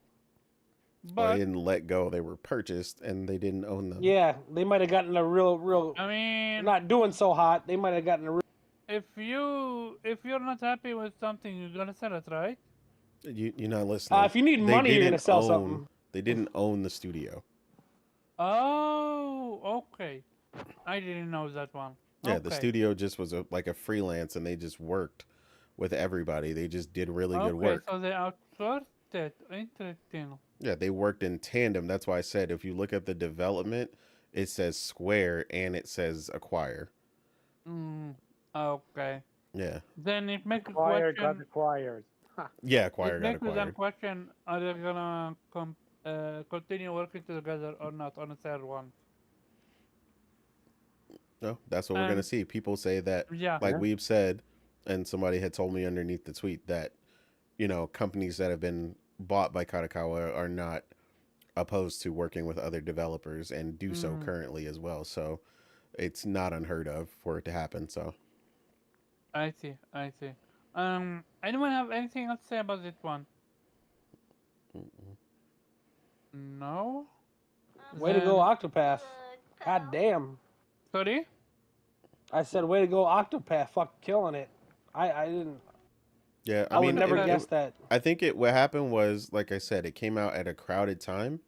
Speaker 1: Well, they
Speaker 2: But
Speaker 1: didn't let go. They were purchased and they didn't own them.
Speaker 4: Yeah, they might have gotten a real.
Speaker 2: I mean,
Speaker 4: Not doing so hot. They might have gotten a real.
Speaker 2: if you're not happy with something, you're gonna sell it, right?
Speaker 1: You're not listening.
Speaker 4: If you need
Speaker 1: They
Speaker 4: money, you're gonna
Speaker 1: didn't
Speaker 4: sell
Speaker 1: own
Speaker 4: something.
Speaker 1: they didn't own the studio.
Speaker 2: Oh, okay. I didn't know that one.
Speaker 1: Yeah, the
Speaker 2: Okay.
Speaker 1: studio just was like a freelance, and they just worked with everybody. They just did really good
Speaker 2: Okay,
Speaker 1: work.
Speaker 2: so they outsourced it. Interesting.
Speaker 1: Yeah, they worked in tandem. That's why I said if you look at the development, it says Square and it says Acquire.
Speaker 2: Mm, okay.
Speaker 1: Yeah.
Speaker 2: Then it makes a
Speaker 3: Acquired got
Speaker 2: question.
Speaker 3: acquired. Ha.
Speaker 1: Yeah,
Speaker 2: It
Speaker 1: Acquire got
Speaker 2: makes me then
Speaker 1: acquired.
Speaker 2: question: are they gonna continue working together or not on a third one?
Speaker 1: No, that's what we're gonna
Speaker 2: And
Speaker 1: see. People say that,
Speaker 2: yeah,
Speaker 1: like
Speaker 3: Yeah.
Speaker 1: we've said, and somebody had told me underneath the tweet that companies that have been bought by Katakawa are not opposed to working with other developers and do so
Speaker 2: mm,
Speaker 1: currently as well. So it's not unheard of for it to happen. So
Speaker 2: I see, I see. Anyone have anything else to say about this one?
Speaker 1: mm-mm.
Speaker 2: No.
Speaker 4: Way to go,
Speaker 2: Then
Speaker 4: Octopath.
Speaker 6: Good
Speaker 4: God
Speaker 6: girl.
Speaker 4: damn.
Speaker 2: sorry.
Speaker 4: I said, way to go, Octopath. Fuck killing it. I didn't.
Speaker 1: Yeah, I
Speaker 4: I would
Speaker 1: mean,
Speaker 4: never
Speaker 2: Octopath.
Speaker 4: guess that.
Speaker 1: I think what happened was, like I said, it came out at a crowded time,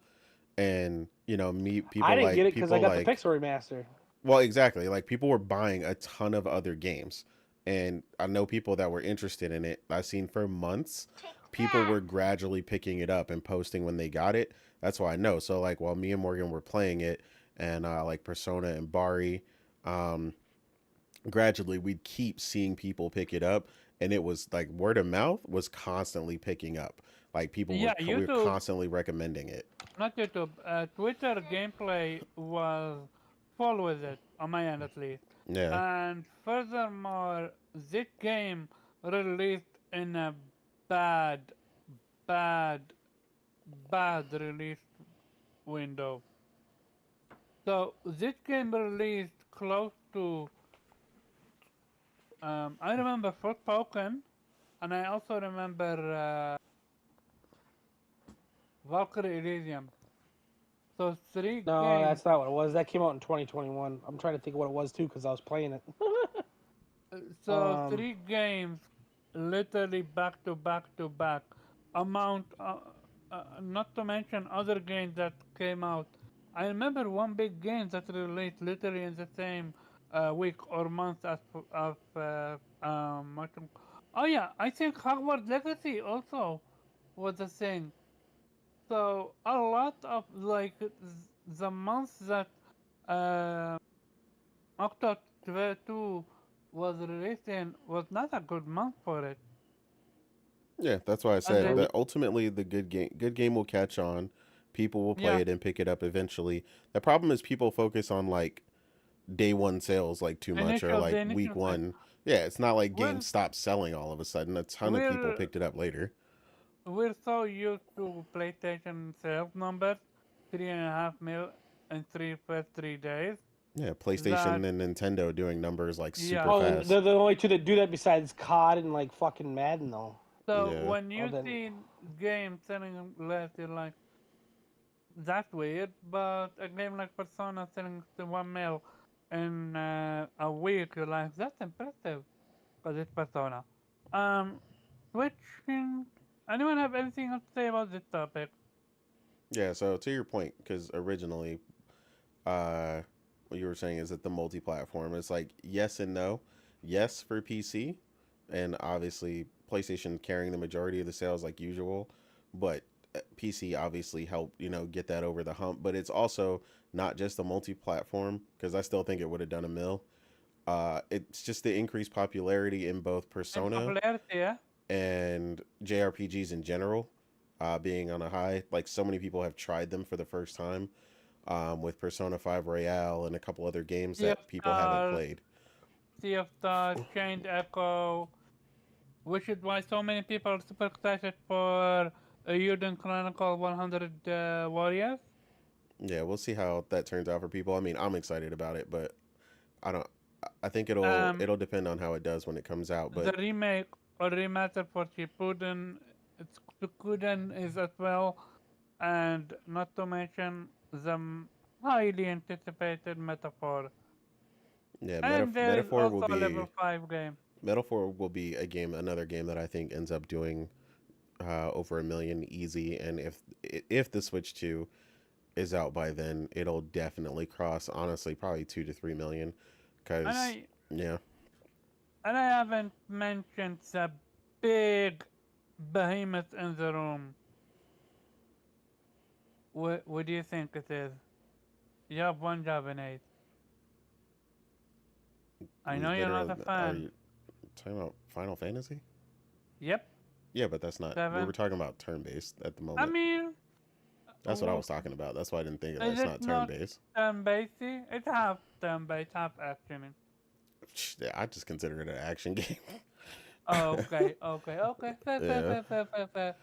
Speaker 1: and me
Speaker 4: I
Speaker 1: people
Speaker 4: didn't get
Speaker 1: like
Speaker 4: it because I
Speaker 1: people
Speaker 4: got the
Speaker 1: like
Speaker 4: Pixel remaster.
Speaker 1: well, exactly, like people were buying a ton of other games, and I know people that were interested in it. I've seen for months
Speaker 6: Take
Speaker 1: people
Speaker 6: that.
Speaker 1: were gradually picking it up and posting when they got it. That's why I know. So like while me and Morgan were playing it, and like Persona and Bari, um gradually we'd keep seeing people pick it up, and it was like word of mouth was constantly picking up. Like people
Speaker 2: Yeah,
Speaker 1: we were
Speaker 2: YouTube,
Speaker 1: constantly recommending it.
Speaker 2: not YouTube. Twitter gameplay was full with it on my end at least.
Speaker 1: Yeah.
Speaker 2: And furthermore, this game released in a bad, bad, bad release window. So this game released close to I remember Forspoken, and I also remember Valkyrie Elysium. So three
Speaker 4: No,
Speaker 2: games.
Speaker 4: that's not what it was. That came out in 2021. I'm trying to think of what it was too because I was playing it.
Speaker 2: So three games, literally back to back to back. Amount, not to mention other games that came out. I remember one big game that released literally in the same week or month as of oh yeah, I think Hogwarts Legacy also was a thing. So a lot of like the months that uh, Octo 2 was released in was not a good month for it.
Speaker 1: Yeah, that's why I
Speaker 2: And
Speaker 1: said
Speaker 2: then
Speaker 1: that ultimately the good game will catch on. People will play
Speaker 2: yeah,
Speaker 1: it and pick it up eventually. The problem is people focus on like day one sales like too much, or
Speaker 2: the
Speaker 1: like week
Speaker 2: initial sale.
Speaker 1: one. Yeah, it's not like games
Speaker 2: We're
Speaker 1: stopped selling all of a sudden. A ton of people
Speaker 2: we're
Speaker 1: picked it up later.
Speaker 2: we're so used to PlayStation sales numbers, 3.5 mil in three first 3 days.
Speaker 1: Yeah,
Speaker 2: That
Speaker 1: PlayStation and Nintendo doing numbers like super
Speaker 2: yeah.
Speaker 4: Oh,
Speaker 1: fast.
Speaker 4: they're the only two that do that besides COD and like fucking Madden though.
Speaker 2: So
Speaker 1: Yeah.
Speaker 2: when
Speaker 4: Oh,
Speaker 2: you
Speaker 4: then
Speaker 2: see games selling less, you're like, that's weird. But a game like Persona selling to 1 mil in a week, you're like, that's impressive. Because it's Persona. Um, switching. Anyone have anything else to say about this topic?
Speaker 1: Yeah, so to your point, because originally, what you were saying is that the multi-platform is like yes and no. Yes for PC, and obviously PlayStation carrying the majority of the sales like usual, but PC obviously helped get that over the hump. But it's also not just the multi-platform, because I still think it would have done a mill. It's just the increased popularity in both
Speaker 2: And
Speaker 1: Persona
Speaker 2: popularity, yeah?
Speaker 1: and JRPGs in general, being on a high. Like so many people have tried them for the first time, with Persona 5 Royale and a couple other games
Speaker 2: Sea of
Speaker 1: that people haven't
Speaker 2: Stars,
Speaker 1: played.
Speaker 2: Sea of Stars, Chained Echo, which is why so many people are super excited for Euden Chronicle 100 Warriors.
Speaker 1: Yeah, we'll see how that turns out for people. I mean, I'm excited about it, but I don't. I think it'll
Speaker 2: Um,
Speaker 1: it'll depend on how it does when it comes out.
Speaker 2: the
Speaker 1: But
Speaker 2: remake or remaster for Shippuden is as well, and not to mention the highly anticipated Metaphor.
Speaker 1: yeah,
Speaker 2: And there is
Speaker 1: Metaphor will
Speaker 2: also a
Speaker 1: be
Speaker 2: level 5 game.
Speaker 1: another game that I think ends up doing over a million easy. And if the Switch 2 is out by then, it'll definitely cross, honestly, probably 2 to 3 million, Because yeah,
Speaker 2: and I haven't mentioned the big behemoth in the room. What do you think it is? You have one job in eight. I know you're not
Speaker 1: literally,
Speaker 2: a
Speaker 1: are
Speaker 2: fan.
Speaker 1: you talking about Final Fantasy?
Speaker 2: Yep,
Speaker 1: Yeah, but that's not. We were
Speaker 2: 7.
Speaker 1: talking about turn-based at the
Speaker 2: I
Speaker 1: moment.
Speaker 2: mean,
Speaker 1: That's what I was talking about. That's why I didn't think of that.
Speaker 2: is
Speaker 1: It's
Speaker 2: it
Speaker 1: not
Speaker 2: not
Speaker 1: turn-based.
Speaker 2: turn-based? It's half turn-based, half action.
Speaker 1: I just consider it an action game.
Speaker 2: Okay. Fair, fair,
Speaker 1: Yeah.
Speaker 2: fair, fair, fair, fair.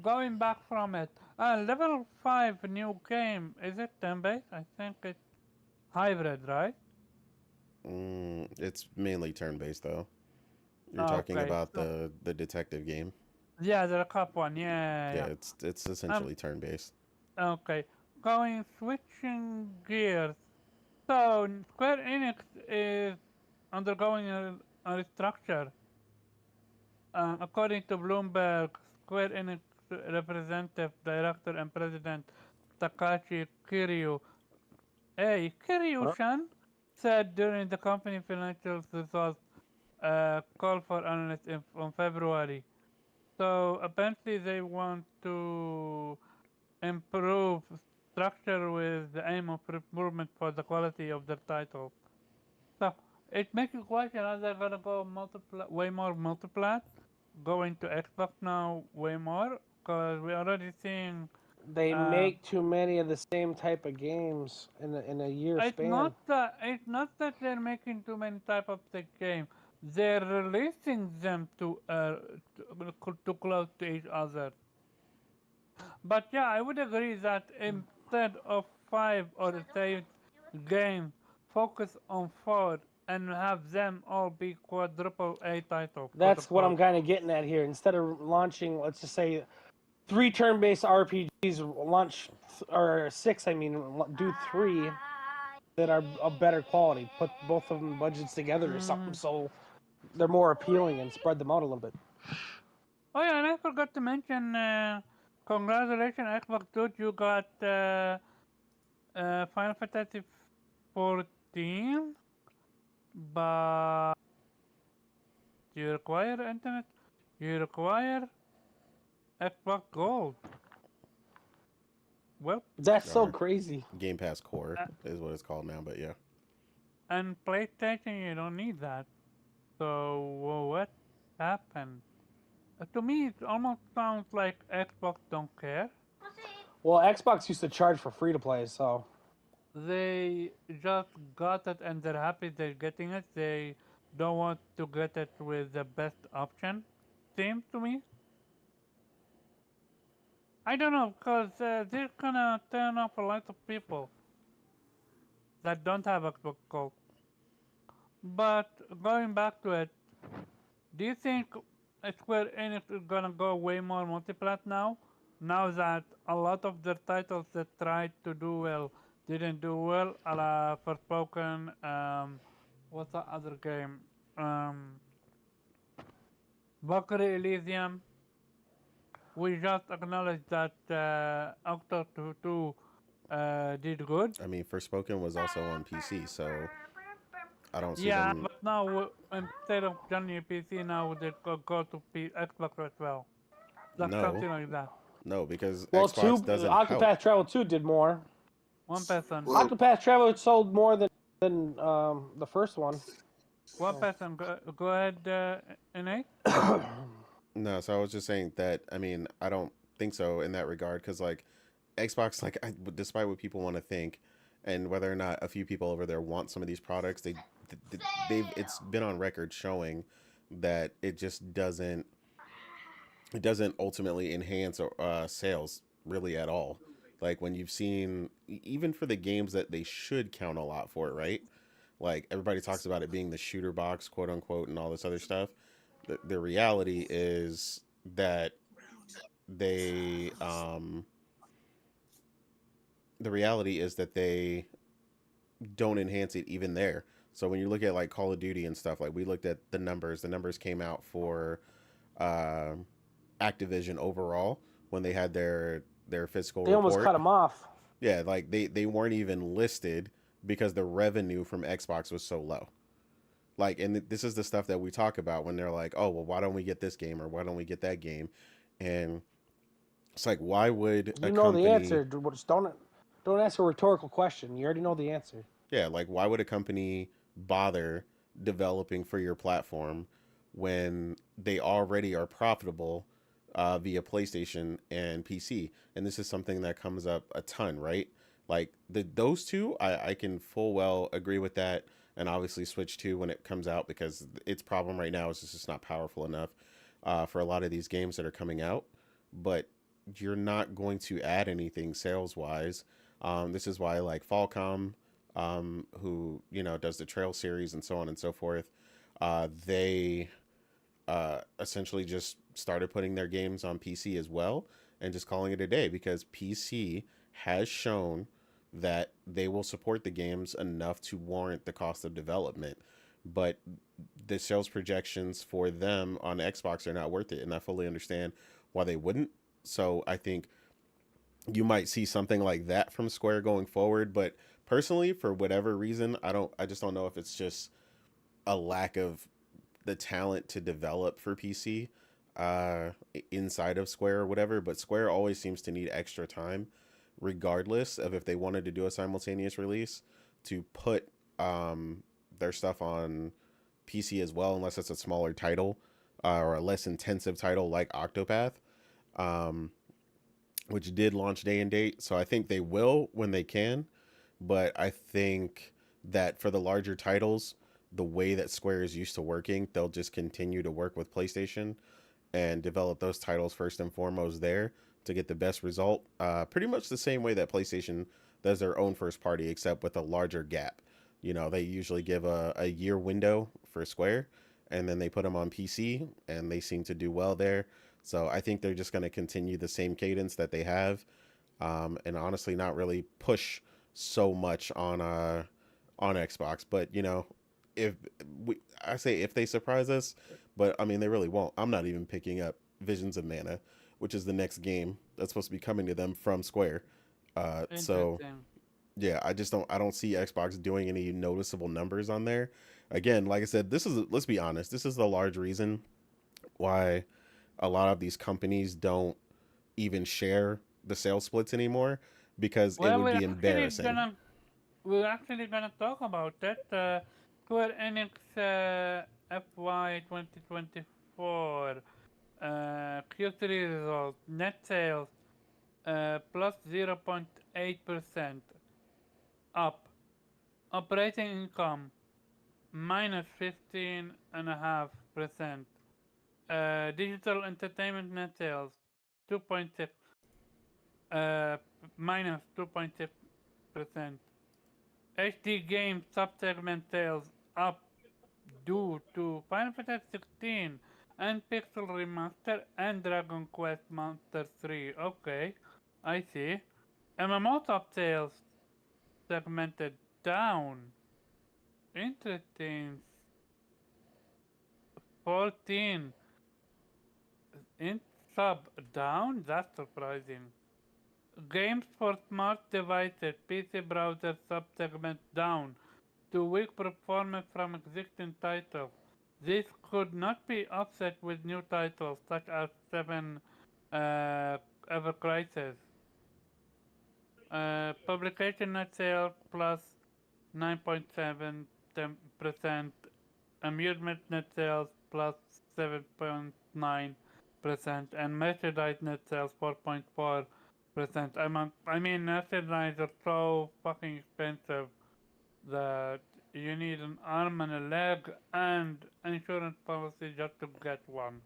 Speaker 2: Going back from it. Level 5 new game. Is it turn-based? I think it's hybrid, right?
Speaker 1: It's mainly turn-based though. You're talking
Speaker 2: Okay.
Speaker 1: about
Speaker 2: So,
Speaker 1: the detective game.
Speaker 2: yeah, the cup one. Yeah,
Speaker 1: Yeah,
Speaker 2: yeah.
Speaker 1: it's
Speaker 2: Um,
Speaker 1: essentially turn-based.
Speaker 2: okay. Switching gears. So, Square Enix is undergoing a restructure. According to Bloomberg, Square Enix representative director and president Takashi Kiryu, hey
Speaker 3: Huh?
Speaker 2: Kiryu-san, said during the company financial results call for analysts on February. So apparently they want to improve structure with the aim of improvement for the quality of their titles. So it makes you question are they gonna go way more multiplat, going to Xbox now way more? Because we're already seeing.
Speaker 4: They
Speaker 2: Uh,
Speaker 4: make too many of the same type of games in a year span.
Speaker 2: it's not that they're making too many type of the game. They're releasing them to close to each other. But yeah, I would agree that instead of 5 or 6 games, focus on 4 and have them all be quadruple A titles, quote
Speaker 4: That's what I'm
Speaker 2: unquote.
Speaker 4: kind of getting at here. Instead of launching, let's just say, 3 turn-based RPGs, launch or 6. I mean, do 3 that are of better quality. Put both of them budgets together or something,
Speaker 2: Mm.
Speaker 4: so they're more appealing and spread them out a little bit.
Speaker 2: Oh yeah, and I forgot to mention, congratulations Xbox dude, you got Final Fantasy 14, but you require internet, you require Xbox Gold. Well,
Speaker 4: That's so
Speaker 1: Or
Speaker 4: crazy.
Speaker 1: Game Pass Core
Speaker 2: uh,
Speaker 1: is what it's called now. But yeah,
Speaker 2: and PlayStation, you don't need that. So what happened? To me, it almost sounds like Xbox don't care.
Speaker 4: Well, Xbox used to charge for free to play, so
Speaker 2: They just got it and they're happy they're getting it. They don't want to get it with the best option. Seems to me. I don't know because they're gonna turn off a lot of people that don't have Xbox Gold. But going back to it, do you think Square Enix is gonna go way more multiplat now? Now that a lot of their titles that tried to do well didn't do well, a la Forspoken, what's the other game? Um, Valkyrie Elysium. We just acknowledged that Octo 2 did good.
Speaker 1: I mean, Forspoken was also on PC, so I don't see
Speaker 2: Yeah,
Speaker 1: them.
Speaker 2: but now instead of Johnny PC, now they go to Xbox as well. Like
Speaker 1: No,
Speaker 2: something like that.
Speaker 1: no, because
Speaker 4: well,
Speaker 1: Xbox doesn't help.
Speaker 4: Octopath Travel 2 did more.
Speaker 2: One person.
Speaker 5: Well,
Speaker 4: Octopath Traveler sold more than the first one.
Speaker 2: One person. Go ahead, Innate.
Speaker 1: No, so I was just saying that. I mean, I don't think so in that regard because like Xbox, like despite what people want to think, and whether or not a few people over there want some of these products, they've it's been on record showing that it doesn't ultimately enhance sales really at all. Like when you've seen even for the games that they should count a lot for, right? Like everybody talks about it being the shooter box, quote unquote, and all this other stuff. The reality is that they the reality is that they don't enhance it even there. So when you look at like Call of Duty and stuff, like we looked at the numbers. The numbers came out for uh, Activision overall when they had their fiscal
Speaker 4: They almost
Speaker 1: report.
Speaker 4: cut them off.
Speaker 1: Yeah, like they weren't even listed because the revenue from Xbox was so low. Like, and this is the stuff that we talk about when they're like, oh, well, why don't we get this game or why don't we get that game? And it's like, why would a
Speaker 4: You know the
Speaker 1: company,
Speaker 4: answer. Just don't ask a rhetorical question. You already know the answer.
Speaker 1: yeah, like, why would a company bother developing for your platform when they already are profitable via PlayStation and PC? And this is something that comes up a ton, right? Like those two, I can full well agree with that, and obviously Switch 2 when it comes out because its problem right now is it's just not powerful enough for a lot of these games that are coming out. But you're not going to add anything sales wise. This is why like Falcom, who does the Trail series and so on and so forth, they essentially just started putting their games on PC as well and just calling it a day because PC has shown that they will support the games enough to warrant the cost of development. But the sales projections for them on Xbox are not worth it, and I fully understand why they wouldn't. So I think you might see something like that from Square going forward. But personally, for whatever reason, I just don't know if it's just a lack of the talent to develop for PC inside of Square or whatever, but Square always seems to need extra time, regardless of if they wanted to do a simultaneous release, to put their stuff on PC as well, unless it's a smaller title or a less intensive title like Octopath, um, which did launch day and date. So I think they will when they can, but I think that for the larger titles, the way that Square is used to working, they'll just continue to work with PlayStation and develop those titles first and foremost there to get the best result. Pretty much the same way that PlayStation does their own first party, except with a larger gap. They usually give a year window for Square, and then they put them on PC, and they seem to do well there. So I think they're just going to continue the same cadence that they have, and honestly, not really push so much on Xbox. But if I say if they surprise us, but I mean they really won't. I'm not even picking up Visions of Mana, which is the next game that's supposed to be coming to them from Square. So
Speaker 2: Interesting.
Speaker 1: yeah, I don't see Xbox doing any noticeable numbers on there. Again, like I said, let's be honest, this is the large reason why a lot of these companies don't even share the sales splits anymore because it
Speaker 2: Well,
Speaker 1: would be embarrassing.
Speaker 2: we're actually gonna talk about that. Square Enix FY 2024 Q3 result net sales plus 0.8% up. Operating income minus 15.5%. Digital entertainment net sales 2.6 minus 2.6%. HD game subsegment sales up due to Final Fantasy 16 and Pixel Remaster and Dragon Quest Monster 3. Okay, I see. MMO top sales segmented down. Interesting. 14 in sub down? That's surprising. Games for smart devices, PC browser subsegment down to weak performance from existing titles. This could not be offset with new titles such as 7 Ever Crisis. Publication net sales plus 9.7%. Amusement net sales plus 7.9%. And merchandise net sales 4.4%. I mean, merchandise are so fucking expensive that you need an arm and a leg and insurance policy just to get one.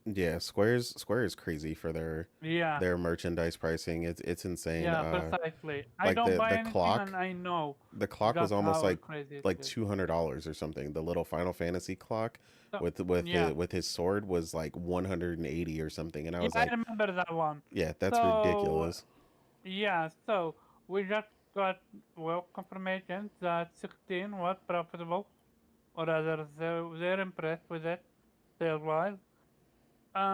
Speaker 1: Yeah, Square is crazy for
Speaker 2: Yeah,
Speaker 1: their merchandise pricing. It's insane.
Speaker 2: yeah, precisely. I
Speaker 1: Like
Speaker 2: don't buy
Speaker 1: the
Speaker 2: anything
Speaker 1: clock,
Speaker 2: and I know
Speaker 1: the clock was
Speaker 2: just
Speaker 1: almost
Speaker 2: how crazy it
Speaker 1: like
Speaker 2: is.
Speaker 1: $200 or something. The little Final Fantasy clock
Speaker 2: So,
Speaker 1: with
Speaker 2: yeah,
Speaker 1: with his sword was like 180 or something, and I
Speaker 2: yeah,
Speaker 1: was
Speaker 2: I
Speaker 1: like,
Speaker 2: remember that one.
Speaker 1: yeah, that's
Speaker 2: So,
Speaker 1: ridiculous.
Speaker 2: yeah, so we just got, well, confirmation that 16 was profitable, or rather, they're impressed with it, sales-wise.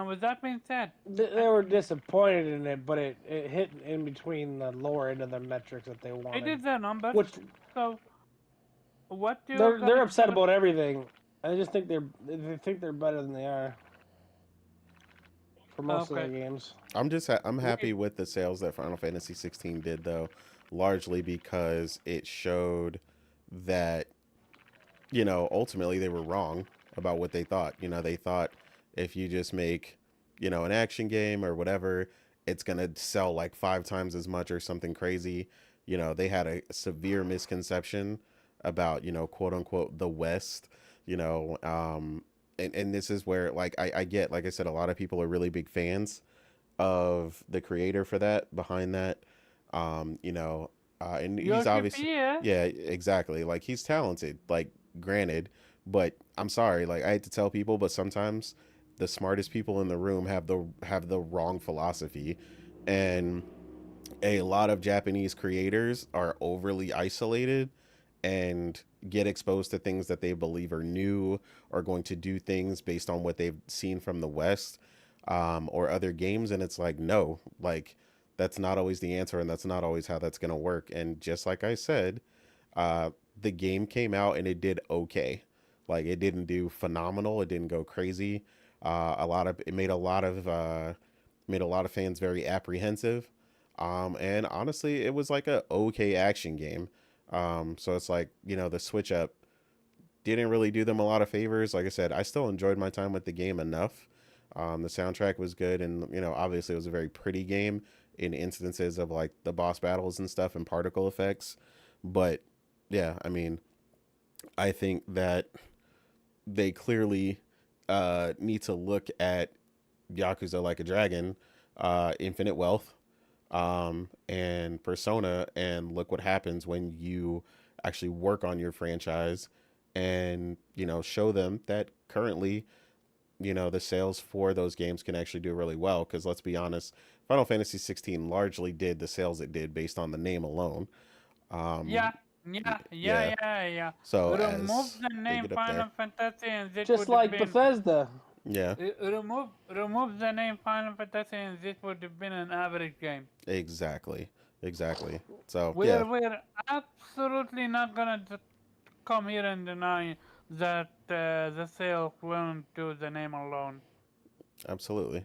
Speaker 2: With that being said,
Speaker 4: They were disappointed in it, but it hit in between the lower end of the metrics that they
Speaker 2: it
Speaker 4: wanted.
Speaker 2: is their numbers.
Speaker 4: Which
Speaker 2: So, what you're
Speaker 4: they're
Speaker 2: gonna
Speaker 4: upset
Speaker 2: give
Speaker 4: about everything. I just think they think they're better than they are for most of their
Speaker 2: Okay.
Speaker 4: games.
Speaker 1: I'm
Speaker 2: Wait.
Speaker 1: happy with the sales that Final Fantasy 16 did though, largely because it showed that ultimately they were wrong about what they thought. They thought if you just make, an action game or whatever, it's going to sell like 5 times as much or something crazy. They had a severe misconception about, quote unquote, the West, you know, and this is where, like, I get, like I said, a lot of people are really big fans of the creator for that, behind that. And
Speaker 2: Your
Speaker 1: he's obviously,
Speaker 2: GPS.
Speaker 1: yeah, exactly. Like he's talented, like granted, but I'm sorry, like I hate to tell people, but sometimes the smartest people in the room have the wrong philosophy, and a lot of Japanese creators are overly isolated and get exposed to things that they believe are new, or going to do things based on what they've seen from the West, or other games. And it's like, no, like that's not always the answer, and that's not always how that's going to work. And just like I said, uh, the game came out and it did okay. Like it didn't do phenomenal. It didn't go crazy. It made a lot of fans very apprehensive. And honestly, it was like a okay action game. So it's like, the switch up didn't really do them a lot of favors. Like I said, I still enjoyed my time with the game enough. The soundtrack was good, and obviously it was a very pretty game in instances of like the boss battles and stuff and particle effects. But yeah, I mean, I think that they clearly need to look at Yakuza Like a Dragon, Infinite Wealth, and Persona, and look what happens when you actually work on your franchise, and show them that currently the sales for those games can actually do really well. Because let's be honest, Final Fantasy 16 largely did the sales it did based on the name alone.
Speaker 2: Yeah,
Speaker 1: um yeah,
Speaker 2: yeah.
Speaker 1: so
Speaker 2: Remove
Speaker 1: as
Speaker 2: the
Speaker 1: they
Speaker 2: name
Speaker 1: get up there,
Speaker 2: Final Fantasy and it
Speaker 4: Just
Speaker 2: would have
Speaker 4: like
Speaker 2: been
Speaker 4: Bethesda.
Speaker 1: yeah,
Speaker 2: remove the name Final Fantasy and this would have been an average game.
Speaker 1: exactly. So yeah,
Speaker 2: We're absolutely not gonna come here and deny that the sales weren't to the name alone.
Speaker 1: absolutely.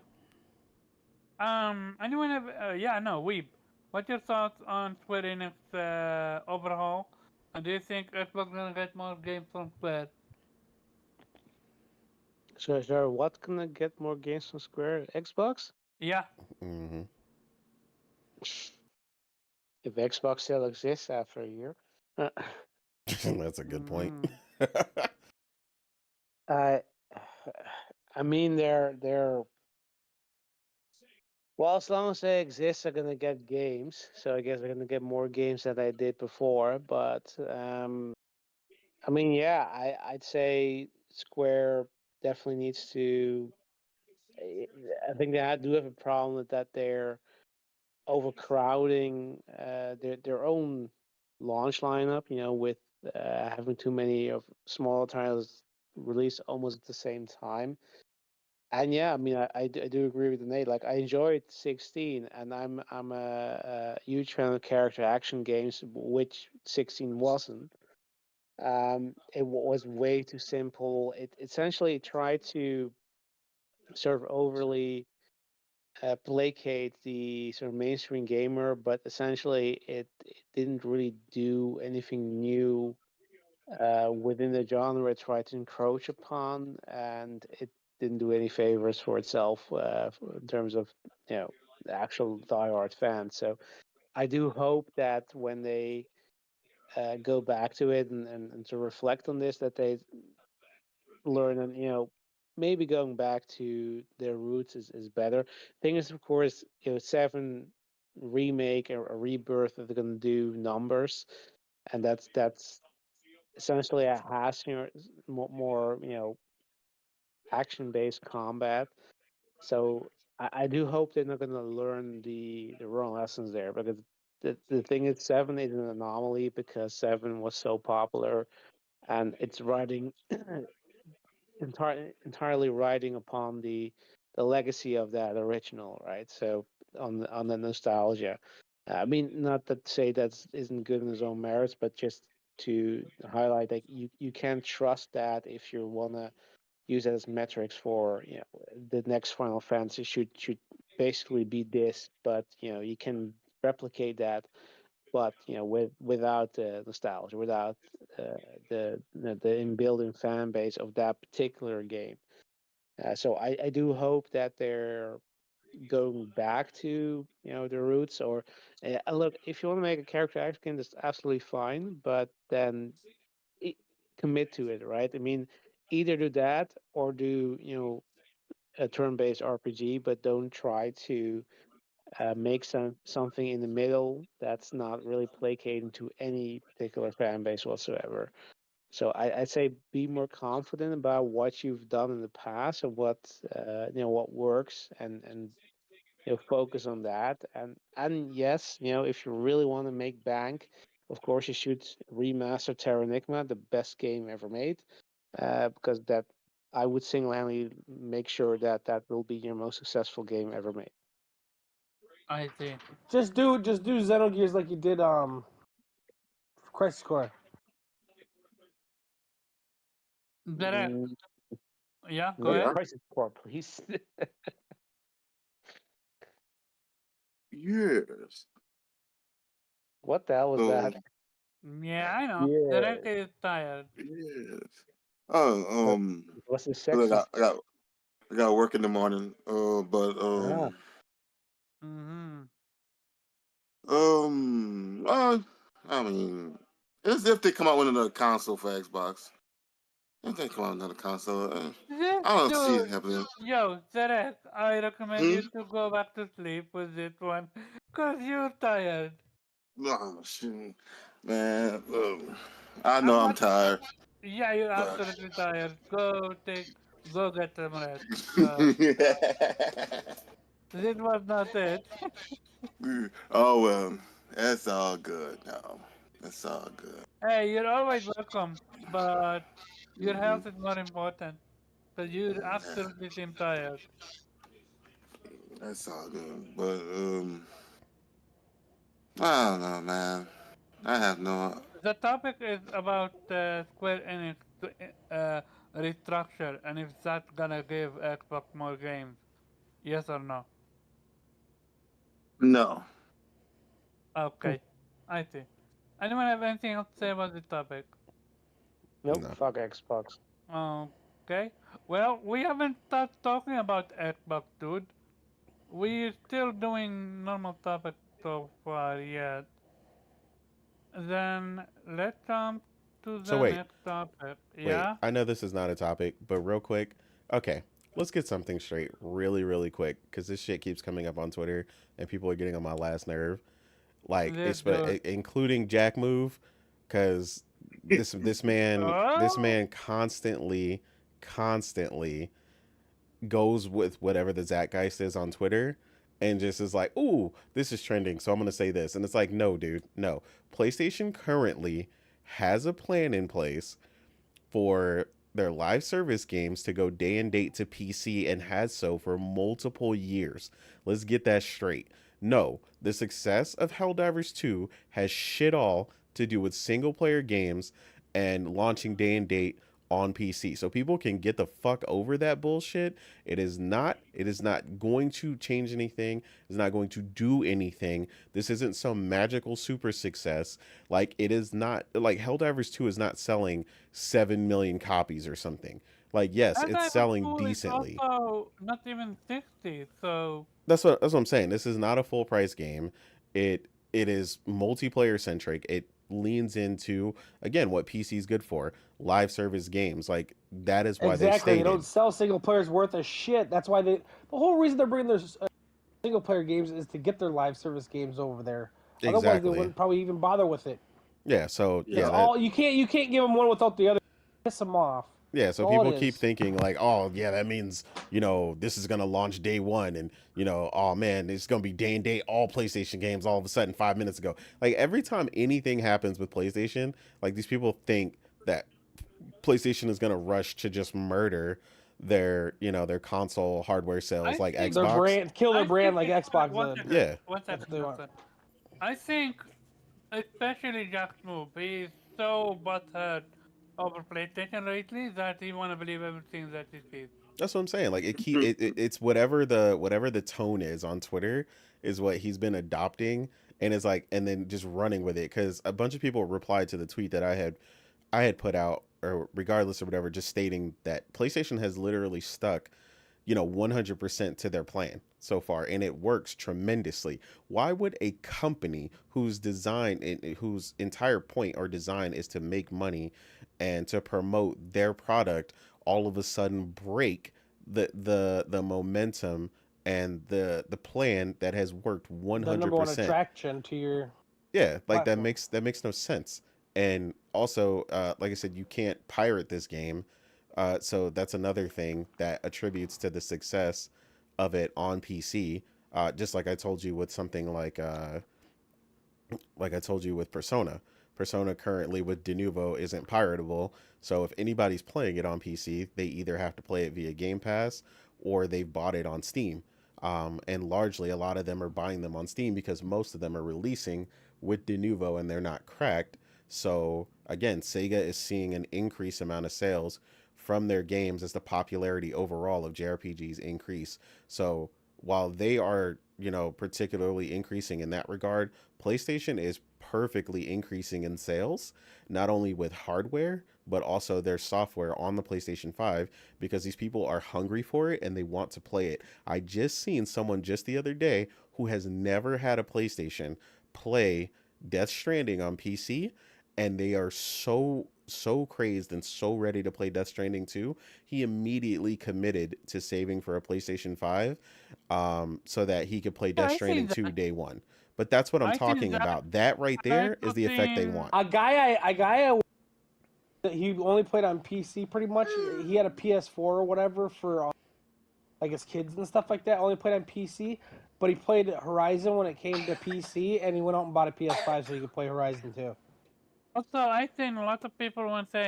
Speaker 2: Anyone have? Yeah, no, Weeb. What's your thoughts on Square Enix overhaul? And do you think Xbox gonna get more games from Square?
Speaker 3: So what can I get more games from Square? Xbox?
Speaker 2: Yeah.
Speaker 1: Hmm.
Speaker 3: If Xbox still exists after a year. Uh,
Speaker 1: That's a good point.
Speaker 2: Mm.
Speaker 3: I I mean they're well, as long as they exist, I'm gonna get games. So I guess I'm gonna get more games than I did before. But I mean, yeah, I'd say Square definitely needs to. I I think do have a problem with that they're overcrowding their own launch lineup. You know, with having too many of smaller titles released almost at the same time. And yeah, I mean, I do agree with Nate. Like, I enjoyed 16, and I'm a huge fan of character action games, which 16 wasn't. Was way too simple. It essentially tried to sort of overly placate the sort of mainstream gamer, but essentially it didn't really do anything new within the genre it tried to encroach upon, and it didn't do any favors for itself in terms of the actual diehard fans. So I do hope that when they go back to it and to reflect on this, that they learn and maybe going back to their roots is better. Thing is, of course, seven remake or a rebirth if they're going to do numbers, and that's essentially a has more action based combat. So I do hope they're not going to learn the wrong lessons there, because the thing is, seven is an anomaly because seven was so popular, and it's riding entirely riding upon the the legacy of that original, right? So on the nostalgia. I mean, not that to say that isn't good in its own merits, but just to highlight that you can trust that if you wanna use it as metrics for the next Final Fantasy should basically be this, but you can replicate that, but without the nostalgia, without the inbuilt fan base of that particular game. So I do hope that they're going back to the roots. Or look, if you want to make a character action game, that's absolutely fine, but then i- commit to it, right? I mean, either do that or do a turn-based RPG, but don't try to make something in the middle that's not really placating to any particular fan base whatsoever. So I'd say be more confident about what you've done in the past and what works, and focus on that. And yes, if you really want to make bank, of course you should remaster Terra Enigma, the best game ever made, because that I would single-handedly make sure that that will be your most successful game ever made.
Speaker 2: I see.
Speaker 4: Just do Xenogears like you did Crisis Core.
Speaker 2: Derek,
Speaker 3: Mm,
Speaker 2: yeah, go
Speaker 5: Oh
Speaker 3: no
Speaker 2: ahead.
Speaker 5: yeah.
Speaker 3: Crisis Core, please.
Speaker 5: Yes.
Speaker 3: What the hell was that?
Speaker 2: Yeah, I know. Derek
Speaker 3: Yeah,
Speaker 2: is tired.
Speaker 5: Yes. Oh,
Speaker 3: it was the
Speaker 5: I
Speaker 3: sexy.
Speaker 5: got, I got, I got work in the morning. But
Speaker 3: Ah,
Speaker 2: Mm-hmm.
Speaker 5: I mean, it's if they come out with another console for Xbox. If they come out with another console,
Speaker 2: Just
Speaker 5: I don't see it
Speaker 2: do.
Speaker 5: happening.
Speaker 2: Yo, Derek, I recommend
Speaker 5: Hmm?
Speaker 2: you to go back to sleep with this one. Because you're tired.
Speaker 5: No, shoot, man. I know
Speaker 2: I'm
Speaker 5: I'm
Speaker 2: not.
Speaker 5: tired,
Speaker 2: Yeah, you're
Speaker 5: but
Speaker 2: absolutely tired. Go get some rest. So, this was not it.
Speaker 5: oh well, that's all good now. That's all good.
Speaker 2: Hey, you're always welcome, but your
Speaker 5: Hmm.
Speaker 2: health is more important. Because you
Speaker 5: Yeah,
Speaker 2: absolutely seem tired.
Speaker 5: that's all good. But I don't know, man. I have no.
Speaker 2: The topic is about Square Enix to restructure and if that's gonna give Xbox more games. Yes or no?
Speaker 5: No.
Speaker 2: Okay, I see. Anyone have anything else to say about the topic?
Speaker 3: nope,
Speaker 1: No.
Speaker 3: fuck Xbox.
Speaker 2: Okay. Well, we haven't started talking about Xbox, dude. We're still doing normal topic so far yet. Then let's jump to
Speaker 1: So
Speaker 2: the
Speaker 1: wait,
Speaker 2: next topic.
Speaker 1: wait.
Speaker 2: Yeah?
Speaker 1: I know this is not a topic, but real quick. Okay, let's get something straight really, really quick because this shit keeps coming up on Twitter and people are getting on my last nerve. Like
Speaker 2: Let's
Speaker 1: it's
Speaker 2: do it.
Speaker 1: including Jack Move, because this man
Speaker 2: Oh!
Speaker 1: constantly goes with whatever the Zeitgeist is on Twitter and just is like, ooh, this is trending, so I'm gonna say this. And it's like, no, dude, no. PlayStation currently has a plan in place for their live service games to go day and date to PC and has so for multiple years. Let's get that straight. No, the success of Helldivers 2 has shit all to do with single player games and launching day and date on PC. So people can get the fuck over that bullshit. It is not going to change anything. It's not going to do anything. This isn't some magical super success. Like it is not like Helldivers 2 is not selling 7 million copies or something. Like yes, it's
Speaker 2: Helldivers
Speaker 1: selling
Speaker 2: 2 is
Speaker 1: decently.
Speaker 2: also not even 60, so
Speaker 1: That's what I'm saying. This is not a full price game. It is multiplayer centric. It leans into again what PC is good for, live service games. Like that is why they've
Speaker 4: Exactly. They don't
Speaker 1: stated.
Speaker 4: sell single players worth of shit. That's why the whole reason they're bringing their single player games is to get their live service games over there. Otherwise, they
Speaker 1: Exactly.
Speaker 4: wouldn't probably even bother with it.
Speaker 1: Yeah, so
Speaker 4: That's
Speaker 1: yeah,
Speaker 5: Yeah.
Speaker 1: that
Speaker 4: all. You can't give them one without the other. Piss them off.
Speaker 1: yeah,
Speaker 4: That's
Speaker 1: so
Speaker 4: all
Speaker 1: people
Speaker 4: it
Speaker 1: keep
Speaker 4: is.
Speaker 1: thinking like, oh yeah, that means, this is gonna launch day one and oh man, it's gonna be day and date all PlayStation games all of a sudden 5 minutes ago. Like every time anything happens with PlayStation, like these people think that PlayStation is going to rush to just murder their, their console hardware sales
Speaker 2: I
Speaker 1: like
Speaker 2: think
Speaker 4: Their
Speaker 1: Xbox.
Speaker 4: brand, kill their
Speaker 2: I
Speaker 4: brand
Speaker 2: think
Speaker 4: like Xbox
Speaker 2: one
Speaker 4: did.
Speaker 2: second,
Speaker 1: Yeah.
Speaker 2: one
Speaker 4: That's what
Speaker 2: second,
Speaker 4: they want.
Speaker 2: Justin. I think, especially Jack's move, he's so butthurt over PlayStation lately that he want to believe everything that he sees.
Speaker 1: That's what I'm saying. Like it's whatever the tone is on Twitter is what he's been adopting, and is like, and then just running with it, because a bunch of people replied to the tweet that I had put out, or regardless or whatever, just stating that PlayStation has literally stuck 100% to their plan so far, and it works tremendously. Why would a company whose whose entire point or design is to make money and to promote their product all of a sudden break the momentum and the plan that has worked
Speaker 4: The number one
Speaker 1: 100%?
Speaker 4: attraction to your
Speaker 1: Yeah, like that
Speaker 4: platform.
Speaker 1: makes no sense. And also, like I said, you can't pirate this game, so that's another thing that attributes to the success of it on PC. Just like I told you with something like I told you with Persona. Persona currently with Denuvo isn't piratable, so if anybody's playing it on PC, they either have to play it via Game Pass or they've bought it on Steam. And largely, a lot of them are buying them on Steam because most of them are releasing with Denuvo and they're not cracked. So again, Sega is seeing an increased amount of sales from their games as the popularity overall of JRPGs increase. So while they are, particularly increasing in that regard, PlayStation is perfectly increasing in sales, not only with hardware, but also their software on the PlayStation 5, because these people are hungry for it and they want to play it. I just seen someone just the other day who has never had a PlayStation play Death Stranding on PC, and they are so crazed and so ready to play Death Stranding 2. He immediately committed to saving for a PlayStation 5, so that he could play
Speaker 2: Yeah,
Speaker 1: Death
Speaker 2: I see
Speaker 1: Stranding 2
Speaker 2: that.
Speaker 1: day one. But that's what I'm
Speaker 2: I see
Speaker 1: talking
Speaker 2: that.
Speaker 1: about. That right
Speaker 2: I
Speaker 1: there is the effect they
Speaker 2: think
Speaker 1: want.
Speaker 4: A guy he only played on PC pretty much. He had a PS4 or whatever for like his kids and stuff like that. Only played on PC, but he played Horizon when it came to PC, and he went out and bought a PS5 so he could play Horizon too.
Speaker 2: also I think a lot of people want to say,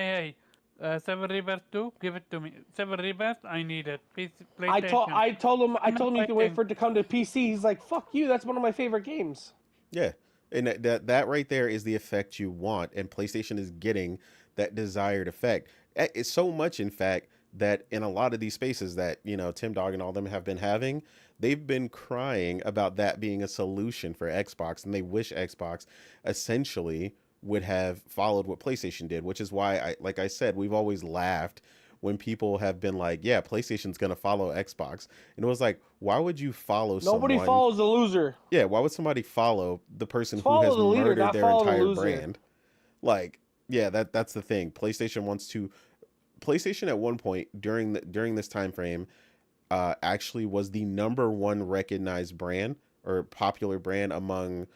Speaker 2: hey, Seven Rebirth 2, give it to me. Seven Rebirth, I need it. PlayStation.
Speaker 4: I told him
Speaker 2: I'm not
Speaker 4: you can wait
Speaker 2: waiting.
Speaker 4: for it to come to PC. He's like, "Fuck you! That's one of my favorite games."
Speaker 1: Yeah. And that right there is the effect you want, and PlayStation is getting that desired effect. It's so much, in fact, that in a lot of these spaces that, Tim Dog and all them have been having, they've been crying about that being a solution for Xbox, and they wish Xbox essentially would have followed what PlayStation did, which is why like I said, we've always laughed when people have been like, yeah, PlayStation's going to follow Xbox. And it was like, why would you follow
Speaker 4: Nobody
Speaker 1: someone?
Speaker 4: follows the loser.
Speaker 1: Yeah, why would somebody follow the person who
Speaker 4: Follow
Speaker 1: has
Speaker 4: the leader,
Speaker 1: murdered
Speaker 4: not
Speaker 1: their
Speaker 4: follow the
Speaker 1: entire
Speaker 4: loser.
Speaker 1: brand? Like, yeah, that's the thing. PlayStation at one point during this time frame actually was the number one recognized brand or popular brand among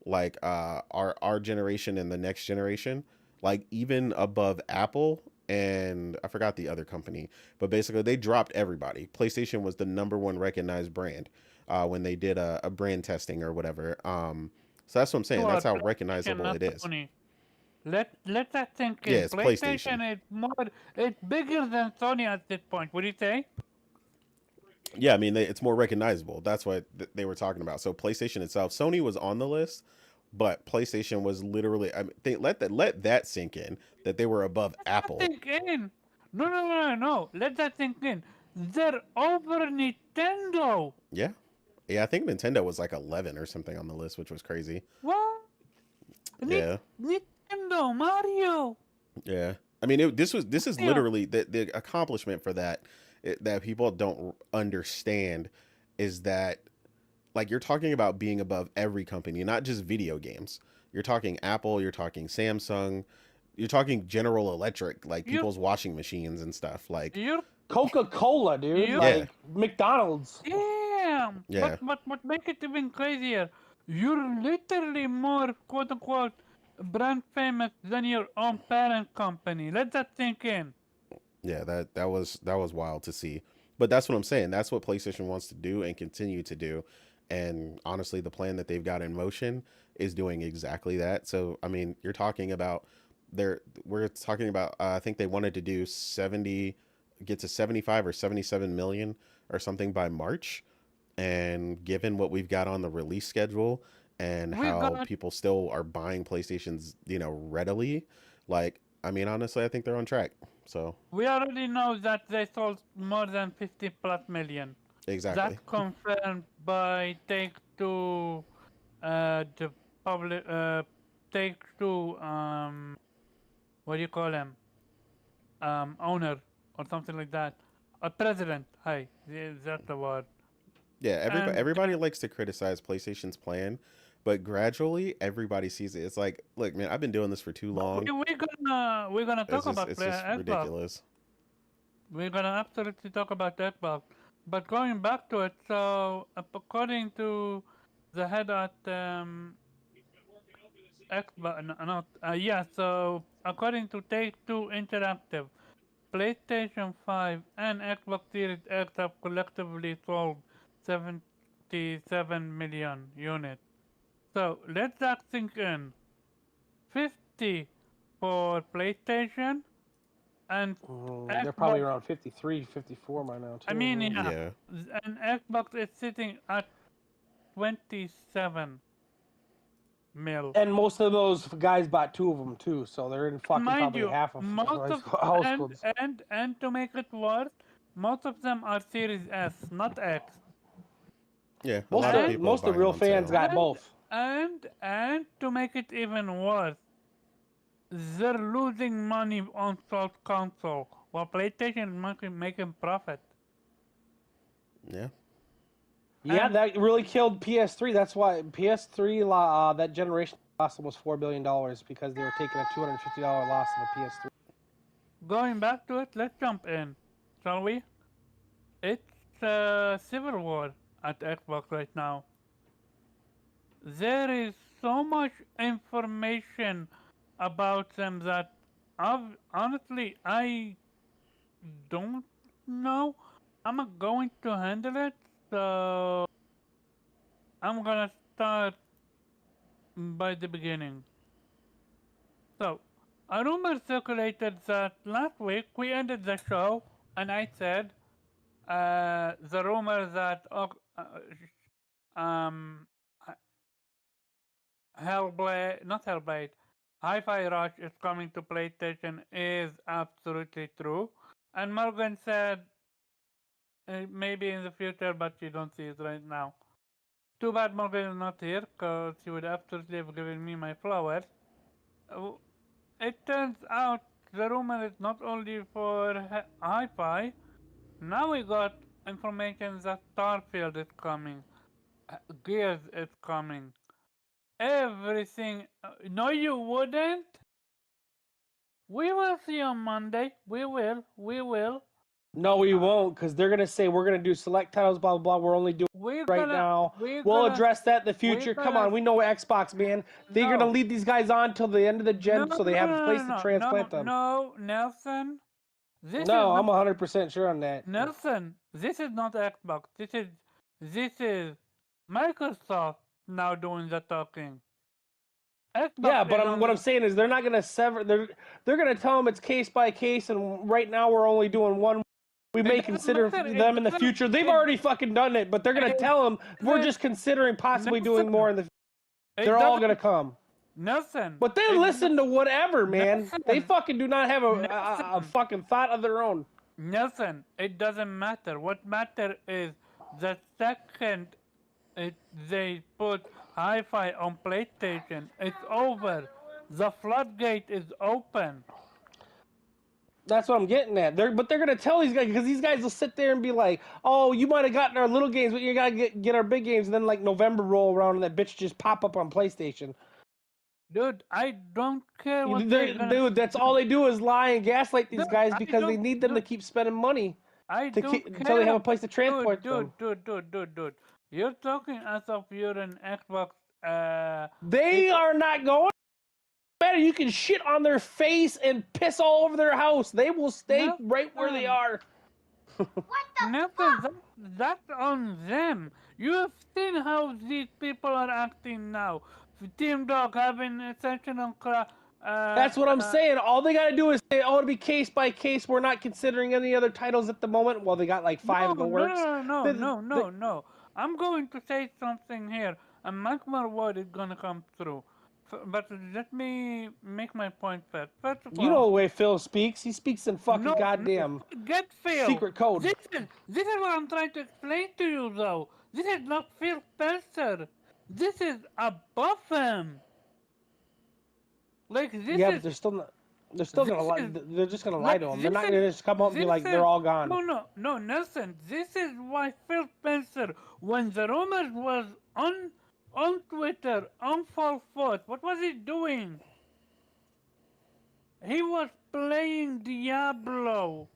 Speaker 1: like our generation and the next generation, like even above Apple, and I forgot the other company, but basically they dropped everybody. PlayStation was the number one recognized brand when they did a brand testing or whatever. So that's what I'm saying. That's
Speaker 2: What?
Speaker 1: how
Speaker 2: PlayStation,
Speaker 1: recognizable
Speaker 2: not
Speaker 1: it is.
Speaker 2: Sony. Let that sink
Speaker 1: Yeah,
Speaker 2: in.
Speaker 1: it's PlayStation.
Speaker 2: PlayStation is more, it's bigger than Sony at this point. Would you say?
Speaker 1: Yeah, I mean it's more recognizable. That's what they were talking about. So PlayStation itself, Sony was on the list, but PlayStation was literally. I mean, let that sink in, that they were above
Speaker 2: Let that
Speaker 1: Apple.
Speaker 2: sink in. No. Let that sink in. They're over Nintendo.
Speaker 1: Yeah, yeah. I think Nintendo was like 11 or something on the list, which was crazy.
Speaker 2: What?
Speaker 1: Yeah,
Speaker 2: Nintendo, Mario.
Speaker 1: yeah. I mean, this is
Speaker 2: Yeah.
Speaker 1: literally the accomplishment for that that people don't understand is that, like, you're talking about being above every company, not just video games. You're talking Apple, you're talking Samsung, you're talking General Electric, like
Speaker 2: You're
Speaker 1: people's washing machines and stuff. Like,
Speaker 2: you're
Speaker 4: Coca-Cola, dude.
Speaker 2: You-
Speaker 1: yeah,
Speaker 4: Like McDonald's.
Speaker 2: damn.
Speaker 1: yeah,
Speaker 2: But make it even crazier. You're literally more quote unquote brand famous than your own parent company. Let that sink in.
Speaker 1: yeah. That was wild to see. But that's what I'm saying. That's what PlayStation wants to do and continue to do. And honestly, the plan that they've got in motion is doing exactly that. So, I mean, you're talking about we're talking about. I think they wanted to do 70, get to 75 or 77 million or something by March. And given what we've got on the release schedule and
Speaker 2: We
Speaker 1: how
Speaker 2: got
Speaker 1: people still are buying PlayStations, readily, like, I mean, honestly, I think they're on track. So
Speaker 2: we already know that they sold more than 50 plus million.
Speaker 1: exactly.
Speaker 2: That's confirmed by Take Two, the public, Take Two, what do you call him? Owner or something like that. A president. Hi, that's the word.
Speaker 1: Yeah,
Speaker 2: And
Speaker 1: everybody likes to criticize PlayStation's plan, but gradually everybody sees it. It's like, look, man, I've been doing this for too long.
Speaker 2: we're gonna talk about
Speaker 1: It's just
Speaker 2: Xbox.
Speaker 1: ridiculous.
Speaker 2: We're gonna absolutely talk about Xbox. But going back to it, so according to the head at Xbox, not yeah. So according to Take Two Interactive, PlayStation 5 and Xbox Series X have collectively sold 77 million units. So let that sink in. 50 for PlayStation and
Speaker 4: They're probably
Speaker 2: Xbox.
Speaker 4: around 53, 54 by now too.
Speaker 2: I mean, yeah,
Speaker 1: Yeah.
Speaker 2: and Xbox is sitting at 27 mil.
Speaker 4: And most of those guys bought two of them too, so they're in fucking
Speaker 2: Mind
Speaker 4: probably
Speaker 2: you,
Speaker 4: half of
Speaker 2: most of
Speaker 4: households.
Speaker 2: and to make it worse, most of them are Series S, not X.
Speaker 1: Yeah, a
Speaker 4: Most
Speaker 1: lot of
Speaker 4: of
Speaker 2: And
Speaker 1: people are
Speaker 4: most of the
Speaker 1: buying
Speaker 4: real
Speaker 1: on
Speaker 4: fans
Speaker 1: sale.
Speaker 4: got both.
Speaker 2: and to make it even worse, they're losing money on sold console while PlayStation is making profit.
Speaker 1: Yeah.
Speaker 4: Yeah,
Speaker 2: And
Speaker 4: that really killed PS3. That's why PS3 that generation lost almost $4 billion because they were taking a $250 loss on the PS3.
Speaker 2: going back to it, let's jump in, shall we? It's civil war at Xbox right now. There is so much information about them that honestly I don't know. I'm going to handle it, so I'm gonna start by the beginning. So, a rumor circulated that last week we ended the show and I said the rumor that um, Hellblade, not Hellblade, Hi-Fi Rush is coming to PlayStation is absolutely true. And Morgan said maybe in the future, but you don't see it right now. Too bad Morgan is not here, because she would absolutely have given me my flowers. It turns out the rumor is not only for Hi-Fi. Now we got information that Starfield is coming, Gears is coming, everything. No, you wouldn't. We will see on Monday. We will. We will.
Speaker 4: No, we won't, because they're gonna say we're gonna do select titles, blah blah blah. We're only doing
Speaker 2: We're
Speaker 4: right
Speaker 2: gonna.
Speaker 4: now.
Speaker 2: We're
Speaker 4: We'll
Speaker 2: gonna.
Speaker 4: address that in the
Speaker 2: We're
Speaker 4: future. Come
Speaker 2: gonna.
Speaker 4: on, we know Xbox, man. They're gonna
Speaker 2: No.
Speaker 4: lead these guys on till the end of the
Speaker 2: No.
Speaker 4: gen, so they
Speaker 2: No.
Speaker 4: have a
Speaker 2: No.
Speaker 4: place to
Speaker 2: No.
Speaker 4: transplant
Speaker 2: No.
Speaker 4: them.
Speaker 2: No. Nelson. This is
Speaker 4: No, I'm
Speaker 2: not
Speaker 4: 100% sure on that.
Speaker 2: Nelson. This is not Xbox. This is Microsoft now doing the talking.
Speaker 4: Yeah,
Speaker 2: Xbox
Speaker 4: but
Speaker 2: is
Speaker 4: what
Speaker 2: only.
Speaker 4: I'm saying is they're not gonna sever. They're gonna tell them it's case by case, and right now we're only doing one. We
Speaker 2: It
Speaker 4: may
Speaker 2: doesn't
Speaker 4: consider
Speaker 2: matter.
Speaker 4: them in the future. They've already fucking done it, but they're gonna tell them we're just considering possibly doing more in the. They're all gonna come.
Speaker 2: Nelson.
Speaker 4: But they listen to whatever, man. They
Speaker 2: Nelson.
Speaker 4: fucking do not have a
Speaker 2: Nelson.
Speaker 4: fucking thought of their own.
Speaker 2: Nelson. It doesn't matter. What matter is the second they put Hi-Fi on PlayStation, it's over. The floodgate is open.
Speaker 4: That's what I'm getting at. They're gonna tell these guys, because these guys will sit there and be like, "Oh, you might have gotten our little games, but you gotta get our big games." And then like November roll around and that bitch just pop up on PlayStation.
Speaker 2: Dude, I don't care what they're gonna.
Speaker 4: Dude, that's all they do is lie and gaslight these
Speaker 2: Dude,
Speaker 4: guys
Speaker 2: I
Speaker 4: because they
Speaker 2: don't.
Speaker 4: need them to
Speaker 2: Dude,
Speaker 4: keep spending money
Speaker 2: I don't
Speaker 4: until they have
Speaker 2: care.
Speaker 4: a place to transport them.
Speaker 2: Dude. You're talking as if you're an Xbox.
Speaker 4: They are not going. Better, you can shit on their face and piss all over their house. They will stay right where they are.
Speaker 2: Nothing. That's on them. You have seen how these people are acting now. Team Dog having exceptional
Speaker 4: That's what I'm saying. All they gotta do is say, "Oh, it'll be case by case. We're not considering any other titles at the moment." Well, they got like 5 in the works.
Speaker 2: No. I'm going to say something here, and mark my word, it's gonna come through. But let me make my point first. First of
Speaker 4: You know
Speaker 2: all,
Speaker 4: the way Phil speaks. He speaks in fucking goddamn
Speaker 2: get Phil.
Speaker 4: secret code.
Speaker 2: This is what I'm trying to explain to you, though. This is not Phil Spencer. This is above him. Like this
Speaker 4: Yeah,
Speaker 2: is
Speaker 4: but they're still not. They're still gonna
Speaker 2: this
Speaker 4: lie.
Speaker 2: is
Speaker 4: They're just gonna lie
Speaker 2: like
Speaker 4: to him. They're
Speaker 2: this
Speaker 4: not
Speaker 2: is
Speaker 4: gonna just come out and be
Speaker 2: this
Speaker 4: like,
Speaker 2: is
Speaker 4: "They're all gone."
Speaker 2: no, Nelson. This is why Phil Spencer, when the rumors was on Twitter, on full force, what was he doing? He was playing Diablo.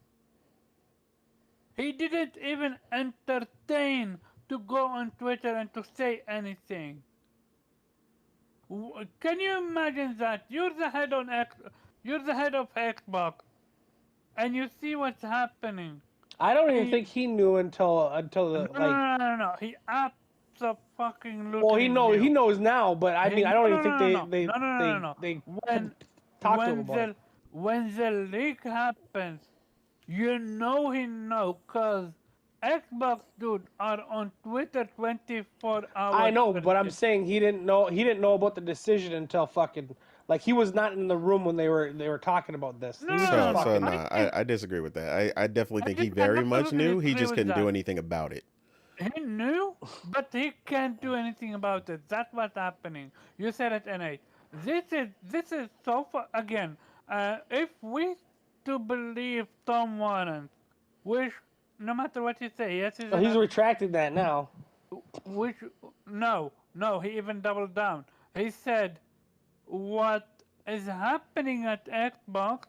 Speaker 2: He didn't even entertain to go on Twitter and to say anything. Can you imagine that? You're the head of Xbox, and you see what's happening.
Speaker 4: I don't even
Speaker 2: He,
Speaker 4: think he knew until the like.
Speaker 2: no. He absolutely
Speaker 4: Well, he
Speaker 2: knew.
Speaker 4: knows now, but I mean, I don't even think
Speaker 2: No.
Speaker 4: they
Speaker 2: When
Speaker 4: talked to him
Speaker 2: when
Speaker 4: about it.
Speaker 2: the leak happens, you know he know, cause Xbox dude are on Twitter 24
Speaker 4: I
Speaker 2: hours
Speaker 4: know,
Speaker 2: per
Speaker 4: but I'm
Speaker 2: day.
Speaker 4: saying he didn't know. He didn't know about the decision until fucking like he was not in the room when they were talking about this. He was just
Speaker 1: So
Speaker 4: fucking.
Speaker 2: I
Speaker 1: nah,
Speaker 2: think
Speaker 1: I disagree with that. I definitely think he
Speaker 2: I
Speaker 1: very much
Speaker 2: absolutely
Speaker 1: knew. He
Speaker 2: disagree
Speaker 1: just
Speaker 2: with
Speaker 1: couldn't do
Speaker 2: that.
Speaker 1: anything about it.
Speaker 2: He knew, but he can't do anything about it. That's what's happening. You said it, N8. This is so far again. If we to believe Tom Warren, which no matter what you say, yes, he's
Speaker 4: Oh, he's
Speaker 2: an
Speaker 4: retracting that now.
Speaker 2: which no, he even doubled down. He said what is happening at Xbox.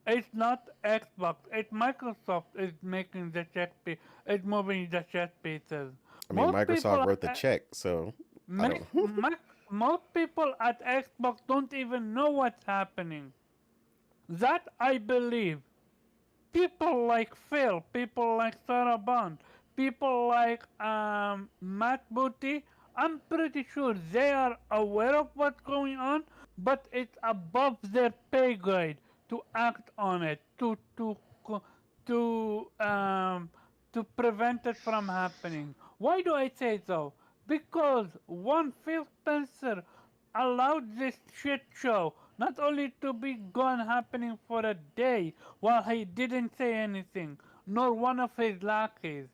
Speaker 2: It's not Xbox. It's Microsoft is making the chess piece. It's moving the chess pieces.
Speaker 1: I mean,
Speaker 2: Most people
Speaker 1: Microsoft wrote the
Speaker 2: at
Speaker 1: check, so I don't.
Speaker 2: most people at Xbox don't even know what's happening. That I believe. People like Phil, people like Sarah Bond, people like Matt Booty, I'm pretty sure they are aware of what's going on, but it's above their pay grade to act on it, to prevent it from happening. Why do I say so? Because one Phil Spencer allowed this shit show not only to be gone happening for a day while he didn't say anything, nor one of his lackeys.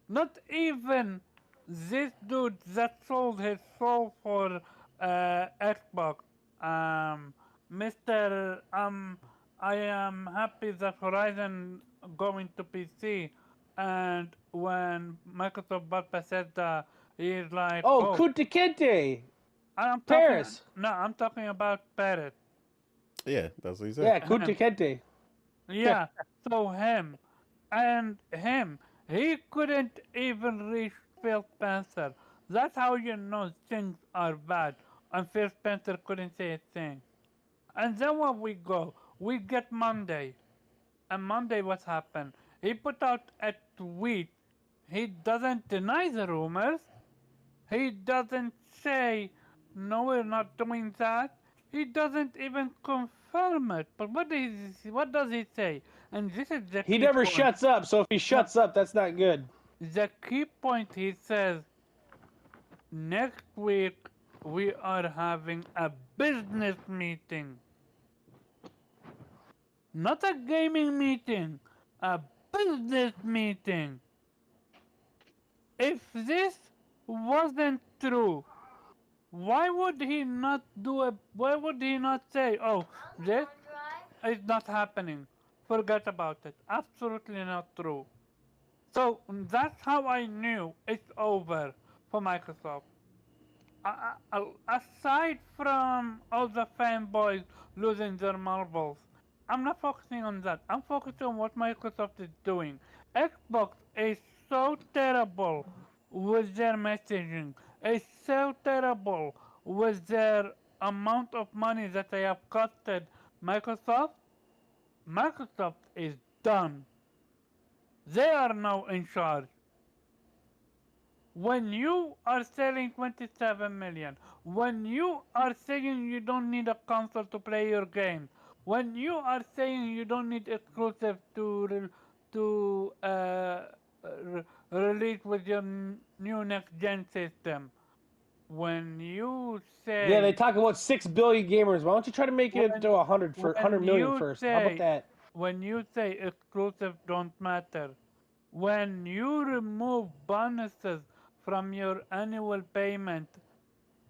Speaker 2: Not even this dude that sold his soul for Xbox. Um, Mr. I am happy that Horizon going to PC, and when Microsoft bought Bethesda, he's like,
Speaker 4: Oh,
Speaker 2: oh,
Speaker 4: Kunta Kinte,
Speaker 2: I'm talking.
Speaker 4: Paris.
Speaker 2: No, I'm talking about Paris.
Speaker 1: Yeah, that's what he said.
Speaker 4: Yeah, Kunta Kinte.
Speaker 2: Yeah. So him and him, he couldn't even reach Phil Spencer. That's how you know things are bad. And Phil Spencer couldn't say a thing. And then when we go, we get Monday. And Monday, what happened? He put out a tweet. He doesn't deny the rumors. He doesn't say, no, we're not doing that. He doesn't even confirm it. But what does he say? And this is the
Speaker 4: He
Speaker 2: key
Speaker 4: never
Speaker 2: point.
Speaker 4: shuts up, so if he
Speaker 2: No,
Speaker 4: shuts up, that's not good.
Speaker 2: the key point, he says, next week we are having a business meeting. Not a gaming meeting, a business meeting. If this wasn't true, why would he not do it? Why would he not say, "Oh, this is not happening. Forget about it. Absolutely not true." So that's how I knew it's over for Microsoft. Aside from all the fanboys losing their marbles, I'm not focusing on that. I'm focusing on what Microsoft is doing. Xbox is so terrible with their messaging. It's so terrible with their amount of money that they have costed Microsoft. Microsoft is done. They are now in charge. when you are selling 27 million, when you are saying you don't need a console to play your game, when you are saying you don't need exclusive to release with your new next gen system, when you
Speaker 4: Yeah, they
Speaker 2: say
Speaker 4: talk about 6 billion gamers. Why don't you try to make it to
Speaker 2: when
Speaker 4: 100 million
Speaker 2: you
Speaker 4: first? How about
Speaker 2: say
Speaker 4: that?
Speaker 2: exclusive don't matter, when you remove bonuses from your annual payment,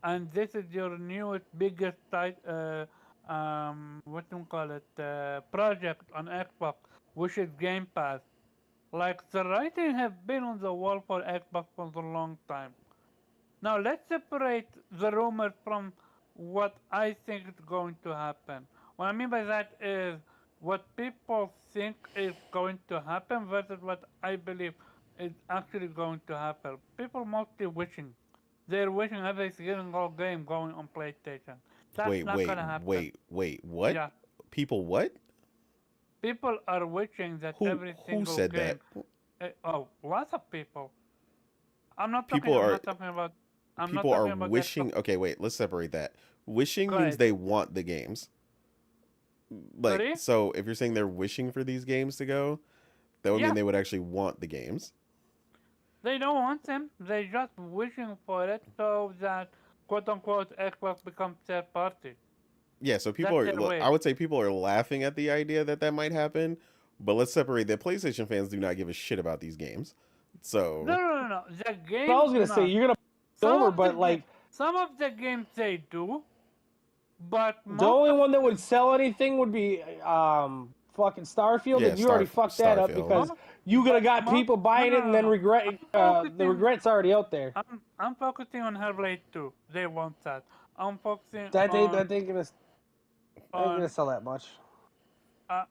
Speaker 2: and this is your newest biggest what do you call it, project on Xbox, which is Game Pass. Like, the writing have been on the wall for Xbox for a long time. Now let's separate the rumors from what I think is going to happen. What I mean by that is what people think is going to happen versus what I believe is actually going to happen. People mostly wishing. They're wishing every single game going on PlayStation. That's
Speaker 1: Wait,
Speaker 2: not
Speaker 1: wait,
Speaker 2: gonna happen.
Speaker 1: wait, wait. What?
Speaker 2: Yeah.
Speaker 1: People what?
Speaker 2: People are wishing that every
Speaker 1: Who
Speaker 2: single
Speaker 1: said that?
Speaker 2: game lots of people. I'm not talking
Speaker 1: People
Speaker 2: I'm
Speaker 1: are
Speaker 2: not talking about I'm not
Speaker 1: people are
Speaker 2: talking about Xbox.
Speaker 1: wishing. Okay, wait. Let's separate that. Wishing
Speaker 2: Go
Speaker 1: means
Speaker 2: ahead.
Speaker 1: they want the games. Like,
Speaker 2: Sorry?
Speaker 1: so if you're saying they're wishing for these games to go, that would mean
Speaker 2: Yeah.
Speaker 1: they would actually want the games.
Speaker 2: They don't want them. They just wishing for it so that quote unquote Xbox becomes third party.
Speaker 1: Yeah, so people
Speaker 2: That's
Speaker 1: are.
Speaker 2: their
Speaker 1: I
Speaker 2: wish.
Speaker 1: would say people are laughing at the idea that that might happen, but let's separate that. PlayStation fans do not give a shit about these games.
Speaker 2: No,
Speaker 1: So
Speaker 2: no, no, no. The
Speaker 4: So I
Speaker 2: games
Speaker 4: was gonna say
Speaker 2: not.
Speaker 4: you're gonna put it
Speaker 2: Some
Speaker 4: over,
Speaker 2: of the
Speaker 4: but
Speaker 2: game,
Speaker 4: like
Speaker 2: some of the games they do, but
Speaker 4: the
Speaker 2: most
Speaker 4: only
Speaker 2: of
Speaker 4: one that
Speaker 2: the
Speaker 4: would sell anything would be fucking Starfield,
Speaker 1: yeah,
Speaker 4: and you already fucked that up
Speaker 1: Starfield.
Speaker 4: because
Speaker 2: most,
Speaker 4: you could have
Speaker 2: but
Speaker 4: got
Speaker 2: most.
Speaker 4: people
Speaker 2: No,
Speaker 4: buying
Speaker 2: no,
Speaker 4: it and
Speaker 2: no,
Speaker 4: then
Speaker 2: no.
Speaker 4: regret.
Speaker 2: I'm
Speaker 4: The
Speaker 2: focusing.
Speaker 4: regret's already out there.
Speaker 2: I'm focusing on Hellblade 2. They want that. I'm focusing
Speaker 4: That ain't gonna
Speaker 2: on
Speaker 4: sell that much.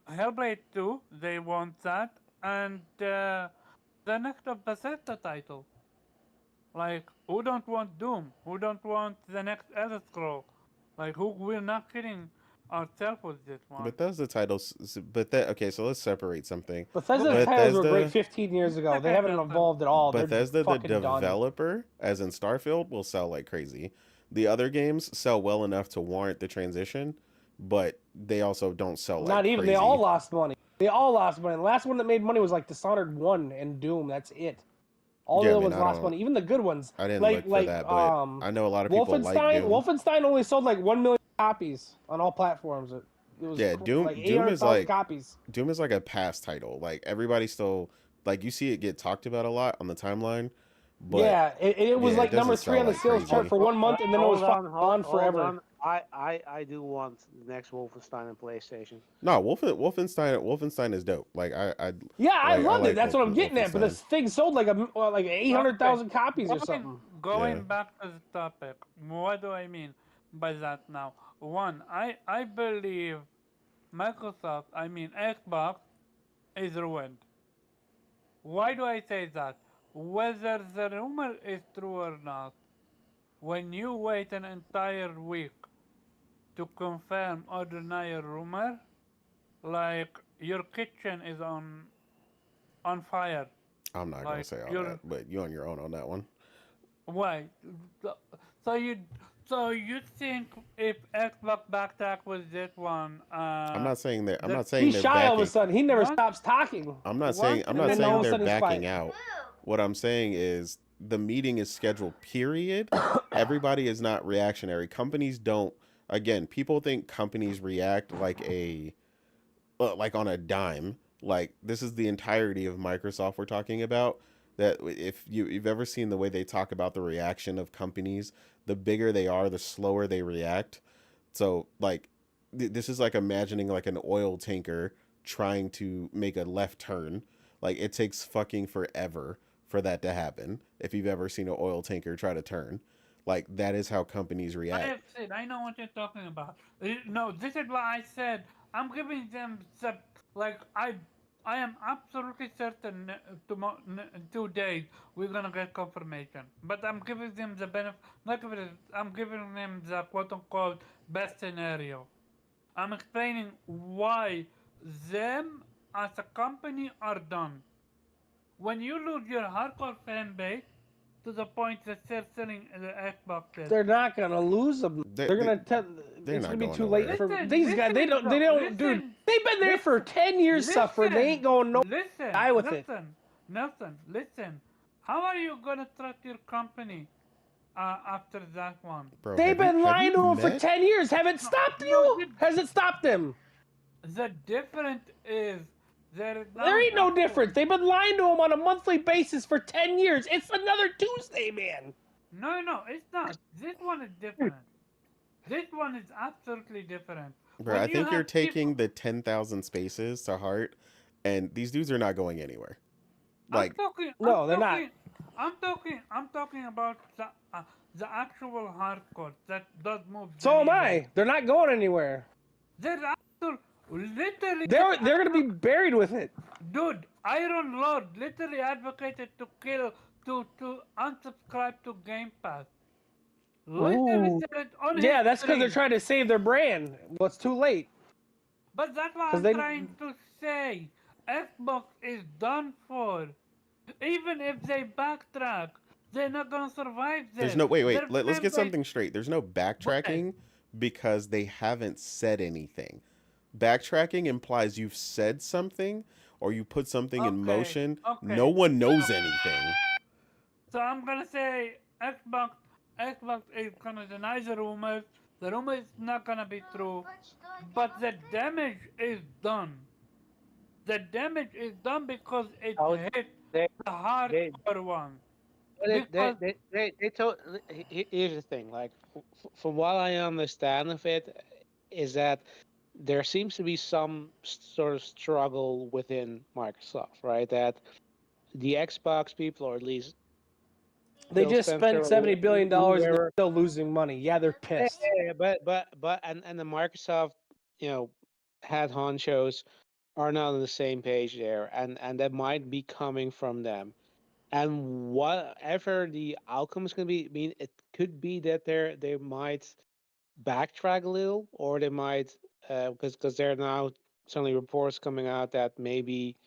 Speaker 2: Hellblade 2. They want that, and the next Bethesda title. Like, who don't want Doom? Who don't want the next Elder Scroll? Like, who we're not kidding ourselves with this one.
Speaker 1: Bethesda titles, but that okay. So let's separate something.
Speaker 2: Look
Speaker 4: Bethesda's
Speaker 2: at
Speaker 4: titles were great
Speaker 1: Bethesda,
Speaker 4: 15 years ago.
Speaker 2: look
Speaker 4: They
Speaker 2: at
Speaker 4: haven't
Speaker 2: Justin.
Speaker 4: evolved at all. They're
Speaker 1: Bethesda, the
Speaker 4: fucking done.
Speaker 1: developer, as in Starfield, will sell like crazy. The other games sell well enough to warrant the transition, but they also don't sell like
Speaker 4: Not even. They all
Speaker 1: crazy.
Speaker 4: lost money. They all lost money. The last one that made money was like Dishonored 1 and Doom. That's it. All the
Speaker 1: Yeah, I
Speaker 4: other
Speaker 1: mean,
Speaker 4: ones lost money. Even the good ones,
Speaker 1: I didn't
Speaker 4: like
Speaker 1: look for that, but I know a lot of people like
Speaker 4: Wolfenstein.
Speaker 1: Doom.
Speaker 4: Wolfenstein only sold like 1 million copies on all platforms. It was
Speaker 1: Yeah,
Speaker 4: like
Speaker 1: Doom is
Speaker 4: 800,000
Speaker 1: like
Speaker 4: copies.
Speaker 1: a past title. Like everybody still like you see it get talked about a lot on the timeline, but
Speaker 4: Yeah, it
Speaker 1: yeah,
Speaker 4: was
Speaker 1: it
Speaker 4: like number
Speaker 1: doesn't
Speaker 4: three
Speaker 1: sell
Speaker 4: on the
Speaker 1: like
Speaker 4: sales chart
Speaker 1: crazy.
Speaker 4: for 1 month, and then it was gone
Speaker 3: Hold
Speaker 4: forever.
Speaker 3: on. I do want the next Wolfenstein on PlayStation.
Speaker 1: No, Wolfenstein is dope. Like
Speaker 4: Yeah, I
Speaker 1: I
Speaker 4: loved it.
Speaker 1: like
Speaker 4: That's what I'm getting at. But
Speaker 1: Wolfenstein.
Speaker 4: this thing sold like
Speaker 2: Okay,
Speaker 4: 800,000 copies or
Speaker 2: going
Speaker 4: something.
Speaker 1: Yeah.
Speaker 2: going back to the topic. What do I mean by that now? One, I believe Microsoft, I mean Xbox, is ruined. Why do I say that? Whether the rumor is true or not, when you wait an entire week to confirm or deny a rumor, like your kitchen is on fire.
Speaker 1: I'm not gonna
Speaker 2: Like
Speaker 1: say all that,
Speaker 2: you're
Speaker 1: but you on your own on that one.
Speaker 2: why? So, so you so you think if Xbox backtrack with this one,
Speaker 1: I'm
Speaker 2: that
Speaker 1: not saying
Speaker 4: He's
Speaker 1: they're
Speaker 4: shy all of a
Speaker 1: backing.
Speaker 4: sudden. He never
Speaker 2: once
Speaker 4: stops talking.
Speaker 2: once
Speaker 1: I'm
Speaker 4: And
Speaker 1: not
Speaker 4: then all
Speaker 1: saying
Speaker 4: of a
Speaker 1: they're
Speaker 4: sudden he's
Speaker 1: backing
Speaker 4: quiet.
Speaker 1: out.
Speaker 6: Boo!
Speaker 1: What I'm saying is the meeting is scheduled, period. Everybody is not reactionary. Companies don't, again, people think companies react like on a dime. Like this is the entirety of Microsoft we're talking about. That if you've ever seen the way they talk about the reaction of companies, the bigger they are, the slower they react. So like this is like imagining like an oil tanker trying to make a left turn. Like it takes fucking forever for that to happen. If you've ever seen an oil tanker try to turn, like that is how companies
Speaker 2: I
Speaker 1: react.
Speaker 2: have said I know what you're talking about. No, this is why I said I'm giving them the like I am absolutely certain tomorrow 2 days we're gonna get confirmation. But I'm giving them the benefit. Not giving it, I'm giving them the quote unquote best scenario. I'm explaining why them as a company are done. When you lose your hardcore fan base to the point that they're selling the Xboxes.
Speaker 4: They're not gonna lose them.
Speaker 1: They,
Speaker 4: They're
Speaker 1: they,
Speaker 4: gonna tell.
Speaker 1: they're
Speaker 4: It's
Speaker 1: not
Speaker 4: gonna be
Speaker 1: going
Speaker 4: too late
Speaker 1: nowhere.
Speaker 4: for
Speaker 2: Listen,
Speaker 4: these guys. They
Speaker 2: listen,
Speaker 4: don't. They
Speaker 2: bro,
Speaker 4: don't, dude.
Speaker 2: listen,
Speaker 4: They've been there for
Speaker 2: listen,
Speaker 4: 10 years. Suffer. They ain't going no.
Speaker 2: listen,
Speaker 4: Die with it.
Speaker 2: Nelson, listen. How are you gonna trust your company after that one?
Speaker 1: Bro,
Speaker 4: They've been
Speaker 1: have
Speaker 4: lying
Speaker 1: you
Speaker 4: to them for
Speaker 1: met?
Speaker 4: 10 years. Have it stopped
Speaker 2: no,
Speaker 4: you? Has it stopped them?
Speaker 2: The difference is there
Speaker 4: There ain't no difference. They've been lying to them on a monthly basis for 10 years. It's another Tuesday, man.
Speaker 2: No, it's not. This one is different. This one is absolutely different.
Speaker 1: Bro,
Speaker 2: When
Speaker 1: I
Speaker 2: you
Speaker 1: think you're
Speaker 2: have people,
Speaker 1: taking the 10,000 spaces to heart, and these dudes are not going anywhere. Like,
Speaker 4: No, they're not.
Speaker 2: I'm talking about the actual hardcore that does move. the
Speaker 4: So am
Speaker 2: needle.
Speaker 4: I. They're not going anywhere.
Speaker 2: They're actual, literally.
Speaker 4: They're gonna be buried with it.
Speaker 2: Dude, Iron Lord literally advocated to kill to unsubscribe to Game Pass. Literally
Speaker 4: Ooh.
Speaker 2: said it on
Speaker 4: Yeah,
Speaker 2: his
Speaker 4: that's because they're
Speaker 2: stream.
Speaker 4: trying to save their brand. Well, it's too late.
Speaker 2: But that's what
Speaker 4: 'Cause
Speaker 2: I'm
Speaker 4: they-
Speaker 2: trying to say. Xbox is done for. Even if they backtrack, they're not gonna survive this.
Speaker 1: there's no wait.
Speaker 2: Their
Speaker 1: Let's
Speaker 2: fan
Speaker 1: get
Speaker 2: base-
Speaker 1: something straight. There's no backtracking because they haven't said anything. Backtracking implies you've said something or you put something in motion.
Speaker 2: Okay.
Speaker 1: No one knows anything.
Speaker 2: So I'm gonna say Xbox is gonna deny the rumors. The rumor is not gonna be true. But the damage is done. The damage is done because it
Speaker 3: Oh,
Speaker 2: hit
Speaker 3: they-
Speaker 2: the hardcore one.
Speaker 3: They told. Here's the thing. Like, from what I understand of it, is that there seems to be some sort of struggle within Microsoft, right? That the Xbox people, or at least
Speaker 4: They
Speaker 3: Phil
Speaker 4: just
Speaker 3: Spencer,
Speaker 4: spent $70 billion and they're
Speaker 3: whoever-
Speaker 4: still losing money. Yeah, they're pissed.
Speaker 3: Yeah, but and the Microsoft, head honchos are not on the same page there, and that might be coming from them. And whatever the outcome is going to be, I mean, it could be that they might backtrack a little, or they might, because there are now suddenly reports coming out that maybe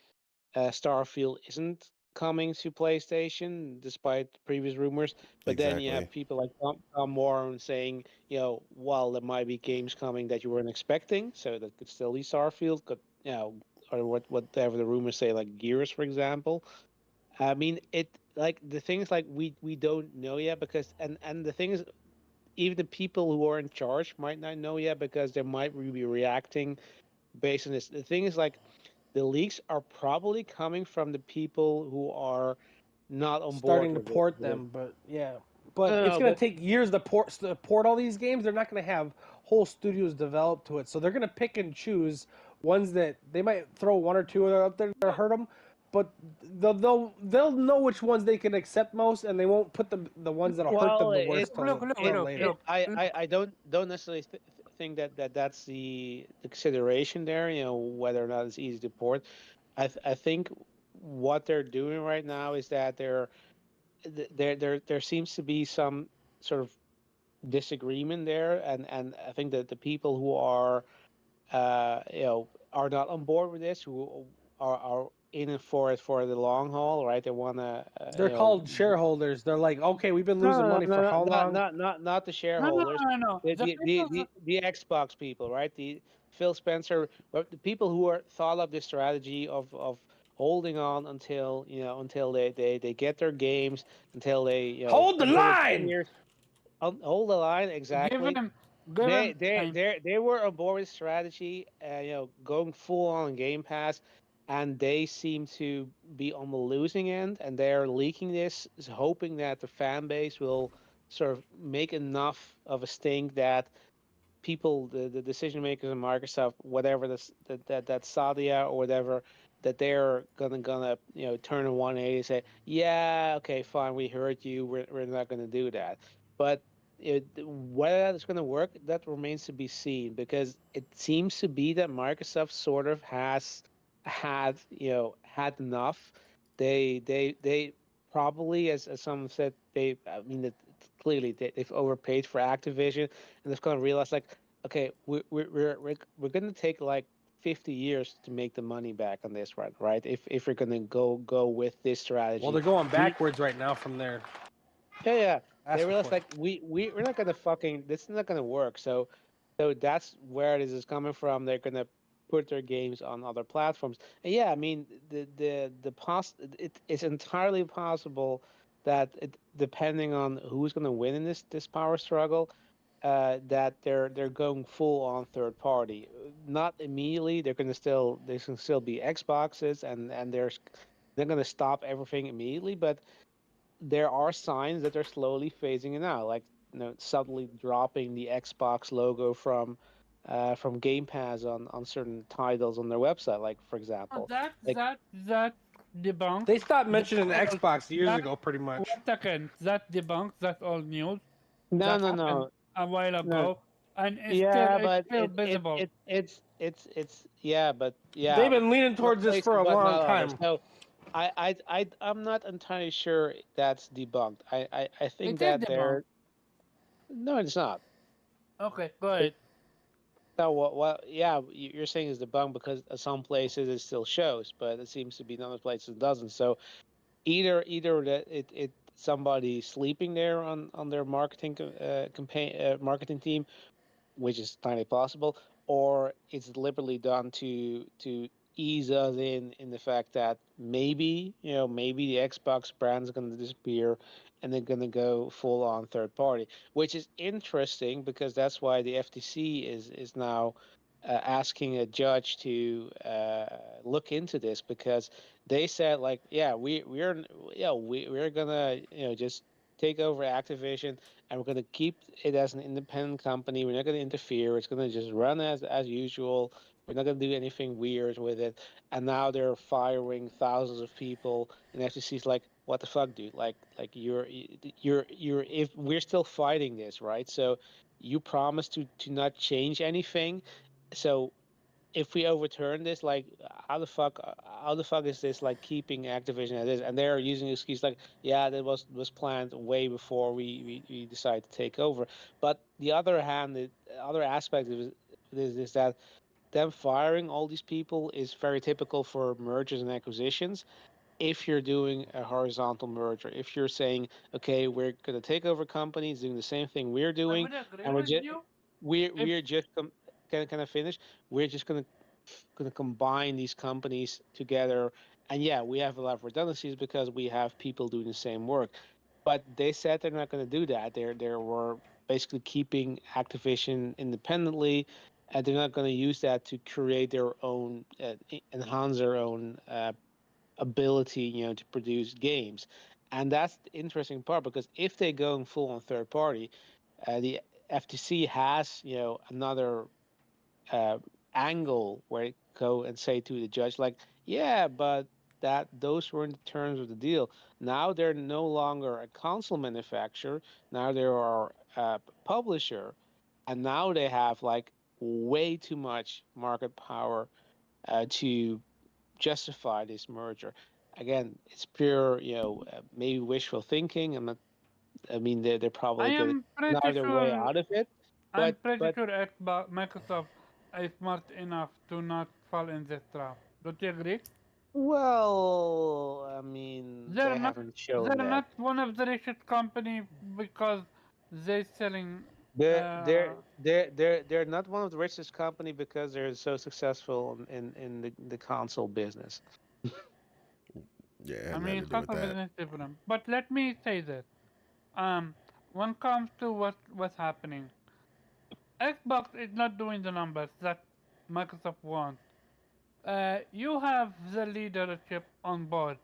Speaker 3: Starfield isn't coming to PlayStation despite previous rumors. But then you have
Speaker 1: Exactly.
Speaker 3: people like Tom Moore saying, well, there might be games coming that you weren't expecting, so that could still be Starfield, could or whatever the rumors say, like Gears, for example. I mean, it like the things like we don't know yet, because and the thing is, even the people who are in charge might not know yet, because they might be reacting based on this. The thing is, like, the leaks are probably coming from the people who are not on board
Speaker 4: Starting to
Speaker 3: with it.
Speaker 4: port them, but yeah. But
Speaker 3: No,
Speaker 4: it's
Speaker 3: no,
Speaker 4: gonna
Speaker 3: but
Speaker 4: take years to port all these games. They're not gonna have whole studios developed to it, so they're gonna pick and choose ones that they might throw one or two out there to hurt them, but they'll know which ones they can accept most, and they won't put the ones that'll hurt them the worst till later.
Speaker 3: I don't necessarily think that's the consideration there. Whether or not it's easy to port. I think what they're doing right now is that there seems to be some sort of disagreement there, and I think that the people who are not on board with this, who are in it for the long haul, right? They want to.
Speaker 4: They're called shareholders. They're like, okay, we've been losing money for how long?
Speaker 3: Not the shareholders.
Speaker 2: No.
Speaker 3: The Xbox people, right? The Phil Spencer, the people who are thought of this strategy of holding on until until they get their games, until they
Speaker 4: Hold the
Speaker 3: until it's 10
Speaker 4: line!
Speaker 3: years. Hold the line, exactly. They were on board with strategy, going full on Game Pass, and they seem to be on the losing end, and they're leaking this, hoping that the fan base will sort of make enough of a stink that people, the decision makers in Microsoft, whatever that Sadia or whatever, that they're gonna turn a 180 and say, yeah, okay, fine, we heard you, we're not gonna do that. But whether that's gonna work, that remains to be seen, because it seems to be that Microsoft sort of has had enough. They probably, as some said, I mean, clearly they've overpaid for Activision, and they've kind of realized, like, okay, we're going to take like 50 years to make the money back on this, right? If we're going to go with this strategy.
Speaker 4: Well, they're going backwards right now from there.
Speaker 3: Yeah.
Speaker 4: Ask
Speaker 3: They
Speaker 4: for
Speaker 3: realized
Speaker 4: play.
Speaker 3: like we're not gonna fucking this is not gonna work. So that's where this is coming from. They're gonna put their games on other platforms. And yeah, I mean it's entirely possible that depending on who's gonna win in this power struggle, that they're going full on third party. Not immediately. There can still be Xboxes and they're gonna stop everything immediately, but there are signs that they're slowly phasing it out, like subtly dropping the Xbox logo from Game Pass on certain titles on their website, like for
Speaker 2: Oh,
Speaker 3: example,
Speaker 2: that
Speaker 3: like
Speaker 2: that that debunks
Speaker 4: They stopped
Speaker 2: the
Speaker 4: mentioning
Speaker 2: whole
Speaker 4: Xbox years
Speaker 2: that
Speaker 4: ago, pretty much.
Speaker 2: 1 second. That debunks that old news
Speaker 3: no,
Speaker 2: that
Speaker 3: no,
Speaker 2: happened
Speaker 3: no,
Speaker 2: a while
Speaker 3: no,
Speaker 2: ago, and
Speaker 3: yeah,
Speaker 2: it's
Speaker 3: but
Speaker 2: still visible.
Speaker 3: it's yeah, but
Speaker 4: They've
Speaker 3: yeah,
Speaker 4: been leaning
Speaker 3: some
Speaker 4: towards this for
Speaker 3: places,
Speaker 4: a
Speaker 3: but
Speaker 4: long
Speaker 3: not others.
Speaker 4: time.
Speaker 3: So I'm not entirely sure that's debunked. I think
Speaker 2: It is
Speaker 3: that
Speaker 2: debunked.
Speaker 3: they're no, it's not.
Speaker 2: Okay, go ahead.
Speaker 3: No, what? Yeah, you're saying is the bug because at some places it still shows, but it seems to be in other places it doesn't. So either that it somebody sleeping there on their campaign marketing team, which is entirely possible, or it's deliberately done to ease us in the fact that maybe the Xbox brand's going to disappear and they're going to go full on third party, which is interesting because that's why the FTC is now asking a judge to look into this because they said like we're gonna just take over Activision and we're going to keep it as an independent company. We're not going to interfere. It's going to just run as usual. We're not going to do anything weird with it. And now they're firing thousands of people, and FTC's like, "What the fuck, dude? Like you're if we're still fighting this, right? So you promised to not change anything. So if we overturn this, like how the fuck is this like keeping Activision as is? And they're using the excuse like, yeah, that was planned way before we decided to take over. But the other hand, the other aspect of it is that them firing all these people is very typical for mergers and acquisitions. If you're doing a horizontal merger, if you're saying, okay, we're going to take over companies doing the same thing we're
Speaker 2: I
Speaker 3: doing,
Speaker 2: would agree
Speaker 3: and we're
Speaker 2: with
Speaker 3: just
Speaker 2: you if
Speaker 3: we're just can I finish? We're just going to combine these companies together, and yeah, we have a lot of redundancies because we have people doing the same work. But they said they're not going to do that. They were basically keeping Activision independently, and they're not going to use that to create their own, enhance their own ability, to produce games. And that's the interesting part because if they go full on third party, the FTC has, another uh, angle where it go and say to the judge, like, yeah, but those weren't the terms of the deal. Now they're no longer a console manufacturer. Now they are a publisher, and now they have like way too much market power to justify this merger. Again, it's pure, maybe wishful thinking. I mean, they're
Speaker 2: I
Speaker 3: probably gonna
Speaker 2: am pretty
Speaker 3: know their way
Speaker 2: sure
Speaker 3: out of it,
Speaker 2: I'm
Speaker 3: but
Speaker 2: pretty sure Xbox Microsoft is smart enough to not fall in this trap. Don't you agree?
Speaker 3: well, I mean,
Speaker 2: They're
Speaker 3: they
Speaker 2: not
Speaker 3: haven't shown
Speaker 2: they're
Speaker 3: that.
Speaker 2: not one of the richest company because they selling
Speaker 3: They're not one of the richest company because they're so successful in the console business.
Speaker 1: Yeah, it
Speaker 2: I
Speaker 1: had nothing
Speaker 2: mean
Speaker 1: to do with
Speaker 2: console
Speaker 1: that.
Speaker 2: business is different. But let me say this. Um when it comes to what's happening, Xbox is not doing the numbers that Microsoft wants. You have the leadership on board,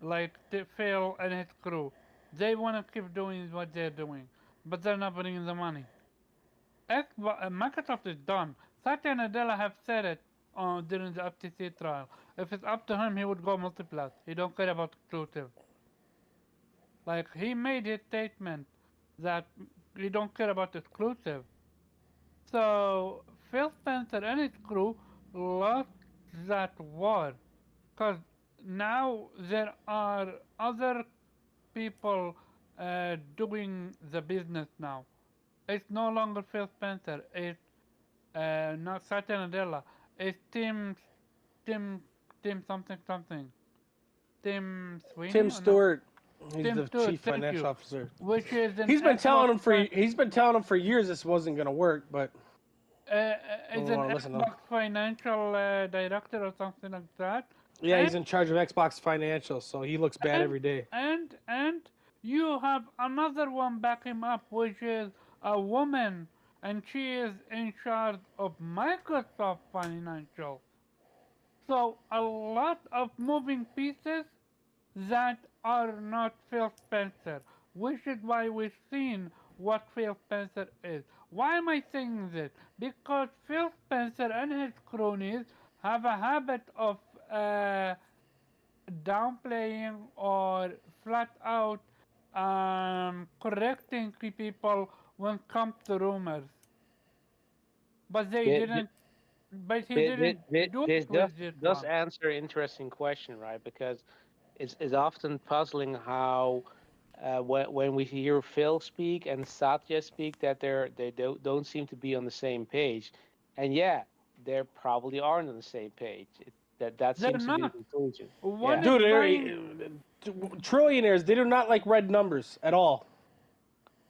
Speaker 2: like Phil and his crew. They want to keep doing what they're doing, but they're not bringing the money. Microsoft is done. Satya Nadella have said it during the FTC trial. If it's up to him, he would go multiplat. He don't care about exclusive. Like he made his statement that he don't care about exclusive. So Phil Spencer and his crew lost that war because now there are other people doing the business now. It's no longer Phil Spencer. It's not Satya Nadella. It's Tim, Tim something something. Tim
Speaker 4: Tim
Speaker 2: Sweeney or no?
Speaker 4: Stewart. He's
Speaker 2: Tim
Speaker 4: the
Speaker 2: too,
Speaker 4: chief
Speaker 2: thank
Speaker 4: financial
Speaker 2: you.
Speaker 4: officer.
Speaker 2: Which is an
Speaker 4: He's been telling
Speaker 2: Xbox
Speaker 4: him for years this wasn't gonna work, but
Speaker 2: is
Speaker 4: don't
Speaker 2: an
Speaker 4: want to listen to him.
Speaker 2: Xbox financial director or something like that.
Speaker 4: Yeah, he's
Speaker 2: And
Speaker 4: in charge of Xbox Financial, so he looks bad every day.
Speaker 2: and you have another one back him up, which is a woman, and she is in charge of Microsoft Financial. So a lot of moving pieces that are not Phil Spencer, which is why we've seen what Phil Spencer is. Why am I saying this? Because Phil Spencer and his cronies have a habit of downplaying or flat out correcting people when it comes to rumors. But they
Speaker 3: Thi-
Speaker 2: didn't. But he didn't do
Speaker 3: This
Speaker 2: it with this
Speaker 3: does
Speaker 2: one.
Speaker 3: answer an interesting question, right? Because it's often puzzling how when we hear Phil speak and Satya speak that they don't seem to be on the same page, and yeah, they probably aren't on the same page. That
Speaker 2: They're
Speaker 3: seems to be the
Speaker 2: not.
Speaker 3: conclusion.
Speaker 2: One
Speaker 3: Yeah.
Speaker 2: is
Speaker 4: Dude,
Speaker 2: buying.
Speaker 4: trillionaires, they do not like red numbers at all.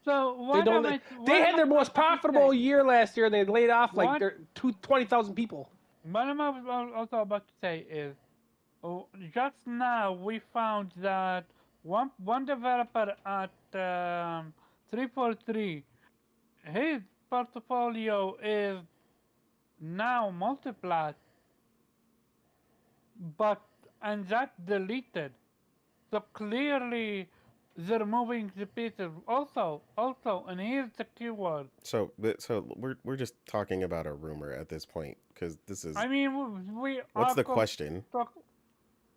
Speaker 2: So
Speaker 4: They
Speaker 2: what am
Speaker 4: don't.
Speaker 2: I?
Speaker 4: They
Speaker 2: What am
Speaker 4: had
Speaker 2: I
Speaker 4: their most
Speaker 2: trying to
Speaker 4: profitable
Speaker 2: say?
Speaker 4: year last year, and they laid off like
Speaker 2: What
Speaker 4: 20,000 people.
Speaker 2: what am I also about to say is, just now we found that one developer at 343, his portfolio is now multiplied, but and that deleted. So clearly they're moving the pieces. Also, and here's the keyword.
Speaker 1: So, we're just talking about a rumor at this point because this is
Speaker 2: I mean, we
Speaker 1: what's
Speaker 2: are
Speaker 1: the question?
Speaker 2: talk.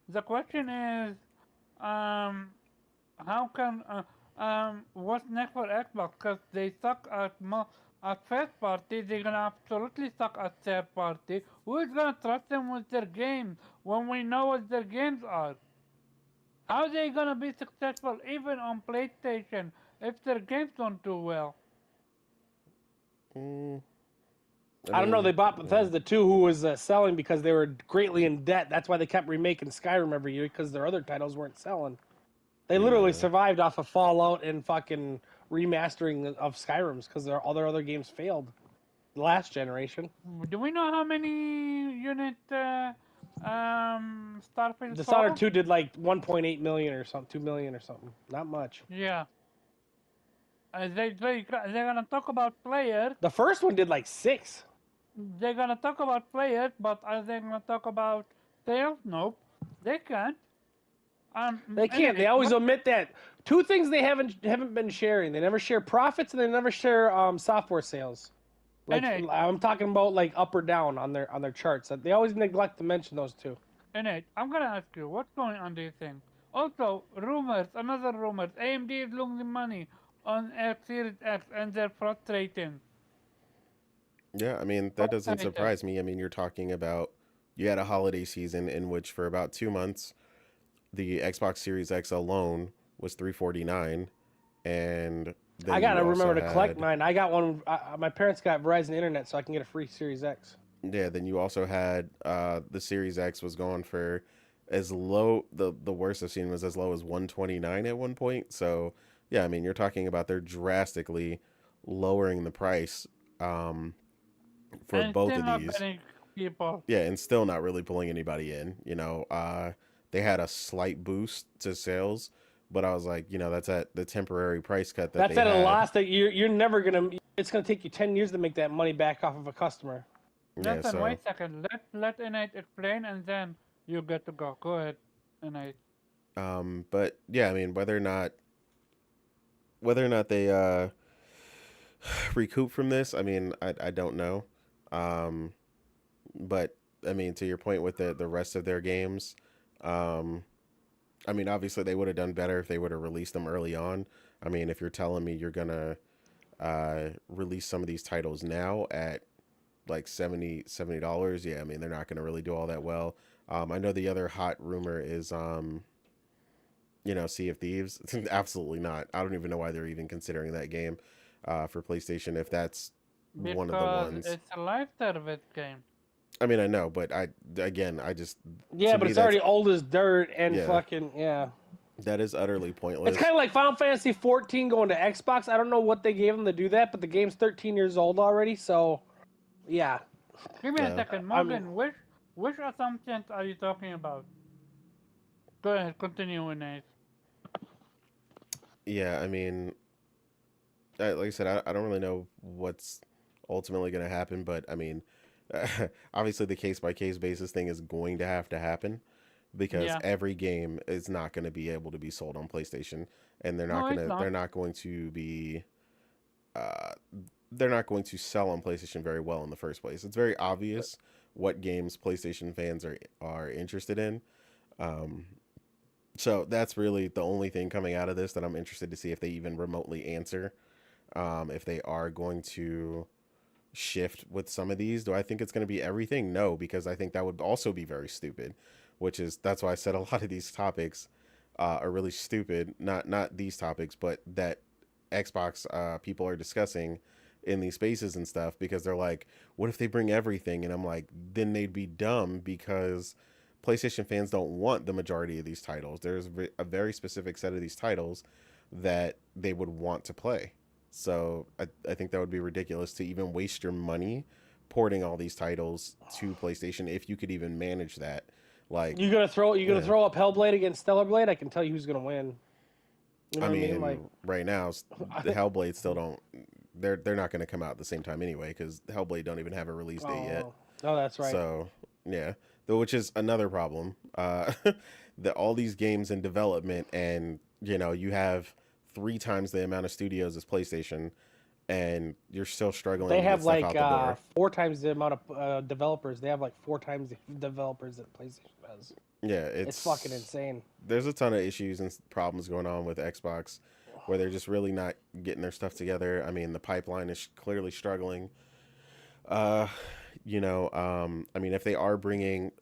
Speaker 2: The question is, um, how can what's next for Xbox? Because they suck at first party, they're gonna absolutely suck at third party. Who's gonna trust them with their games when we know what their games are? How are they gonna be successful even on PlayStation if their games don't do well?
Speaker 1: Mm, I
Speaker 4: I don't know. They
Speaker 1: mean,
Speaker 4: bought
Speaker 1: yeah,
Speaker 4: Bethesda too, who was selling because they were greatly in debt. That's why they kept remaking Skyrim every year because their other titles weren't selling. They literally
Speaker 1: yeah.
Speaker 4: survived off of Fallout and fucking remastering of Skyrims because all their other games failed. Last generation.
Speaker 2: Do we know how many unit Starfield
Speaker 4: Dishonored
Speaker 2: sold?
Speaker 4: 2 did like 1.8 million or something, 2 million or something. Not much.
Speaker 2: Yeah. They're gonna talk about players.
Speaker 4: The first one did like 6.
Speaker 2: They're gonna talk about players, but are they gonna talk about sales? Nope, they can't.
Speaker 4: They can't. They
Speaker 2: Anyway,
Speaker 4: always
Speaker 2: what?
Speaker 4: omit that. Two things they haven't been sharing. They never share profits and they never share software sales. Like
Speaker 2: Anyway,
Speaker 4: I'm talking about like up or down on their charts. They always neglect to mention those two.
Speaker 2: I'm gonna ask you, what's going on? Do you think? Also, rumors. Another rumors. AMD is losing money on X Series X, and they're frustrating.
Speaker 1: Yeah, I mean, that doesn't
Speaker 2: Frustrated.
Speaker 1: surprise me. I mean, you're talking about you had a holiday season in which for about 2 months the Xbox Series X alone was 349, and
Speaker 4: I
Speaker 1: then you
Speaker 4: gotta
Speaker 1: also
Speaker 4: remember to collect
Speaker 1: had
Speaker 4: mine. I got one. My parents got Verizon Internet, so I can get a free Series X.
Speaker 1: yeah, then you also had the Series X was going for as low the worst I've seen was as low as 129 at one point. So yeah, I mean, you're talking about they're drastically lowering the price um for
Speaker 2: And
Speaker 1: both
Speaker 2: still
Speaker 1: of
Speaker 2: not
Speaker 1: these.
Speaker 2: getting people.
Speaker 1: Yeah, and still not really pulling anybody in. They had a slight boost to sales, but I was like, that's at the temporary price cut that
Speaker 4: That's
Speaker 1: they
Speaker 4: at a
Speaker 1: had.
Speaker 4: loss that you're never gonna. It's gonna take you 10 years to make that money back off of a customer.
Speaker 1: Yeah,
Speaker 2: Listen,
Speaker 1: so
Speaker 2: wait a second. Let Innate explain, and then you get to go. Go ahead, Innate.
Speaker 1: but yeah, I mean, whether or not they recoup from this, I mean, I don't know. Um, but I mean, to your point with the rest of their games, um, I mean, obviously they would have done better if they would have released them early on. I mean, if you're telling me you're gonna release some of these titles now at like $70, yeah, I mean, they're not gonna really do all that well. I know the other hot rumor is Sea of Thieves. Absolutely not. I don't even know why they're even considering that game for PlayStation if that's one of the
Speaker 2: Because
Speaker 1: ones.
Speaker 2: it's a live service game.
Speaker 1: I mean, I know, but I just
Speaker 4: Yeah,
Speaker 1: to
Speaker 4: but
Speaker 1: me
Speaker 4: it's
Speaker 1: that's
Speaker 4: already old as dirt and
Speaker 1: yeah.
Speaker 4: fucking yeah.
Speaker 1: That is utterly
Speaker 4: It's
Speaker 1: pointless.
Speaker 4: kind of like Final Fantasy 14 going to Xbox. I don't know what they gave them to do that, but the game's 13 years old already. So, yeah.
Speaker 2: Give me a
Speaker 1: Yeah.
Speaker 2: second,
Speaker 4: I mean,
Speaker 2: Morgan. Which assumptions are you talking about? Go ahead, continue, Nate.
Speaker 1: Yeah, I mean, like I said, I don't really know what's ultimately going to happen, but I mean, obviously the case by case basis thing is going to have to happen because
Speaker 2: Yeah.
Speaker 1: every game is not going to be able to be sold on PlayStation, and
Speaker 2: No, it's
Speaker 1: they're
Speaker 2: not.
Speaker 1: not going to be uh, they're not going to sell on PlayStation very well in the first place. It's very obvious what games PlayStation fans are interested in. Um, so that's really the only thing coming out of this that I'm interested to see if they even remotely answer. If they are going to shift with some of these, do I think it's going to be everything? No, because I think that would also be very stupid. That's why I said a lot of these topics are really stupid. Not these topics, but that Xbox people are discussing in these spaces and stuff because they're like, what if they bring everything? And I'm like, then they'd be dumb because PlayStation fans don't want the majority of these titles. There's a very specific set of these titles that they would want to play. So I think that would be ridiculous to even waste your money porting all these titles to PlayStation if you could even manage that. Like,
Speaker 4: you gonna
Speaker 1: yeah.
Speaker 4: throw up Hellblade against Stellar Blade? I can tell you who's gonna win. You know
Speaker 1: I
Speaker 4: what I mean? Like,
Speaker 1: mean, right now the Hellblade still don't. They're not going to come out at the same time anyway because Hellblade don't even have a release date yet.
Speaker 4: oh, that's right.
Speaker 1: So yeah, though, which is another problem. That all these games in development, and you have 3 times the amount of studios as PlayStation, and you're still struggling
Speaker 4: They
Speaker 1: to get
Speaker 4: have
Speaker 1: stuff
Speaker 4: like
Speaker 1: out the door.
Speaker 4: 4 times the amount of developers. They have like 4 times the developers that PlayStation has.
Speaker 1: Yeah,
Speaker 4: It's fucking insane.
Speaker 1: There's a ton of issues and problems going on with Xbox where they're just really not getting their stuff together. I mean, the pipeline is clearly struggling. Uh, I mean, if they are bringing,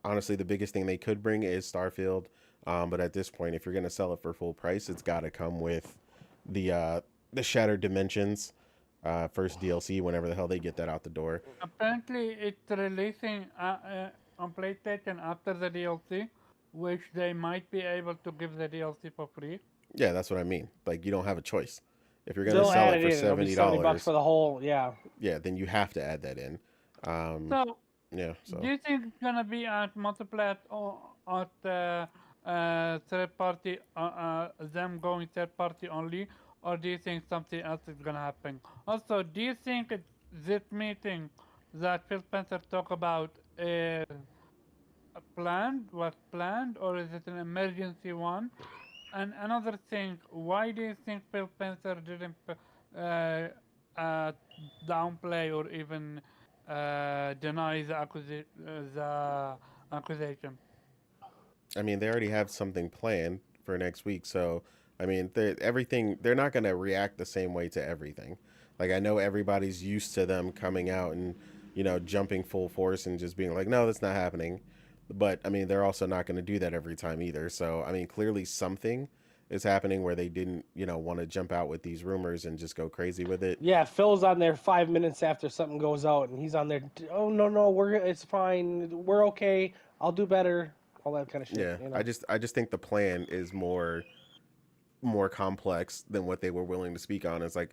Speaker 1: honestly, the biggest thing they could bring is Starfield. But at this point, if you're gonna sell it for full price, it's got to come with the Shattered Dimensions first DLC. Whenever the hell they get that out the door.
Speaker 2: Apparently, it's releasing on PlayStation after the DLC, which they might be able to give the DLC for free.
Speaker 1: Yeah, that's what I mean. Like you don't have a choice. If you're gonna
Speaker 4: They'll
Speaker 1: sell
Speaker 4: add
Speaker 1: it
Speaker 4: it
Speaker 1: for
Speaker 4: in. It'll be $70 for
Speaker 1: $70,
Speaker 4: the whole. Yeah.
Speaker 1: yeah, then you have to add that in. Um,
Speaker 2: So,
Speaker 1: yeah,
Speaker 2: do
Speaker 1: so
Speaker 2: you think it's gonna be at multiplayer or at third party? Them going third party only, or do you think something else is gonna happen? Also, do you think this meeting that Phil Spencer talked about is was planned, or is it an emergency one? And another thing, why do you think Phil Spencer didn't uh, downplay or even deny the accusation?
Speaker 1: I mean, they already have something planned for next week. So, I mean, they're not going to react the same way to everything. Like, I know everybody's used to them coming out and, jumping full force and just being like, no, that's not happening. But, I mean, they're also not going to do that every time either. So, I mean, clearly something is happening where they didn't, want to jump out with these rumors and just go crazy with it.
Speaker 4: Yeah, Phil's on there 5 minutes after something goes out, and he's on there. Oh no, it's fine. We're okay. I'll do better. All that kind of shit.
Speaker 1: Yeah, I just think the plan is more complex than what they were willing to speak on. It's like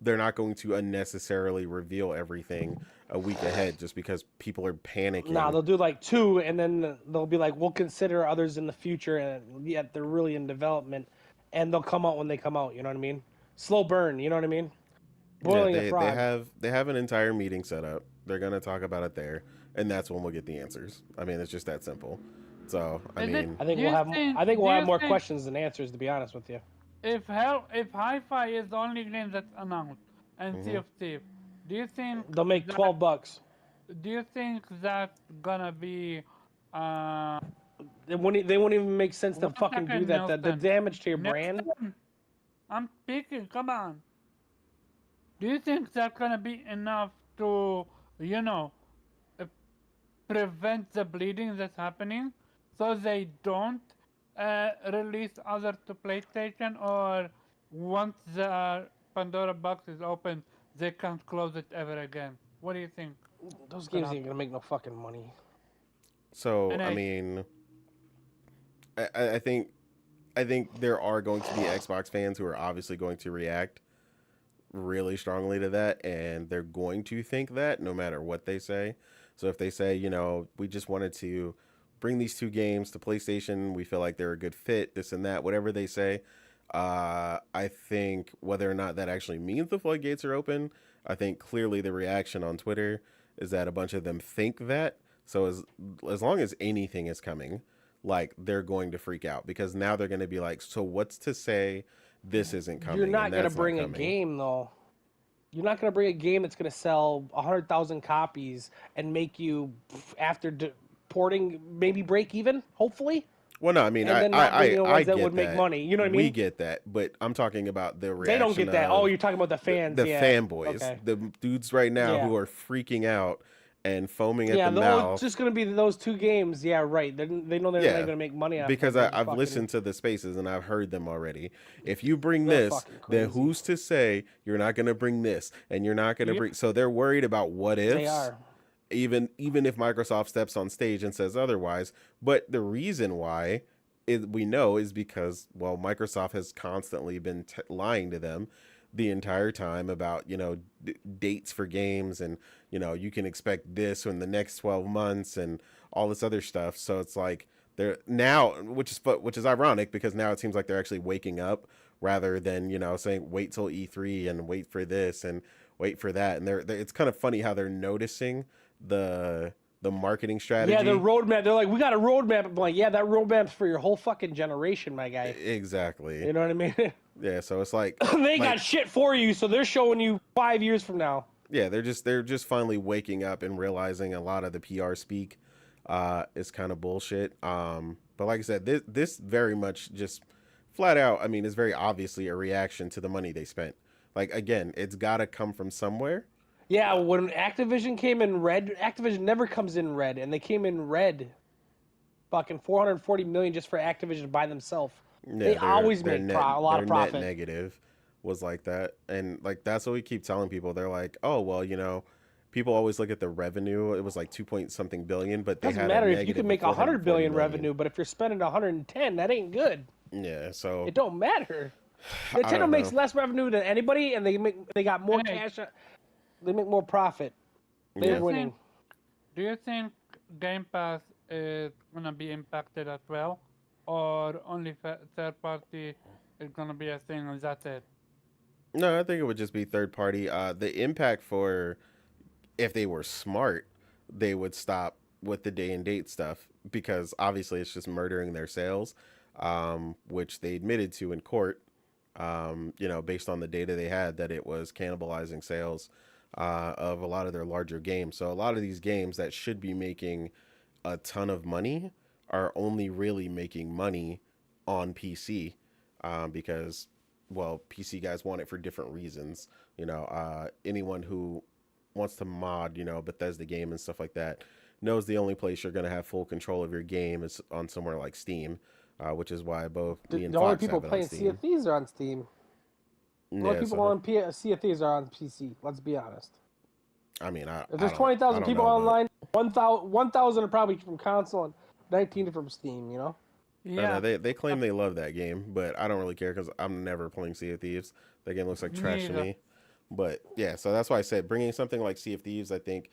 Speaker 1: they're not going to unnecessarily reveal everything a week ahead just because people are panicking.
Speaker 4: Nah, they'll do like 2, and then they'll be like, "We'll consider others in the future," and yet they're really in development, and they'll come out when they come out. You know what I mean? Slow burn. You know what I mean?
Speaker 1: Yeah,
Speaker 4: Boiling a frog.
Speaker 1: they have an entire meeting set up. They're gonna talk about it there, and that's when we'll get the answers. I mean, it's just that simple. So I
Speaker 2: Is it?
Speaker 1: mean,
Speaker 4: I think
Speaker 2: Do
Speaker 4: we'll
Speaker 2: you
Speaker 4: have.
Speaker 2: think?
Speaker 4: I think
Speaker 2: Do
Speaker 4: we'll have
Speaker 2: you
Speaker 4: more
Speaker 2: think
Speaker 4: questions than answers. To be honest with you.
Speaker 2: if Hi-Fi is the only game that's announced and Sea
Speaker 1: mhm.
Speaker 2: of Thieves, do you think
Speaker 4: They'll make
Speaker 2: that
Speaker 4: $12.
Speaker 2: do you think that's gonna be uh
Speaker 4: They won't even make sense to
Speaker 2: one
Speaker 4: fucking do
Speaker 2: second,
Speaker 4: that. The
Speaker 2: Nelson?
Speaker 4: damage to your brand.
Speaker 2: Nelson, I'm speaking. Come on. Do you think that's gonna be enough to, you know, uh, prevent the bleeding that's happening, so they don't release others to PlayStation, or once the Pandora box is open, they can't close it ever again? What do you think
Speaker 4: Those
Speaker 2: is gonna
Speaker 4: games ain't
Speaker 2: happen?
Speaker 4: gonna make no fucking money.
Speaker 1: So
Speaker 2: And
Speaker 1: I
Speaker 2: I
Speaker 1: mean, I think I think there are going to be Xbox fans who are obviously going to react really strongly to that, and they're going to think that no matter what they say. So if they say, we just wanted to bring these two games to PlayStation, we feel like they're a good fit, this and that, whatever they say, I think whether or not that actually means the floodgates are open, I think clearly the reaction on Twitter is that a bunch of them think that. So as long as anything is coming, like they're going to freak out because now they're going to be like, so what's to say this isn't coming?
Speaker 4: You're not
Speaker 1: and
Speaker 4: gonna
Speaker 1: that's
Speaker 4: bring
Speaker 1: not
Speaker 4: a
Speaker 1: coming.
Speaker 4: game though. You're not gonna bring a game that's gonna sell 100,000 copies and make you after porting maybe break even, hopefully,
Speaker 1: Well, no, I mean,
Speaker 4: and then not bring in the
Speaker 1: I
Speaker 4: ones that would
Speaker 1: get
Speaker 4: make
Speaker 1: that.
Speaker 4: money. You know what I
Speaker 1: We
Speaker 4: mean?
Speaker 1: get that, but I'm talking about the
Speaker 4: They don't
Speaker 1: reaction
Speaker 4: get that. Oh,
Speaker 1: of
Speaker 4: you're talking about the fans.
Speaker 1: the
Speaker 4: Yeah.
Speaker 1: fanboys,
Speaker 4: Okay.
Speaker 1: the dudes right now
Speaker 4: Yeah.
Speaker 1: who are freaking out and foaming at
Speaker 4: Yeah.
Speaker 1: the
Speaker 4: It's just
Speaker 1: mouth.
Speaker 4: gonna be those two games. Yeah. Right. They know they're not
Speaker 1: Yeah,
Speaker 4: gonna make money off
Speaker 1: because
Speaker 4: them. They're just
Speaker 1: I've
Speaker 4: fucking.
Speaker 1: listened to the spaces and I've heard them already. If you bring
Speaker 4: They're
Speaker 1: this,
Speaker 4: fucking
Speaker 1: then
Speaker 4: crazy.
Speaker 1: who's to say you're not going to bring this and you're not going to
Speaker 2: Yep.
Speaker 1: bring? So they're worried about what
Speaker 4: They
Speaker 1: ifs.
Speaker 4: are.
Speaker 1: Even if Microsoft steps on stage and says otherwise. But the reason why we know is because, well, Microsoft has constantly been lying to them the entire time about dates for games, and you can expect this in the next 12 months and all this other stuff. So it's like they're now, which is ironic because now it seems like they're actually waking up rather than saying wait till E3 and wait for this and wait for that. And it's kind of funny how they're noticing the marketing
Speaker 4: Yeah, the
Speaker 1: strategy.
Speaker 4: roadmap. They're like, we got a roadmap. I'm like, yeah, that roadmap's for your whole fucking generation, my guy.
Speaker 1: Exactly.
Speaker 4: You know what I mean?
Speaker 1: Yeah, so it's like
Speaker 4: They got shit for you, so they're showing you 5 years from now.
Speaker 1: yeah, they're just finally waking up and realizing a lot of the PR speak is kind of bullshit. But like I said, this very much just flat out, I mean, is very obviously a reaction to the money they spent. Like again, it's got to come from somewhere.
Speaker 4: Yeah, when Activision came in red, Activision never comes in red, and they came in red. Fucking 440 million just for Activision by themselves.
Speaker 1: Yeah,
Speaker 4: They always
Speaker 1: their
Speaker 4: make
Speaker 1: net
Speaker 4: a lot
Speaker 1: their
Speaker 4: of
Speaker 1: net
Speaker 4: profit.
Speaker 1: negative was like that, and like that's what we keep telling people. They're like, oh well, people always look at the revenue. It was like 2 point something billion, but they
Speaker 4: Doesn't
Speaker 1: had a
Speaker 4: matter if you
Speaker 1: negative
Speaker 4: can
Speaker 1: of
Speaker 4: make 100
Speaker 1: 440
Speaker 4: billion
Speaker 1: million.
Speaker 4: revenue, but if you're spending 110, that ain't good.
Speaker 1: Yeah, so
Speaker 4: It don't matter.
Speaker 1: I
Speaker 4: Nintendo
Speaker 1: don't
Speaker 4: makes
Speaker 1: know.
Speaker 4: less revenue than anybody, and they got more
Speaker 2: Hey.
Speaker 4: cash. They make more profit. They're
Speaker 1: Yeah.
Speaker 4: winning.
Speaker 2: Do you think Game Pass is gonna be impacted as well, or only third party is gonna be a thing and that's it?
Speaker 1: No, I think it would just be third party. The impact for if they were smart, they would stop with the day and date stuff because obviously it's just murdering their sales, which they admitted to in court. Based on the data they had, that it was cannibalizing sales of a lot of their larger games. So a lot of these games that should be making a ton of money are only really making money on PC because, well, PC guys want it for different reasons. Anyone who wants to mod, Bethesda game and stuff like that knows the only place you're going to have full control of your game is on somewhere like Steam, which is why both me and
Speaker 4: The only
Speaker 1: Fox
Speaker 4: people
Speaker 1: have it on
Speaker 4: playing Sea
Speaker 1: Steam.
Speaker 4: of Thieves are on Steam. The only
Speaker 1: Yeah,
Speaker 4: people
Speaker 1: so
Speaker 4: on Sea of Thieves are on PC. Let's be honest.
Speaker 1: I mean,
Speaker 4: If there's
Speaker 1: I
Speaker 4: 20,000
Speaker 1: don't
Speaker 4: people
Speaker 1: know, but
Speaker 4: online, 1,000 are probably from console and 19 are from Steam. You know.
Speaker 1: I know
Speaker 2: Yeah,
Speaker 1: they claim they love that game, but I don't really care because I'm never playing Sea of Thieves. That game looks like trash to
Speaker 2: neither.
Speaker 1: me. But yeah, so that's why I said bringing something like Sea of Thieves, I think,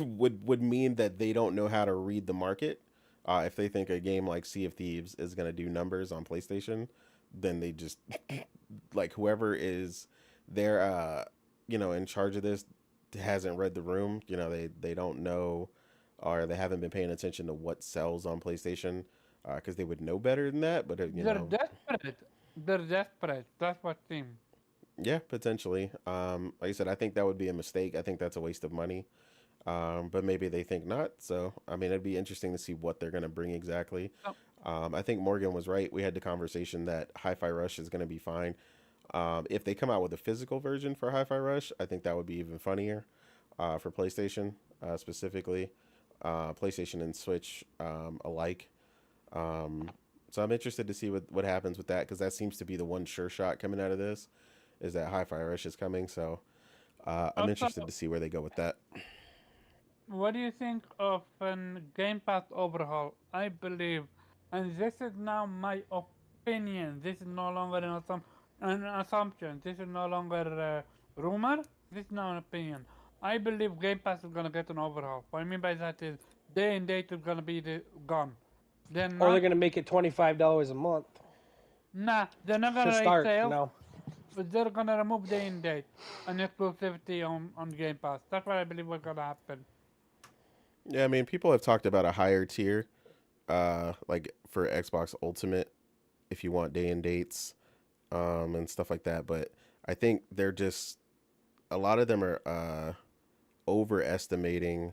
Speaker 1: would mean that they don't know how to read the market. If they think a game like Sea of Thieves is going to do numbers on PlayStation, then they just like whoever is there, in charge of this hasn't read the room. They don't know, or they haven't been paying attention to what sells on PlayStation, because they would know better than that. But
Speaker 2: They're desperate. They're desperate. That's what seems.
Speaker 1: yeah, potentially. Like I said, I think that would be a mistake. I think that's a waste of money. But maybe they think not. So, I mean, it'd be interesting to see what they're going to bring exactly.
Speaker 2: Oh.
Speaker 1: I think Morgan was right. We had the conversation that Hi-Fi Rush is going to be fine. If they come out with a physical version for Hi-Fi Rush, I think that would be even funnier for PlayStation specifically. PlayStation and Switch alike. So I'm interested to see what happens with that, because that seems to be the one sure shot coming out of this, is that Hi-Fi Rush is coming. So I'm
Speaker 2: Also,
Speaker 1: interested to see where they go with that.
Speaker 2: what do you think of a Game Pass overhaul? I believe, and this is now my opinion. This is no longer an assumption. This is no longer a rumor. This is now an opinion. I believe Game Pass is gonna get an overhaul. What I mean by that is day and date is gonna be gone. They're
Speaker 4: Or they're
Speaker 2: not.
Speaker 4: gonna make it $25 a month
Speaker 2: Nah, they're not
Speaker 4: to
Speaker 2: gonna
Speaker 4: start.
Speaker 2: resale.
Speaker 4: No.
Speaker 2: But they're gonna remove day and date and exclusivity on Game Pass. That's what I believe was gonna happen.
Speaker 1: Yeah, I mean, people have talked about a higher tier, like for Xbox Ultimate, if you want day and dates, and stuff like that. But I think they're just a lot of them are overestimating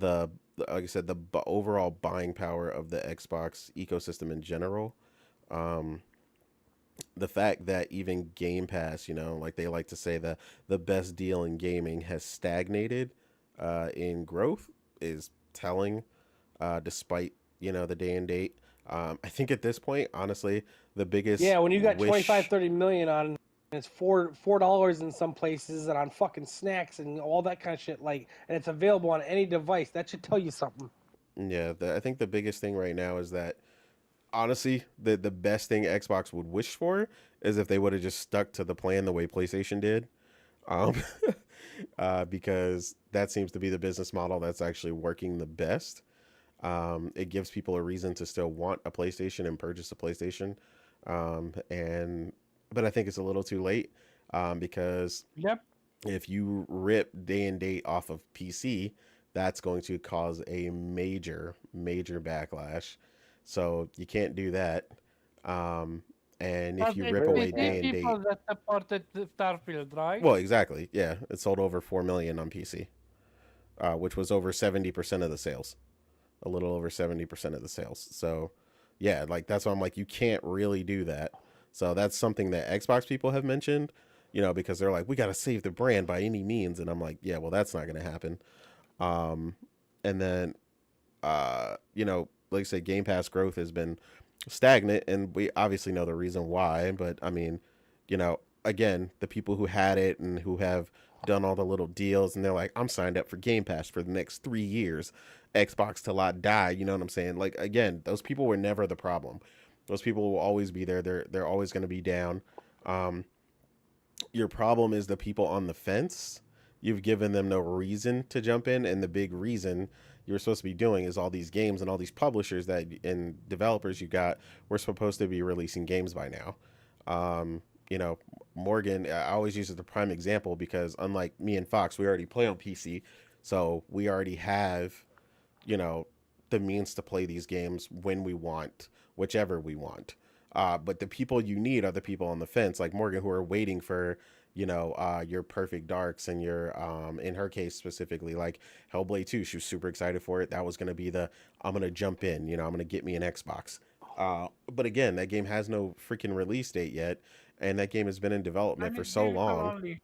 Speaker 1: like I said, the overall buying power of the Xbox ecosystem in general. Um, the fact that even Game Pass, like they like to say, the best deal in gaming has stagnated in growth is telling, despite the day and date. I think at this point, honestly, the biggest
Speaker 4: Yeah, when you got
Speaker 1: wish,
Speaker 4: 25-30 million on, and it's $4 in some places, and on fucking snacks and all that kind of shit, like, and it's available on any device. That should tell you something.
Speaker 1: yeah, I think the biggest thing right now is that honestly, the best thing Xbox would wish for is if they would have just stuck to the plan the way PlayStation did. Um, because that seems to be the business model that's actually working the best. It gives people a reason to still want a PlayStation and purchase a PlayStation. But I think it's a little too late, because
Speaker 2: Yep.
Speaker 1: if you rip day and date off of PC, that's going to cause a major, major backlash. So you can't do that. And if
Speaker 2: But
Speaker 1: you
Speaker 2: it's
Speaker 1: rip away
Speaker 2: PC
Speaker 1: day and
Speaker 2: people
Speaker 1: date,
Speaker 2: that supported the Starfield, right?
Speaker 1: well, exactly. Yeah, it sold over 4 million on PC, which was over 70% of the sales, a little over 70% of the sales. So, yeah, like that's why I'm like, you can't really do that. So that's something that Xbox people have mentioned, because they're like, we got to save the brand by any means, and I'm like, yeah, well, that's not going to happen. And then, like I said, Game Pass growth has been stagnant, and we obviously know the reason why. But I mean, again, the people who had it and who have done all the little deals, and they're like, I'm signed up for Game Pass for the next 3 years, Xbox till I die. You know what I'm saying? Like, again, those people were never the problem. Those people will always be there. They're always going to be down. Your problem is the people on the fence. You've given them no reason to jump in, and the big reason you're supposed to be doing is all these games and all these publishers that and developers you got were supposed to be releasing games by now. Morgan, I always use it as the prime example because unlike me and Fox, we already play on PC, so we already have, the means to play these games when we want, whichever we want. But the people you need are the people on the fence, like Morgan, who are waiting for, your Perfect Darks and your, in her case specifically, like Hellblade 2. She was super excited for it. That was going to be I'm going to jump in, I'm going to get me an Xbox. But again, that game has no freaking release date yet. And that game has been in development for so long.
Speaker 2: Only.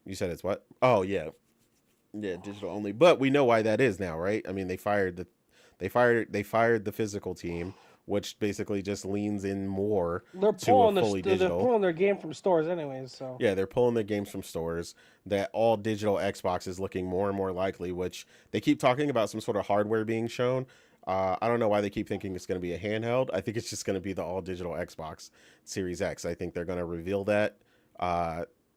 Speaker 1: You said it's what? Oh, yeah. Yeah, digital only. But we know why that is now, right? I mean, they fired the physical team, which basically just leans in more
Speaker 4: They're
Speaker 1: to a
Speaker 4: pulling
Speaker 1: fully
Speaker 4: they're
Speaker 1: digital.
Speaker 4: pulling their game from stores anyways. So
Speaker 1: Yeah, they're pulling their games from stores. That all digital Xbox is looking more and more likely, which they keep talking about some sort of hardware being shown. I don't know why they keep thinking it's going to be a handheld. I think it's just going to be the all digital Xbox Series X. I think they're going to reveal that.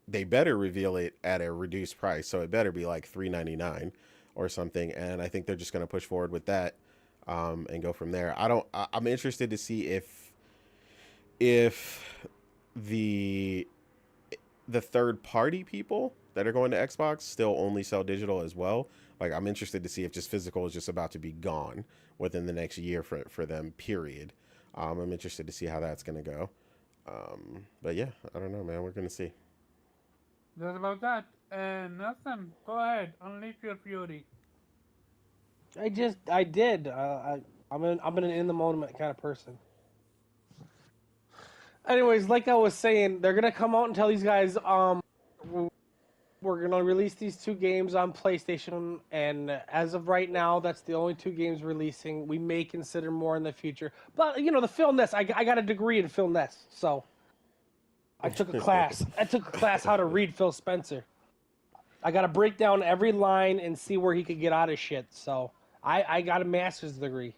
Speaker 1: They better reveal it at a reduced price, so it better be like $399 or something. And I think they're just going to push forward with that, and go from there. I'm interested to see if the third party people that are going to Xbox still only sell digital as well. Like, I'm interested to see if just physical is just about to be gone within the next year for them, period. I'm interested to see how that's going to go. But yeah, I don't know, man. We're going to see.
Speaker 2: That's about that. And Nathan, go ahead, unleash your fury.
Speaker 4: I did. I'm an in the moment kind of person. Anyways, like I was saying, they're gonna come out and tell these guys, we're gonna release these 2 games on PlayStation, and as of right now, that's the only 2 games releasing. We may consider more in the future, but the Phil Ness, I got a degree in Phil Ness, so I took a class. How to read Phil Spencer. I got to break down every line and see where he could get out of shit. So I got a master's degree.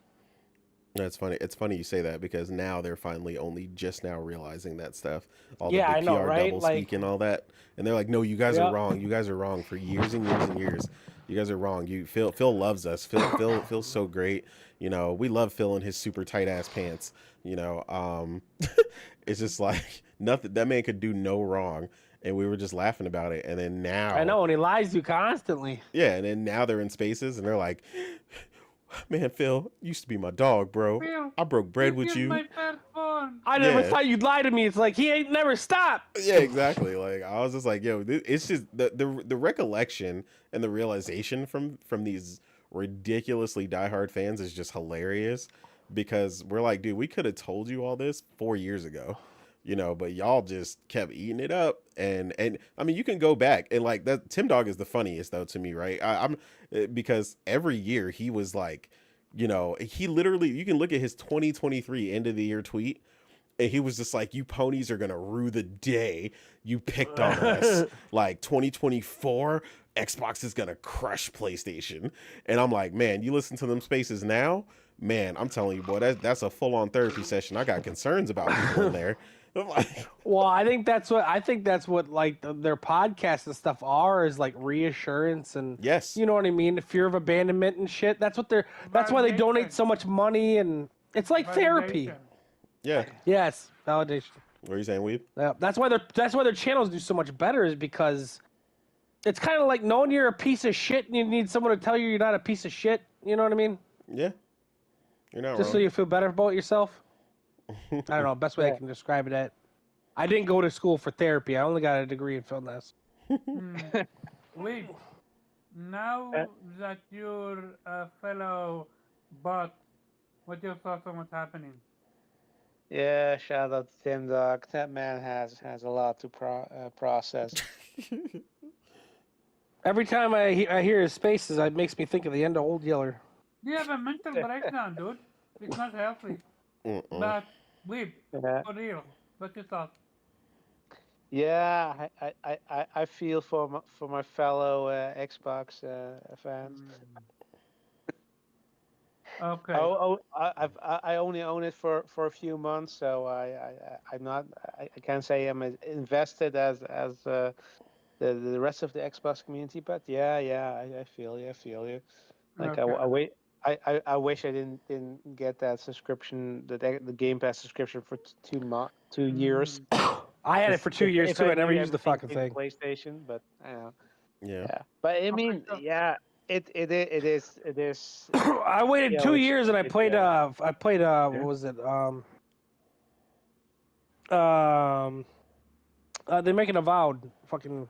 Speaker 1: That's funny. It's funny you say that because now they're finally only just now realizing that stuff, all the
Speaker 4: Yeah, I
Speaker 1: big
Speaker 4: know,
Speaker 1: PR
Speaker 4: right?
Speaker 1: double
Speaker 4: Like,
Speaker 1: speak and all that, and they're like, "No, you guys are
Speaker 4: yep.
Speaker 1: wrong. You guys are wrong for years and years and years. You guys are wrong. You Phil loves us. Phil's so great. You know, we love Phil in his super tight ass pants. You know, it's just like nothing. That man could do no wrong, and we were just laughing about it. And then
Speaker 4: I
Speaker 1: now,
Speaker 4: know, and he lies to you constantly.
Speaker 1: yeah, and then now they're in spaces, and they're like, "Man, Phil used to be my dog, bro.
Speaker 2: Phil,
Speaker 1: I broke bread
Speaker 2: you
Speaker 1: with
Speaker 2: killed
Speaker 1: you."
Speaker 2: my firstborn.
Speaker 4: I never
Speaker 1: Yeah.
Speaker 4: thought you'd lie to me. It's like he ain't never stopped.
Speaker 1: Yeah, exactly. Like I was just like, yo, it's just the recollection and the realization from these ridiculously diehard fans is just hilarious because we're like, dude, we could have told you all this 4 years ago, you know, but y'all just kept eating it up. And I mean, you can go back and like that. Tim Dog is the funniest though to me, right? I'm because every year he was like, you know, he literally you can look at his 2023 end of the year tweet and he was just like, "You ponies are gonna rue the day you picked on us." Like 2024, Xbox is gonna crush PlayStation, and I'm like, man, you listen to them spaces now, man. I'm telling you, boy, that's a full on therapy session. I got concerns about people in there. I'm like,
Speaker 4: Well, I think that's what like their podcasts and stuff are is like reassurance and
Speaker 1: yes,
Speaker 4: you know what I mean, fear of abandonment and shit. That's why they donate
Speaker 2: Validation.
Speaker 4: so much money and it's like therapy.
Speaker 2: Validation.
Speaker 1: yeah.
Speaker 4: Yes, validation.
Speaker 1: What are you saying, Weeb?
Speaker 4: Yeah, that's why their channels do so much better is because it's kind of like knowing you're a piece of shit and you need someone to tell you you're not a piece of shit. You know what I mean?
Speaker 1: Yeah, you're not
Speaker 4: Just so
Speaker 1: wrong.
Speaker 4: you feel better about yourself. I don't know. Best way I
Speaker 3: Yeah.
Speaker 4: can describe it. At I didn't go to school for therapy. I only got a degree in film ness.
Speaker 2: Hmm. Wait. Now that you're a fellow bot, what's your thoughts on what's happening?
Speaker 3: Yeah, shout out to Tim Dog. That man has a lot to process.
Speaker 4: Every time I hear his spaces, it makes me think of the end of Old Yeller.
Speaker 2: You have a mental breakdown, dude. It's not healthy.
Speaker 1: Mm-mm.
Speaker 2: But, Weeb,
Speaker 3: Yeah,
Speaker 2: for real, what's your thoughts?
Speaker 3: yeah. I feel for my fellow Xbox fans.
Speaker 2: Okay.
Speaker 3: I only own it for a few months, so I'm not. I can't say I'm as invested as the rest of the Xbox community. But yeah, I feel you. I feel you. Like
Speaker 2: Okay.
Speaker 3: I wait. I wish I didn't get that subscription, the Game Pass subscription for 2 years.
Speaker 4: I had it for 2 years
Speaker 3: If
Speaker 4: too.
Speaker 3: I
Speaker 4: I never
Speaker 3: knew
Speaker 4: used the
Speaker 3: everything
Speaker 4: fucking
Speaker 3: came to
Speaker 4: thing.
Speaker 3: PlayStation, but I don't know.
Speaker 1: Yeah.
Speaker 3: Yeah, but I
Speaker 2: Okay,
Speaker 3: mean,
Speaker 2: so,
Speaker 3: yeah, it is.
Speaker 4: I waited
Speaker 3: Yeah,
Speaker 4: 2 years and I
Speaker 3: it,
Speaker 4: played. What
Speaker 3: yeah.
Speaker 4: was it? Um. They're making Avowed. Fucking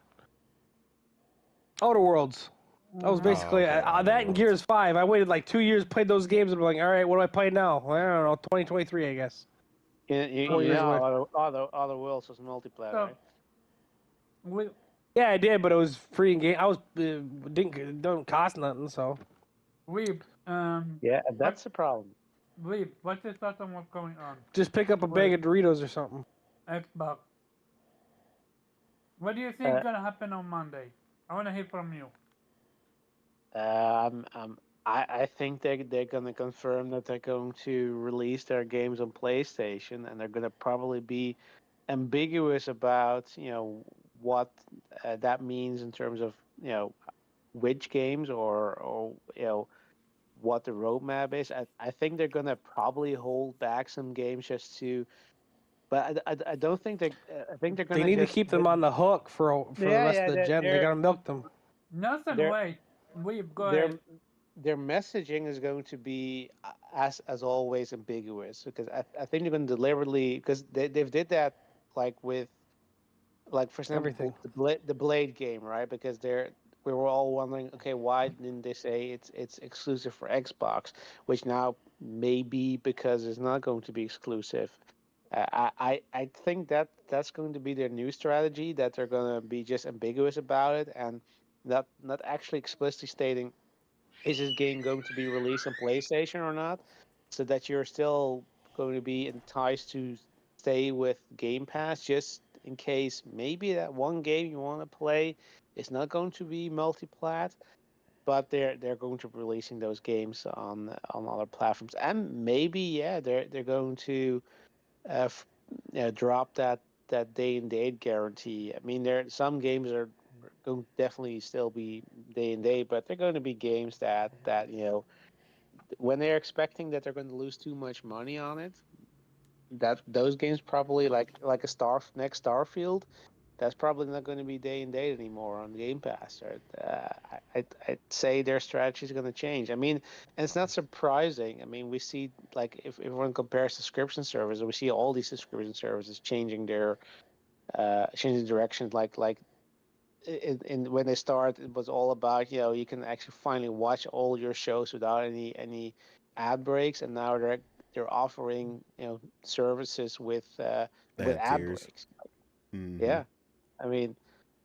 Speaker 4: Outer Worlds. That was
Speaker 2: mhm.
Speaker 1: Oh,
Speaker 4: basically
Speaker 1: okay. Outer
Speaker 4: that and
Speaker 1: Worlds.
Speaker 4: Gears 5. I waited like 2 years, played those games, and I'm like, all right, what do I play now? Well, I don't know, 2023, I guess.
Speaker 3: You
Speaker 4: 4 years
Speaker 2: Okay.
Speaker 3: know,
Speaker 4: away.
Speaker 3: other worlds was multiplayer,
Speaker 2: So,
Speaker 3: right?
Speaker 2: we,
Speaker 4: Yeah, I did, but it was free in game. I was don't cost nothing, so
Speaker 2: Weeb,
Speaker 3: Yeah,
Speaker 2: what,
Speaker 3: that's the problem.
Speaker 2: Weeb, what's your thoughts on what's going on
Speaker 4: just pick up a
Speaker 2: with
Speaker 4: bag of Doritos or something.
Speaker 2: Xbox? What do you think is
Speaker 3: Uh,
Speaker 2: gonna happen on Monday? I wanna hear from you.
Speaker 3: um, um, I think they're gonna confirm that they're going to release their games on PlayStation, and they're gonna probably be ambiguous about what that means in terms of which games or what the roadmap is. I think they're gonna probably hold back some games just to, but I don't think I think they're
Speaker 4: They
Speaker 3: gonna
Speaker 4: need to
Speaker 3: just
Speaker 4: keep them on the hook for the
Speaker 3: yeah,
Speaker 4: rest of
Speaker 3: yeah,
Speaker 4: the gen. They gotta milk them.
Speaker 2: Nelson,
Speaker 3: they're
Speaker 2: wait. Weeb, go
Speaker 3: their
Speaker 2: ahead.
Speaker 3: their messaging is going to be as always ambiguous, because I think they're going to deliberately, because they've did that, like with, like for
Speaker 4: Everything.
Speaker 3: example, the Blade game, right? Because we were all wondering, okay, why didn't they say it's exclusive for Xbox, which now may be because it's not going to be exclusive. I think that's going to be their new strategy, that they're going to be just ambiguous about it, and not actually explicitly stating, is this game going to be released on PlayStation or not, so that you're still going to be enticed to stay with Game Pass, just in case maybe that one game you want to play is not going to be multi-plat. but they're going to be releasing those games on other platforms, and maybe they're going to uh, f- drop that day and date guarantee. I mean, there some games are going to definitely still be day and date, but they're going to be games that when they're expecting that they're going to lose too much money on it, that those games probably like a next Starfield, that's probably not going to be day and date anymore on Game Pass. Or I'd say their strategy is going to change. I mean, and it's not surprising. I mean, we see like if everyone compares subscription services, we see all these subscription services changing their changing directions. Like in when they start, it was all about you can actually finally watch all your shows without any ad breaks, and now they're offering services
Speaker 1: They
Speaker 3: with
Speaker 1: have
Speaker 3: ad
Speaker 1: tiers.
Speaker 3: breaks.
Speaker 1: Hmm.
Speaker 3: Yeah, I mean,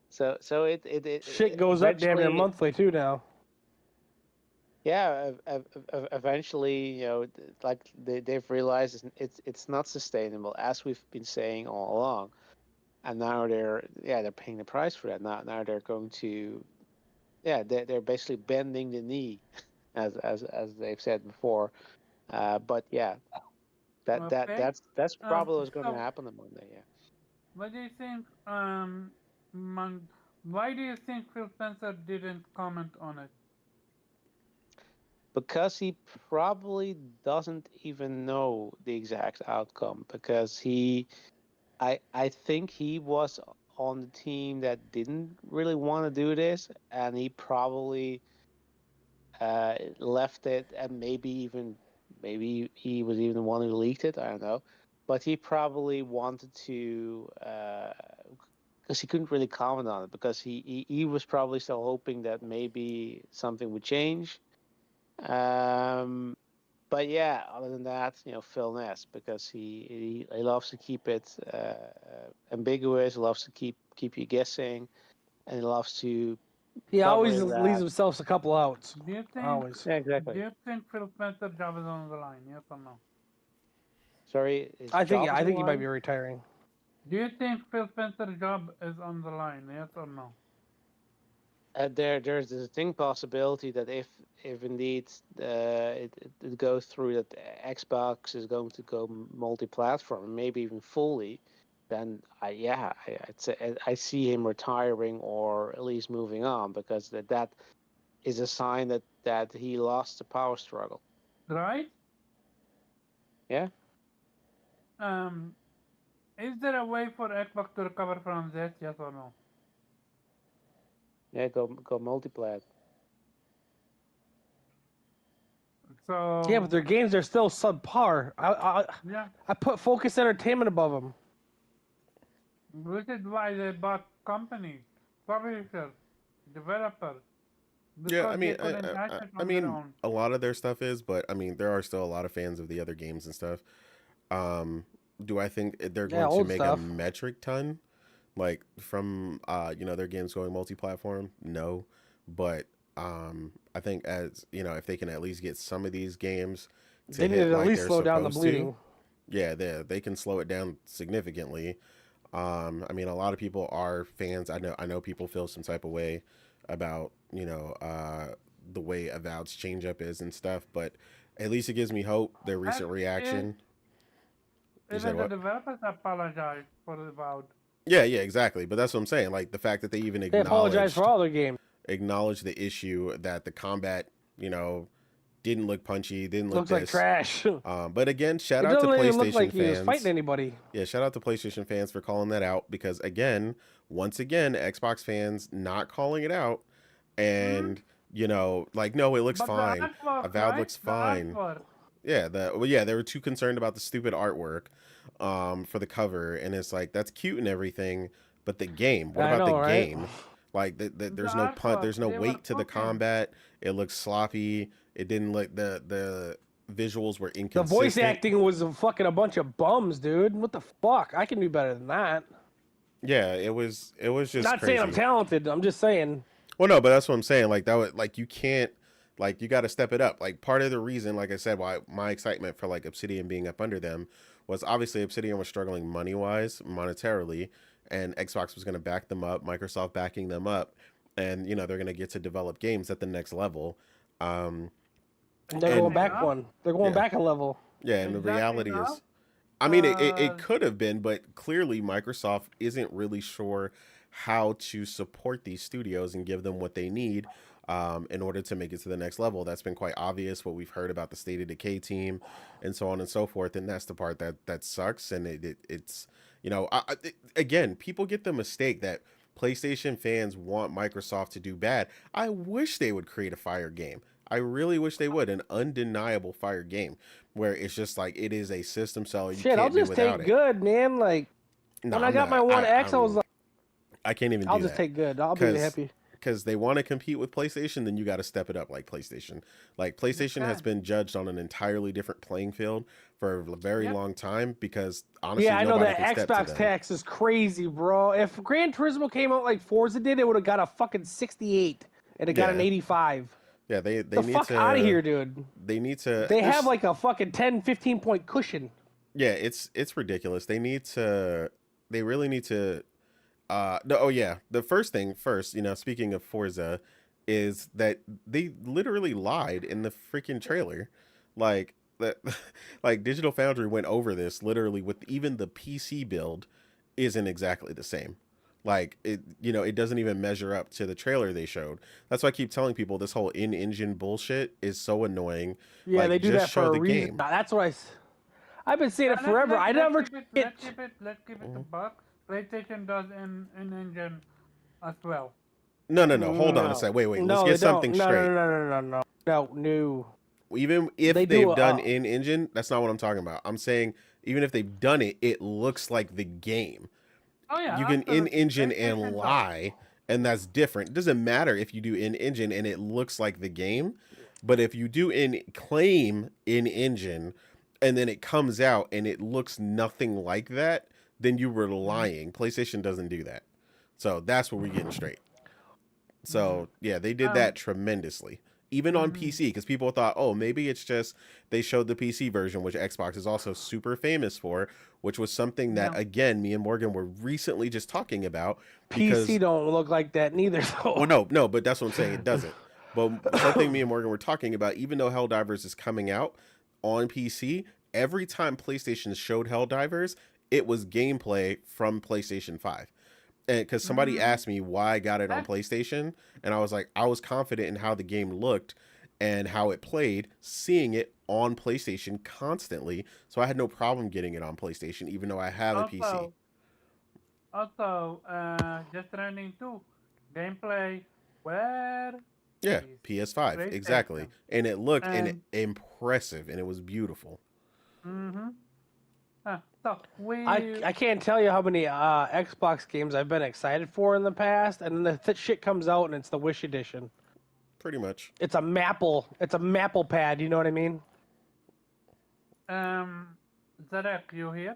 Speaker 3: so
Speaker 4: Shit goes up damn near
Speaker 3: eventually,
Speaker 4: monthly too now.
Speaker 3: yeah, eventually, like they've realized it's not sustainable, as we've been saying all along, and now they're paying the price for that. Now they're going to, they're basically bending the knee, as they've said before. But yeah,
Speaker 2: Okay.
Speaker 3: that's probably what's going to
Speaker 2: So
Speaker 3: happen on Monday. Yeah,
Speaker 2: what do you think? Why do you think Phil Spencer didn't comment on it?
Speaker 3: because he probably doesn't even know the exact outcome, because I think he was on the team that didn't really want to do this, and he probably left it, and maybe he was even the one who leaked it. I don't know, but he probably wanted to, because he couldn't really comment on it, because he was probably still hoping that maybe something would change. Um, but yeah, other than that, Phil Ness, because he loves to keep it ambiguous, loves to keep you guessing, and he loves to
Speaker 4: He
Speaker 3: cover
Speaker 4: always
Speaker 3: his
Speaker 4: leaves
Speaker 3: ass.
Speaker 4: himself a couple outs.
Speaker 2: Do you think?
Speaker 4: Always.
Speaker 3: Yeah,
Speaker 2: Do
Speaker 3: exactly.
Speaker 2: you think Phil Spencer's job is on the line? Yes or no?
Speaker 3: Sorry, his
Speaker 4: I think
Speaker 3: job is
Speaker 4: I
Speaker 3: on the
Speaker 4: think he might
Speaker 3: line.
Speaker 4: be retiring.
Speaker 2: Do you think Phil Spencer's job is on the line? Yes or no?
Speaker 3: There's a distinct possibility that if indeed it goes through, that Xbox is going to go multi-platform, maybe even fully, then I'd say I see him retiring, or at least moving on, because that is a sign that he lost the power struggle.
Speaker 2: Right?
Speaker 3: Yeah,
Speaker 2: Um, is there a way for Xbox to recover from this? Yes or no?
Speaker 3: yeah, go multi-plat.
Speaker 4: Yeah, but
Speaker 2: So
Speaker 4: their games are still subpar.
Speaker 2: yeah,
Speaker 4: I put Focus Entertainment above them.
Speaker 2: which is why they bought companies, publishers, developers,
Speaker 1: Yeah,
Speaker 2: because they couldn't touch it
Speaker 1: I
Speaker 2: on their
Speaker 1: mean,
Speaker 2: own.
Speaker 1: a lot of their stuff is, but I mean, there are still a lot of fans of the other games and stuff. Um, do I think they're
Speaker 4: Yeah,
Speaker 1: going to
Speaker 4: old
Speaker 1: make a
Speaker 4: stuff.
Speaker 1: metric ton, like from their games going multi-platform? No, but I think as if they can at least get some of these games to
Speaker 4: They need
Speaker 1: hit
Speaker 4: to at
Speaker 1: like
Speaker 4: least
Speaker 1: they're
Speaker 4: slow down the
Speaker 1: supposed to,
Speaker 4: bleeding.
Speaker 1: yeah, they can slow it down significantly. I mean, a lot of people are fans. I know people feel some type of way about the way Avowed's change up is and stuff, but at least it gives me hope. Their
Speaker 2: And
Speaker 1: recent reaction. You said
Speaker 2: even the
Speaker 1: what?
Speaker 2: developers apologized for the vote.
Speaker 1: Yeah, exactly. But that's what I'm saying. Like the fact that they even
Speaker 4: They apologize for
Speaker 1: acknowledged
Speaker 4: all their games.
Speaker 1: acknowledged the issue that the combat, didn't look punchy, didn't look
Speaker 4: Looks like
Speaker 1: this.
Speaker 4: trash.
Speaker 1: But again, shout
Speaker 4: It
Speaker 1: out to
Speaker 4: doesn't even look like
Speaker 1: PlayStation
Speaker 4: he was fighting
Speaker 1: fans.
Speaker 4: anybody.
Speaker 1: Yeah, shout out to PlayStation fans for calling that out because again, once again, Xbox fans not calling it out
Speaker 2: Hmm.
Speaker 1: and like no, it looks
Speaker 2: But the
Speaker 1: fine.
Speaker 2: artwork,
Speaker 1: Avowed
Speaker 2: right?
Speaker 1: looks
Speaker 2: The
Speaker 1: fine.
Speaker 2: artwork.
Speaker 1: Yeah, they were too concerned about the stupid artwork for the cover and it's like that's cute and everything, but the game, what
Speaker 4: I
Speaker 1: about the
Speaker 4: know, right?
Speaker 1: game? Like
Speaker 2: The
Speaker 1: there's no punt,
Speaker 2: artwork.
Speaker 1: there's no
Speaker 2: They were
Speaker 1: weight to the
Speaker 2: cooking.
Speaker 1: combat. It looks sloppy. It didn't look the visuals were
Speaker 4: The voice
Speaker 1: inconsistent.
Speaker 4: acting was a bunch of bums, dude. What the fuck? I can do better than that.
Speaker 1: Yeah, it was just
Speaker 4: Not saying I'm
Speaker 1: crazy.
Speaker 4: talented. I'm just saying.
Speaker 1: Well, no, but that's what I'm saying. Like that would like you can't like you got to step it up. Like part of the reason, like I said, why my excitement for like Obsidian being up under them was obviously Obsidian was struggling money wise, monetarily, and Xbox was going to back them up, Microsoft backing them up, and they're going to get to develop games at the next level. Um,
Speaker 4: And they're going
Speaker 1: and
Speaker 4: back one. They're going
Speaker 1: yeah,
Speaker 4: back a level.
Speaker 1: yeah, and the
Speaker 2: Exactly
Speaker 1: reality
Speaker 2: now.
Speaker 1: is, I mean, it
Speaker 2: Cause
Speaker 1: could have been, but clearly Microsoft isn't really sure how to support these studios and give them what they need in order to make it to the next level. That's been quite obvious. What we've heard about the State of Decay team, and so on and so forth, and that's the part that sucks. And it's again, people get the mistake that PlayStation fans want Microsoft to do bad. I wish they would create a Fire game. I really wish they would, an undeniable Fire game where it's just like it is a system seller. You
Speaker 4: Shit, I'll
Speaker 1: can't do
Speaker 4: just
Speaker 1: without
Speaker 4: take
Speaker 1: it.
Speaker 4: good, man. Like
Speaker 1: No,
Speaker 4: when I
Speaker 1: I'm
Speaker 4: got my
Speaker 1: not.
Speaker 4: One X, I was like,
Speaker 1: I can't even
Speaker 4: I'll
Speaker 1: do
Speaker 4: just
Speaker 1: that
Speaker 4: take good. I'll be
Speaker 1: because
Speaker 4: happy.
Speaker 1: they want to compete with PlayStation. Then you got to step it up like PlayStation. Like PlayStation has
Speaker 2: can.
Speaker 1: been judged on an entirely different playing field for a very
Speaker 2: Yep.
Speaker 1: long time because honestly,
Speaker 4: Yeah, I know
Speaker 1: nobody
Speaker 4: that
Speaker 1: can step to
Speaker 4: Xbox
Speaker 1: them.
Speaker 4: tax is crazy, bro. If Gran Turismo came out like Forza did, it would have got a fucking 68 and it got an
Speaker 1: Yeah,
Speaker 4: 85.
Speaker 1: yeah. They
Speaker 4: The
Speaker 1: need
Speaker 4: fuck out of
Speaker 1: to.
Speaker 4: here, dude.
Speaker 1: They need to.
Speaker 4: They have
Speaker 1: There's
Speaker 4: like a fucking 10, 15 point cushion.
Speaker 1: yeah. It's ridiculous. They need to. They really need to. No, oh yeah. The first thing first, speaking of Forza, is that they literally lied in the freaking trailer, like that, like Digital Foundry went over this literally with even the PC build isn't exactly the same. Like it doesn't even measure up to the trailer they showed. That's why I keep telling people this whole in-engine bullshit is so annoying.
Speaker 4: Yeah,
Speaker 1: Like,
Speaker 4: they do
Speaker 1: just
Speaker 4: that
Speaker 1: show
Speaker 4: for a
Speaker 1: the
Speaker 4: reason.
Speaker 1: game.
Speaker 4: That's what I've been saying it forever. I never get.
Speaker 2: Let's keep it a
Speaker 1: Mhm.
Speaker 2: buck. PlayStation does in engine as well.
Speaker 1: No. Hold on a
Speaker 4: No,
Speaker 1: sec. Wait. Let's
Speaker 4: no,
Speaker 1: get
Speaker 4: they don't.
Speaker 1: something
Speaker 4: No, no,
Speaker 1: straight.
Speaker 4: no, no, no, no, no, no.
Speaker 1: Even if
Speaker 4: They do.
Speaker 1: they've done in engine, that's not what I'm talking about. I'm saying even if they've done it, it looks like the game.
Speaker 2: Oh yeah,
Speaker 1: You can in
Speaker 2: absolutely.
Speaker 1: engine and
Speaker 2: PlayStation does.
Speaker 1: lie, and that's different. It doesn't matter if you do in engine and it looks like the game, but if you do in claim in engine and then it comes out and it looks nothing like that, then you were lying. PlayStation doesn't do that. So that's where we're getting straight. So yeah, they did that tremendously. Even on PC, because people thought, oh, maybe it's just they showed the PC version, which Xbox is also super famous for, which was something that,
Speaker 2: Yeah.
Speaker 1: again, me and Morgan were recently just talking about.
Speaker 4: PC
Speaker 1: Because,
Speaker 4: don't look like that neither.
Speaker 1: well, no, but that's what I'm saying. It doesn't. But something me and Morgan were talking about, even though Helldivers is coming out on PC, every time PlayStation showed Helldivers, it was gameplay from PlayStation 5. And because somebody asked me why I got it on PlayStation, and I was like, I was confident in how the game looked and how it played, seeing it on PlayStation constantly. So I had no problem getting it on PlayStation, even though I have a PC.
Speaker 2: Also, just running too. Gameplay where
Speaker 1: Yeah,
Speaker 2: is
Speaker 1: PS5, exactly.
Speaker 2: PlayStation.
Speaker 1: And it looked
Speaker 2: And
Speaker 1: impressive, and it was beautiful.
Speaker 2: so
Speaker 4: I can't tell you how many Xbox games I've been excited for in the past, and then the shit comes out and it's the Wish Edition.
Speaker 1: Pretty much.
Speaker 4: It's a Maple pad. You know what I mean?
Speaker 2: Zarek, you here?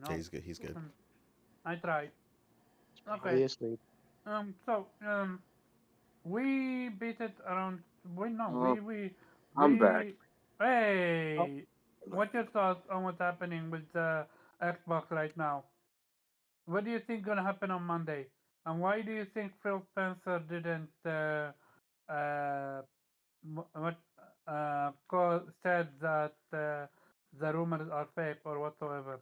Speaker 2: No.
Speaker 1: Yeah, he's good.
Speaker 2: I tried. Okay.
Speaker 3: Obviously.
Speaker 2: So we beat it around. We
Speaker 5: I'm back.
Speaker 2: Hey, what's your thoughts on what's happening with Xbox right now? What do you think gonna happen on Monday? And why do you think Phil Spencer didn't said that the rumors are fake or whatsoever?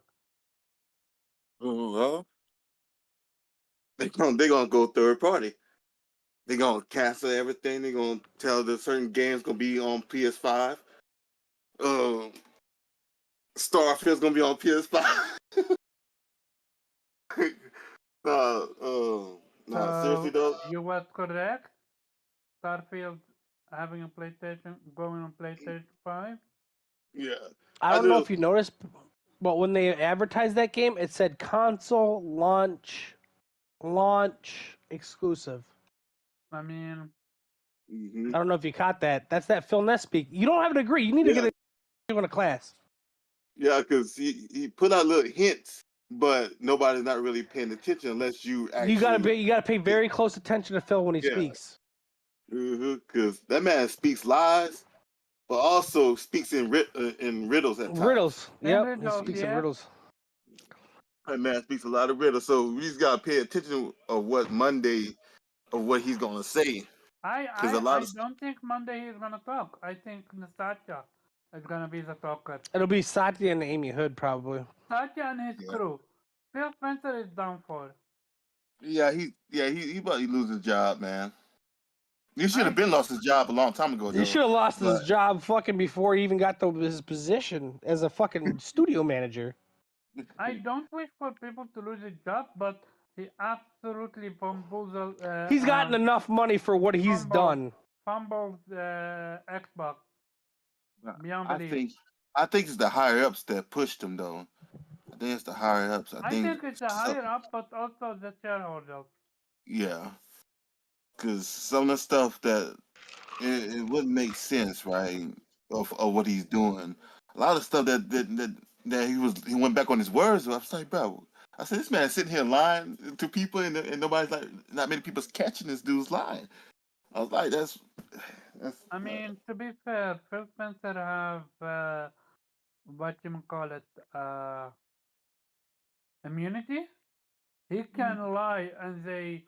Speaker 5: Well, they gonna go third party. They gonna cancel everything. They gonna tell that certain games gonna be on PS5. Starfield's gonna be on PS5. No, seriously though.
Speaker 2: You was correct. Starfield having a PlayStation going on PlayStation 5.
Speaker 5: Yeah.
Speaker 4: I don't know if you noticed, but when they advertised that game, it said console launch exclusive.
Speaker 2: I mean,
Speaker 4: I don't know if you caught that. That's that Phil Ness speak. You don't have a degree. You need to get a class.
Speaker 5: Yeah, because he put out little hints, but nobody's not really paying attention unless you actually.
Speaker 4: You gotta pay very close attention to Phil when he speaks.
Speaker 5: Because that man speaks lies, but also speaks in riddles at times.
Speaker 4: Riddles. Yep.
Speaker 2: riddles,
Speaker 4: He speaks
Speaker 2: yeah.
Speaker 4: in riddles.
Speaker 5: That man speaks a lot of riddles, so we just gotta pay attention of what he's gonna say, because a lot
Speaker 2: I
Speaker 5: of
Speaker 2: don't think Monday he's gonna talk. I think Nastasia is gonna be the talker.
Speaker 4: It'll be Satya and Amy Hood probably.
Speaker 2: Satya and his
Speaker 5: Yeah.
Speaker 2: crew. Phil Spencer is down for.
Speaker 5: he about to lose his job, man. He should have
Speaker 2: I
Speaker 5: been lost his job a long time ago,
Speaker 4: He
Speaker 5: though.
Speaker 4: should have lost his
Speaker 5: But
Speaker 4: job fucking before he even got his position as a fucking studio manager.
Speaker 2: I don't wish for people to lose a job, but he absolutely bamboozled.
Speaker 4: He's gotten enough money for what he's done.
Speaker 2: Fumbled Xbox. Beyond
Speaker 5: I
Speaker 2: belief.
Speaker 5: think it's the higher ups that pushed him, though. I think it's the higher ups.
Speaker 2: I think it's a higher up, but also the shareholders.
Speaker 5: Yeah, because some of the stuff that it wouldn't make sense, right? Of what he's doing. A lot of stuff that he went back on his words. I was like, bro, I said this man sitting here lying to people, and nobody's like, not many people's catching this dude's lying. I was like, that's.
Speaker 2: I mean, to be fair, Phil Spencer have what you call it, immunity. He can lie, and they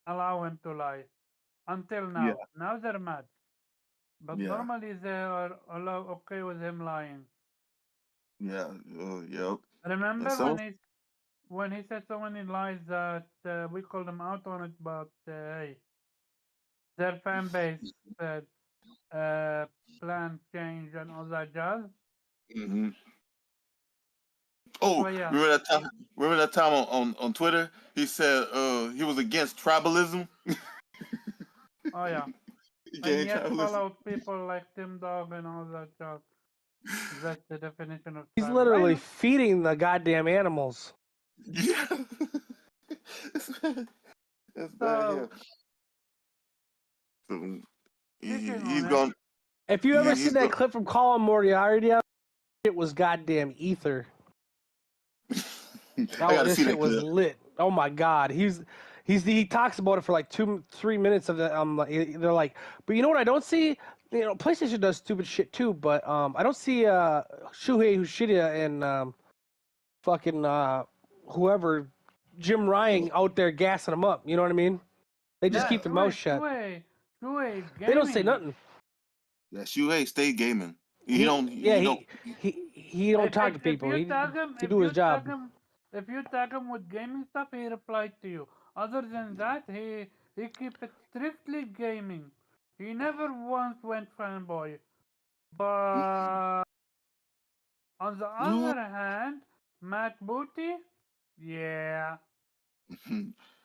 Speaker 2: allow him to lie. Until now.
Speaker 5: Yeah.
Speaker 2: Now they're mad. But
Speaker 5: Yeah.
Speaker 2: normally they are okay with him lying.
Speaker 5: Yeah. Yep.
Speaker 2: Remember
Speaker 5: so-
Speaker 2: when he said so many lies that we called him out on it, but hey, their fan base said plan change and all that jazz.
Speaker 5: Mhm. Oh,
Speaker 2: So, yeah.
Speaker 5: remember that time on Twitter? He said he was against tribalism.
Speaker 2: Oh yeah. And yet follow people like Tim Dog and all that jazz. That's the definition of
Speaker 4: He's
Speaker 2: tribal.
Speaker 4: literally feeding the goddamn animals.
Speaker 5: Yeah. That's bad. Yeah. So he's going.
Speaker 4: If you ever
Speaker 5: Yeah,
Speaker 4: seen
Speaker 5: he's
Speaker 4: that
Speaker 5: go-
Speaker 4: clip from Colin Moriarty, it was goddamn ether.
Speaker 5: I gotta
Speaker 4: This
Speaker 5: see
Speaker 4: shit
Speaker 5: that
Speaker 4: was
Speaker 5: clip.
Speaker 4: lit. Oh my god, he talks about it for like 2-3 minutes of the they're like, but you know what I don't see? You know, PlayStation does stupid shit too, but I don't see Shuhei Yoshida and fucking whoever Jim Ryan out there gassing them up. You know what I mean? They just keep their mouth shut.
Speaker 2: Shuhei
Speaker 4: They don't say nothing.
Speaker 5: Yeah, Shuhei stay gaming. He don't talk to people.
Speaker 4: He do his job.
Speaker 2: If you tag him with gaming stuff, he replies to you. Other than that, he keep it strictly gaming. He never once went fanboy. But on the other hand, Matt Booty, yeah.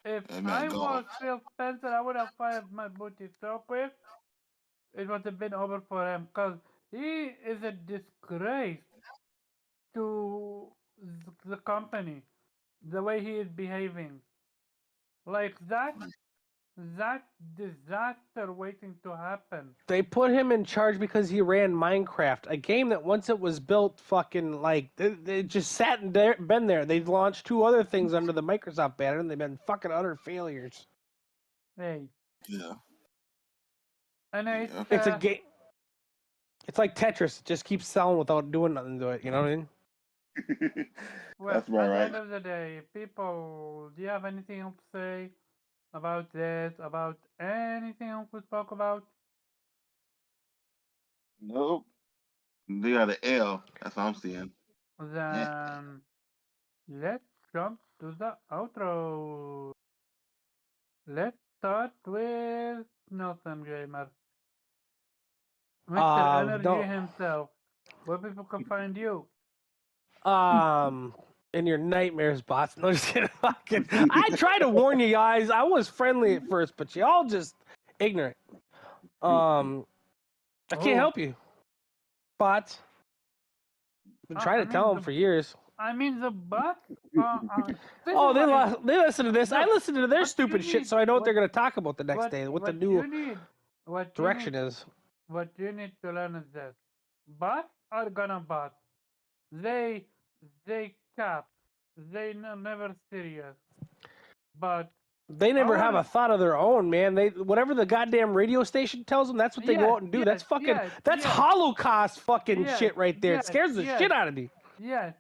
Speaker 2: If I was Phil Spencer, I would have fired Matt Booty so quick. It would have been over for him because he is a disgrace to the company. The way he is behaving, like that disaster waiting to happen.
Speaker 4: They put him in charge because he ran Minecraft, a game that once it was built, fucking like they just sat and been there. They've launched 2 other things under the Microsoft banner, and they've been fucking utter failures.
Speaker 2: Hey.
Speaker 5: Yeah.
Speaker 2: And
Speaker 4: it's a game. It's like Tetris; it just keeps selling without doing nothing to it. You know what I mean?
Speaker 2: Well,
Speaker 5: That's right,
Speaker 2: at the end of the day, people, do you have anything else to say about this? About anything else we spoke about?
Speaker 5: Nope. They got an L. That's what I'm seeing.
Speaker 2: Then let's jump to the outro. Let's start with Nelson Gamer. Mr. Energy himself. Where people can find you?
Speaker 4: In your nightmares, bots. No, just kidding. I tried to warn you guys. I was friendly at first, but y'all just ignorant. I can't help you, bots. Been trying to tell them for years.
Speaker 2: I mean, the bots.
Speaker 4: They listen to this. I listen to their stupid shit, so I know what they're gonna talk about the next day. What the new direction is.
Speaker 2: What you need to learn is this: bots are gonna bot. They cap. They never serious. But
Speaker 4: they never have a thought of their own, man. They whatever the goddamn radio station tells them, that's what they go out and do. That's fucking that's Holocaust fucking shit right there. It scares the shit out of me.
Speaker 2: Yes.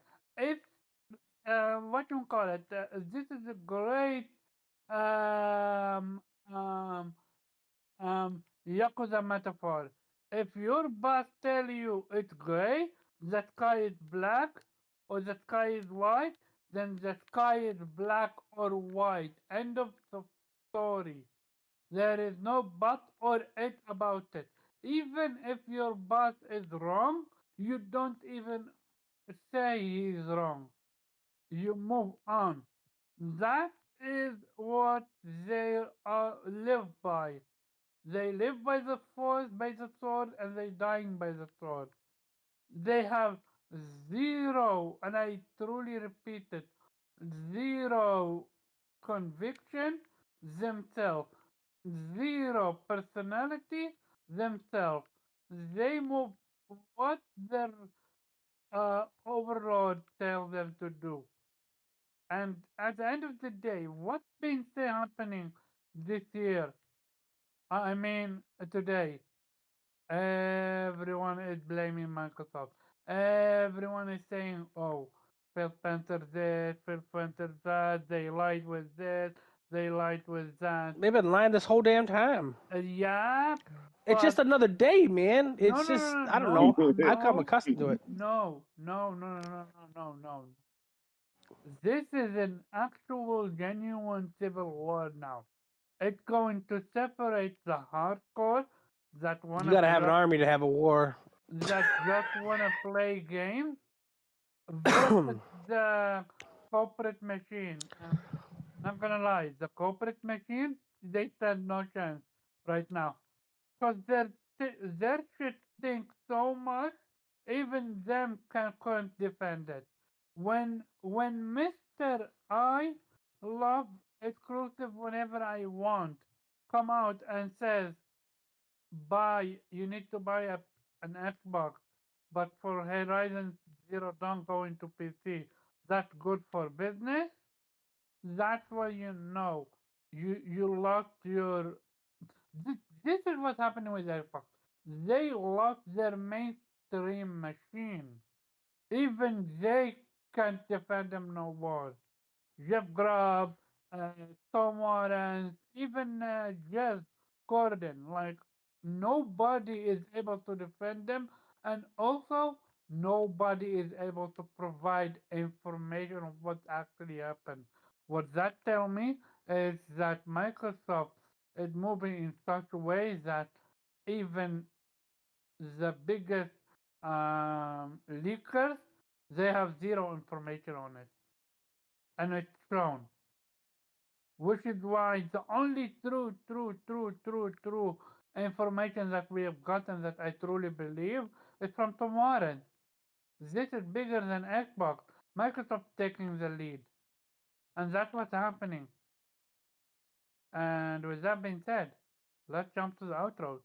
Speaker 2: what you call it? This is a great um, um, Yakuza metaphor. If your boss tell you it's gray, the sky is black, or the sky is white, then the sky is black or white. End of the story. There is no but or it about it. Even if your boss is wrong, you don't even say he's wrong. You move on. That is what they live by. They live by the sword, and they dying by the sword. They have zero, and I truly repeat it, zero conviction themselves, zero personality themselves. They move what their overlord tells them to do. And at the end of the day, what's been happening this year? I mean, today, everyone is blaming Microsoft. Everyone is saying, oh, Phil Spencer this, Phil Spencer that, they lied with this, they lied with that.
Speaker 4: They've been lying this whole damn time.
Speaker 2: Yeah,
Speaker 4: It's just
Speaker 2: but
Speaker 4: another day, man.
Speaker 2: no,
Speaker 4: It's
Speaker 2: no,
Speaker 4: just
Speaker 2: no,
Speaker 4: I don't
Speaker 2: no,
Speaker 4: know. I've come
Speaker 2: no,
Speaker 4: accustomed to it.
Speaker 2: no, no, no, no, no, no, no, no. This is an actual, genuine civil war now. It's going to separate the hardcore that
Speaker 4: You
Speaker 2: wanna
Speaker 4: got to have an
Speaker 2: just
Speaker 4: army to have a war.
Speaker 2: wanna play games versus the corporate machine. Not gonna lie, the corporate machine, they stand no chance right now because their shit stinks so much, even them can't defend it. When Mister I love exclusive whenever I want come out and says you need to buy an Xbox, but for Horizon Zero Dawn going to PC, that's good for business. That's why you know you lost your. This is what's happening with Xbox. They lost their mainstream machine. Even they can't defend them no more. Jeff Grubb, Tom Warren, even Jeff Gordon. Like, nobody is able to defend them, and also nobody is able to provide information of what actually happened. What that tell me is that Microsoft is moving in such a way that even the biggest leakers, they have zero information on it, and it's shown, which is why the only true information that we have gotten that I truly believe is from Tom Warren. This is bigger than Xbox. Microsoft taking the lead, and that's what's happening. And with that being said, let's jump to the outro.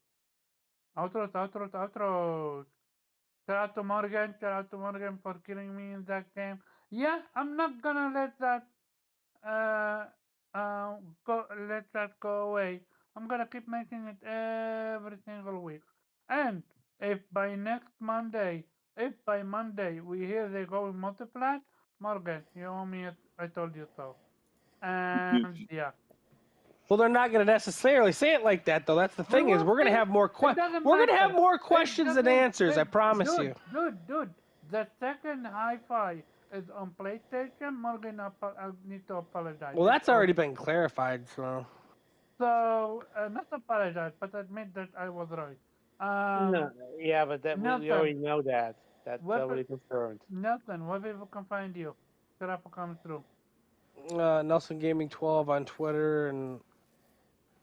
Speaker 2: Outro. Shout out to Morgan for killing me in that game. Yeah, I'm not gonna let that uh, let that go away. I'm gonna keep making it every single week. And if by next Monday, if by Monday we hear they're going multiplat, Morgan, you owe me I told you so. And yeah,
Speaker 4: Well, they're not going to necessarily say it like that, though. That's the
Speaker 2: we
Speaker 4: thing is
Speaker 2: will
Speaker 4: we're going to
Speaker 2: see.
Speaker 4: have more
Speaker 2: It doesn't
Speaker 4: we're going to have
Speaker 2: matter.
Speaker 4: more
Speaker 2: It
Speaker 4: questions than
Speaker 2: doesn't.
Speaker 4: answers. I promise you.
Speaker 2: Dude. The second hi-fi is on PlayStation. Morgan, I need to apologize.
Speaker 4: Well,
Speaker 2: It's
Speaker 4: that's already been clarified. So
Speaker 2: So, not apologize, but admit that I was right.
Speaker 3: No, yeah, but that we
Speaker 2: Nelson,
Speaker 3: already know that. That's
Speaker 2: where
Speaker 3: already confirmed.
Speaker 2: Nelson, where people can find you? Shut come through.
Speaker 4: Nelson Gaming 12 on Twitter and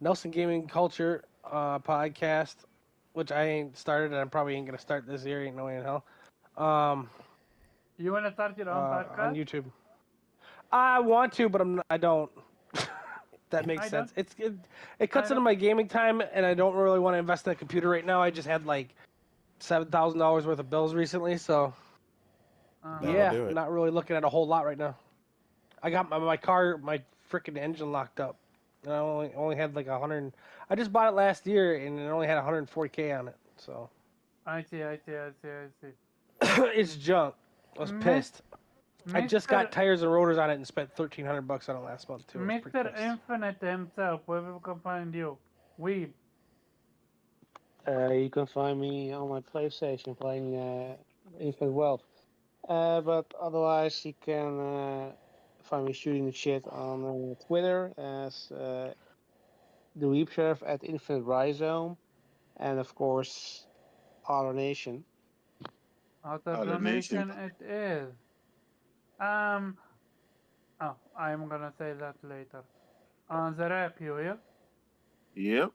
Speaker 4: Nelson Gaming Culture podcast, which I ain't started and I probably ain't gonna start this year. Ain't no way in hell.
Speaker 2: You wanna start your own
Speaker 4: On
Speaker 2: podcast?
Speaker 4: YouTube. I want to, but I don't. That makes
Speaker 2: I
Speaker 4: sense.
Speaker 2: don't.
Speaker 4: It
Speaker 2: I
Speaker 4: cuts into
Speaker 2: don't.
Speaker 4: my gaming time, and I don't really want to invest in a computer right now. I just had like $7,000 worth of bills recently, so
Speaker 1: That'll
Speaker 4: yeah,
Speaker 1: do
Speaker 4: I'm
Speaker 1: it.
Speaker 4: not really looking at a whole lot right now. I got my car, my freaking engine locked up. And I only had like 100. I just bought it last year, and it only had 140K on it. So
Speaker 2: I see.
Speaker 4: it's junk. I was
Speaker 2: Miss
Speaker 4: pissed. I just got
Speaker 2: Mister
Speaker 4: tires and rotors on it and spent $1,300 on it last month too. It was pretty
Speaker 2: Mister
Speaker 4: pissed.
Speaker 2: Infinite himself, where people can find you. We.
Speaker 3: You can find me on my PlayStation playing Infinite Wealth. But otherwise, you can find me shooting shit on Twitter as the Weep Sheriff at Infinite Rhizome, and of course, Otter Nation.
Speaker 2: Outer
Speaker 5: Other nation.
Speaker 2: donation it is. Um. Oh, I'm gonna say that later. The rap, you here?
Speaker 5: Yep.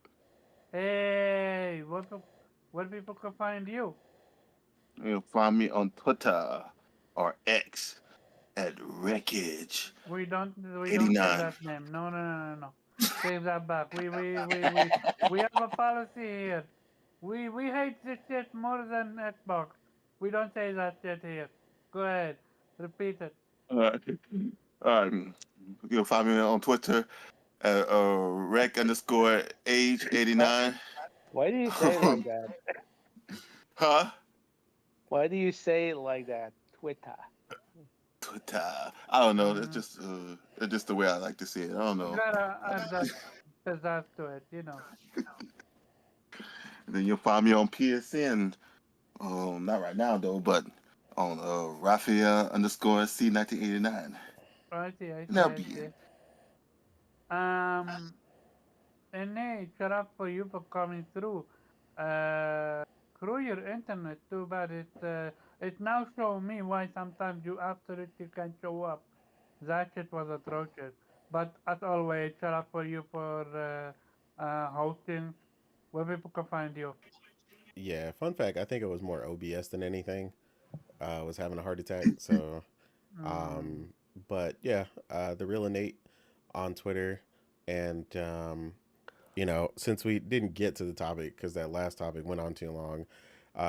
Speaker 2: Hey, where people can find you?
Speaker 5: You'll find me on Twitter or X at Wreckage
Speaker 2: We don't say
Speaker 5: 89.
Speaker 2: that name. No, no, no, no, no. Take that back. We have a policy here. We hate this shit more than Xbox. We don't say that shit here. Go ahead. Repeat it.
Speaker 5: Alright. Alright. You'll find me on Twitter at rec underscore age
Speaker 3: Uh,
Speaker 5: 89.
Speaker 3: why do you say it like that?
Speaker 5: Huh?
Speaker 3: Why do you say it like that? Twitter.
Speaker 5: Twitter. I don't know.
Speaker 2: Mm,
Speaker 5: It's just the way I like to see it. I don't
Speaker 2: you
Speaker 5: know.
Speaker 2: gotta add that pizzazz to it, you know.
Speaker 5: And then you'll find me on PSN. Not right now though, but on Raphael underscore C 1989.
Speaker 2: I see, I
Speaker 5: And
Speaker 2: see,
Speaker 5: that'll
Speaker 2: I
Speaker 5: be
Speaker 2: see.
Speaker 5: it.
Speaker 2: Um, and hey, shut up for you for coming through. Through your internet, too bad it now show me why sometimes you absolutely can't show up. That shit was atrocious. But as always, shut up for you for hosting where people can find you.
Speaker 1: Yeah, fun fact, I think it was more OBS than anything. I was having a heart attack, so
Speaker 2: Mm.
Speaker 1: um but yeah, the real innate on Twitter, and since we didn't get to the topic because that last topic went on too long,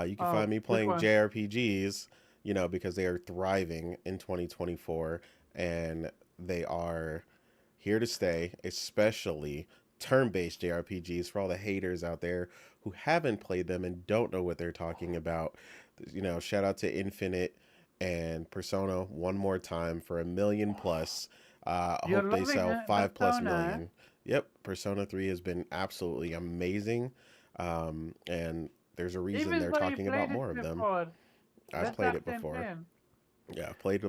Speaker 1: you can
Speaker 2: Oh,
Speaker 1: find me
Speaker 2: which
Speaker 1: playing
Speaker 2: one?
Speaker 1: JRPGs, because they are thriving in 2024, and they are here to stay, especially turn-based JRPGs for all the haters out there who haven't played them and don't know what they're talking about. Shout out to Infinite and Persona one more time for a million plus. I
Speaker 2: You're
Speaker 1: hope they
Speaker 2: loving
Speaker 1: sell five plus
Speaker 2: Persona, eh?
Speaker 1: million. Yep, Persona 3 has been absolutely amazing. And there's a reason
Speaker 2: Even
Speaker 1: they're
Speaker 2: though you
Speaker 1: talking about
Speaker 2: played it
Speaker 1: more of them.
Speaker 2: before,
Speaker 1: I've
Speaker 2: that's
Speaker 1: played
Speaker 2: the
Speaker 1: it
Speaker 2: same
Speaker 1: before.
Speaker 2: thing.
Speaker 1: Yeah, I've played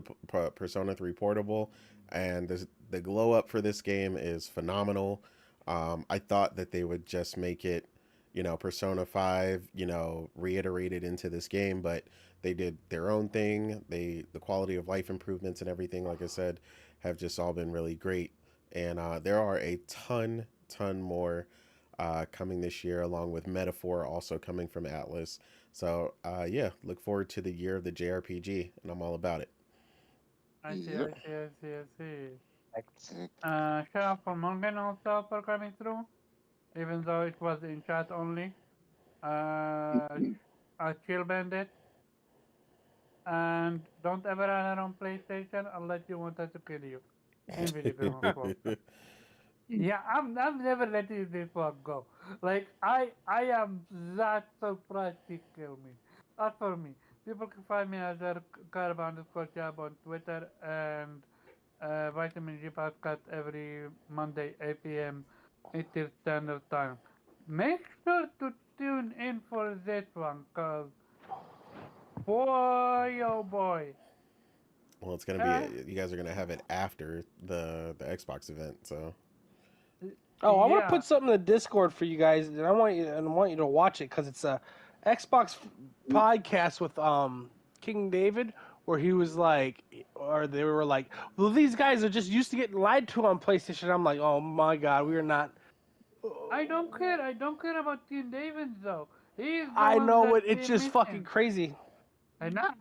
Speaker 1: Persona 3 Portable, and the glow up for this game is phenomenal. I thought that they would just make it, Persona 5, reiterated into this game, but they did their own thing. The quality of life improvements and everything, like I said, have just all been really great. And there are a ton more coming this year, along with Metaphor also coming from Atlas. So yeah, look forward to the year of the JRPG, and I'm all about it.
Speaker 2: I see,
Speaker 5: Yep.
Speaker 2: I see, I see, I see.
Speaker 3: Facts.
Speaker 2: Shout out for Morgan also for coming through, even though it was in chat only. Chill Bandit. And don't ever run her on PlayStation unless you want her to kill you. In video game, of course. Yeah, I'm never letting this one go. Like I am that surprised he killed me. As for me, people can find me as a carb underscore job on Twitter and Vitamin G podcast every Monday 8 p.m. Eastern Standard Time. Make sure to tune in for this one, cause boy oh boy.
Speaker 1: Well, it's gonna be
Speaker 2: Uh,
Speaker 1: you guys are gonna have it after the Xbox event, so
Speaker 4: Oh, I want to
Speaker 2: yeah,
Speaker 4: put something in the Discord for you guys, and I want you to watch it because it's a Xbox podcast with King David, where he was like, or they were like, well, these guys are just used to getting lied to on PlayStation. I'm like, oh my god, we are not.
Speaker 2: I don't care. I don't care about Team David though. He's the
Speaker 4: I
Speaker 2: one
Speaker 4: know
Speaker 2: that
Speaker 4: it. It's just fucking
Speaker 2: missing.
Speaker 4: crazy.
Speaker 2: I'm not.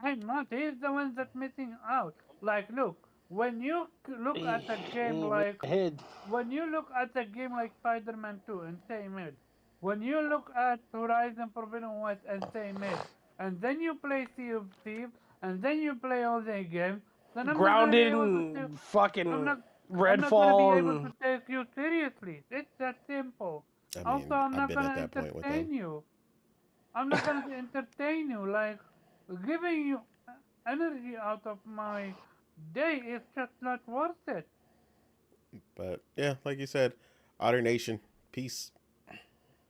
Speaker 2: He's the one that's missing out. Like, look, when you look at a game
Speaker 4: In
Speaker 2: like
Speaker 4: the head.
Speaker 2: when you look at a game like Spider-Man 2 and say mid, when you look at Horizon Forbidden West and say mid, and then you play Sea of Thieves, and then you play all the games, then I'm not gonna be
Speaker 4: Grounded
Speaker 2: able to take.
Speaker 4: and
Speaker 2: I'm
Speaker 4: fucking
Speaker 2: not. I'm not gonna be
Speaker 4: Redfall
Speaker 2: able to
Speaker 4: and
Speaker 2: take you seriously. It's that simple.
Speaker 1: I
Speaker 2: Also,
Speaker 1: mean,
Speaker 2: I'm
Speaker 1: I've
Speaker 2: not
Speaker 1: been at
Speaker 2: gonna
Speaker 1: that point with them.
Speaker 2: entertain you. I'm not gonna entertain you. Like giving you energy out of my day is just not worth it.
Speaker 1: But yeah, like you said, Otter Nation, peace.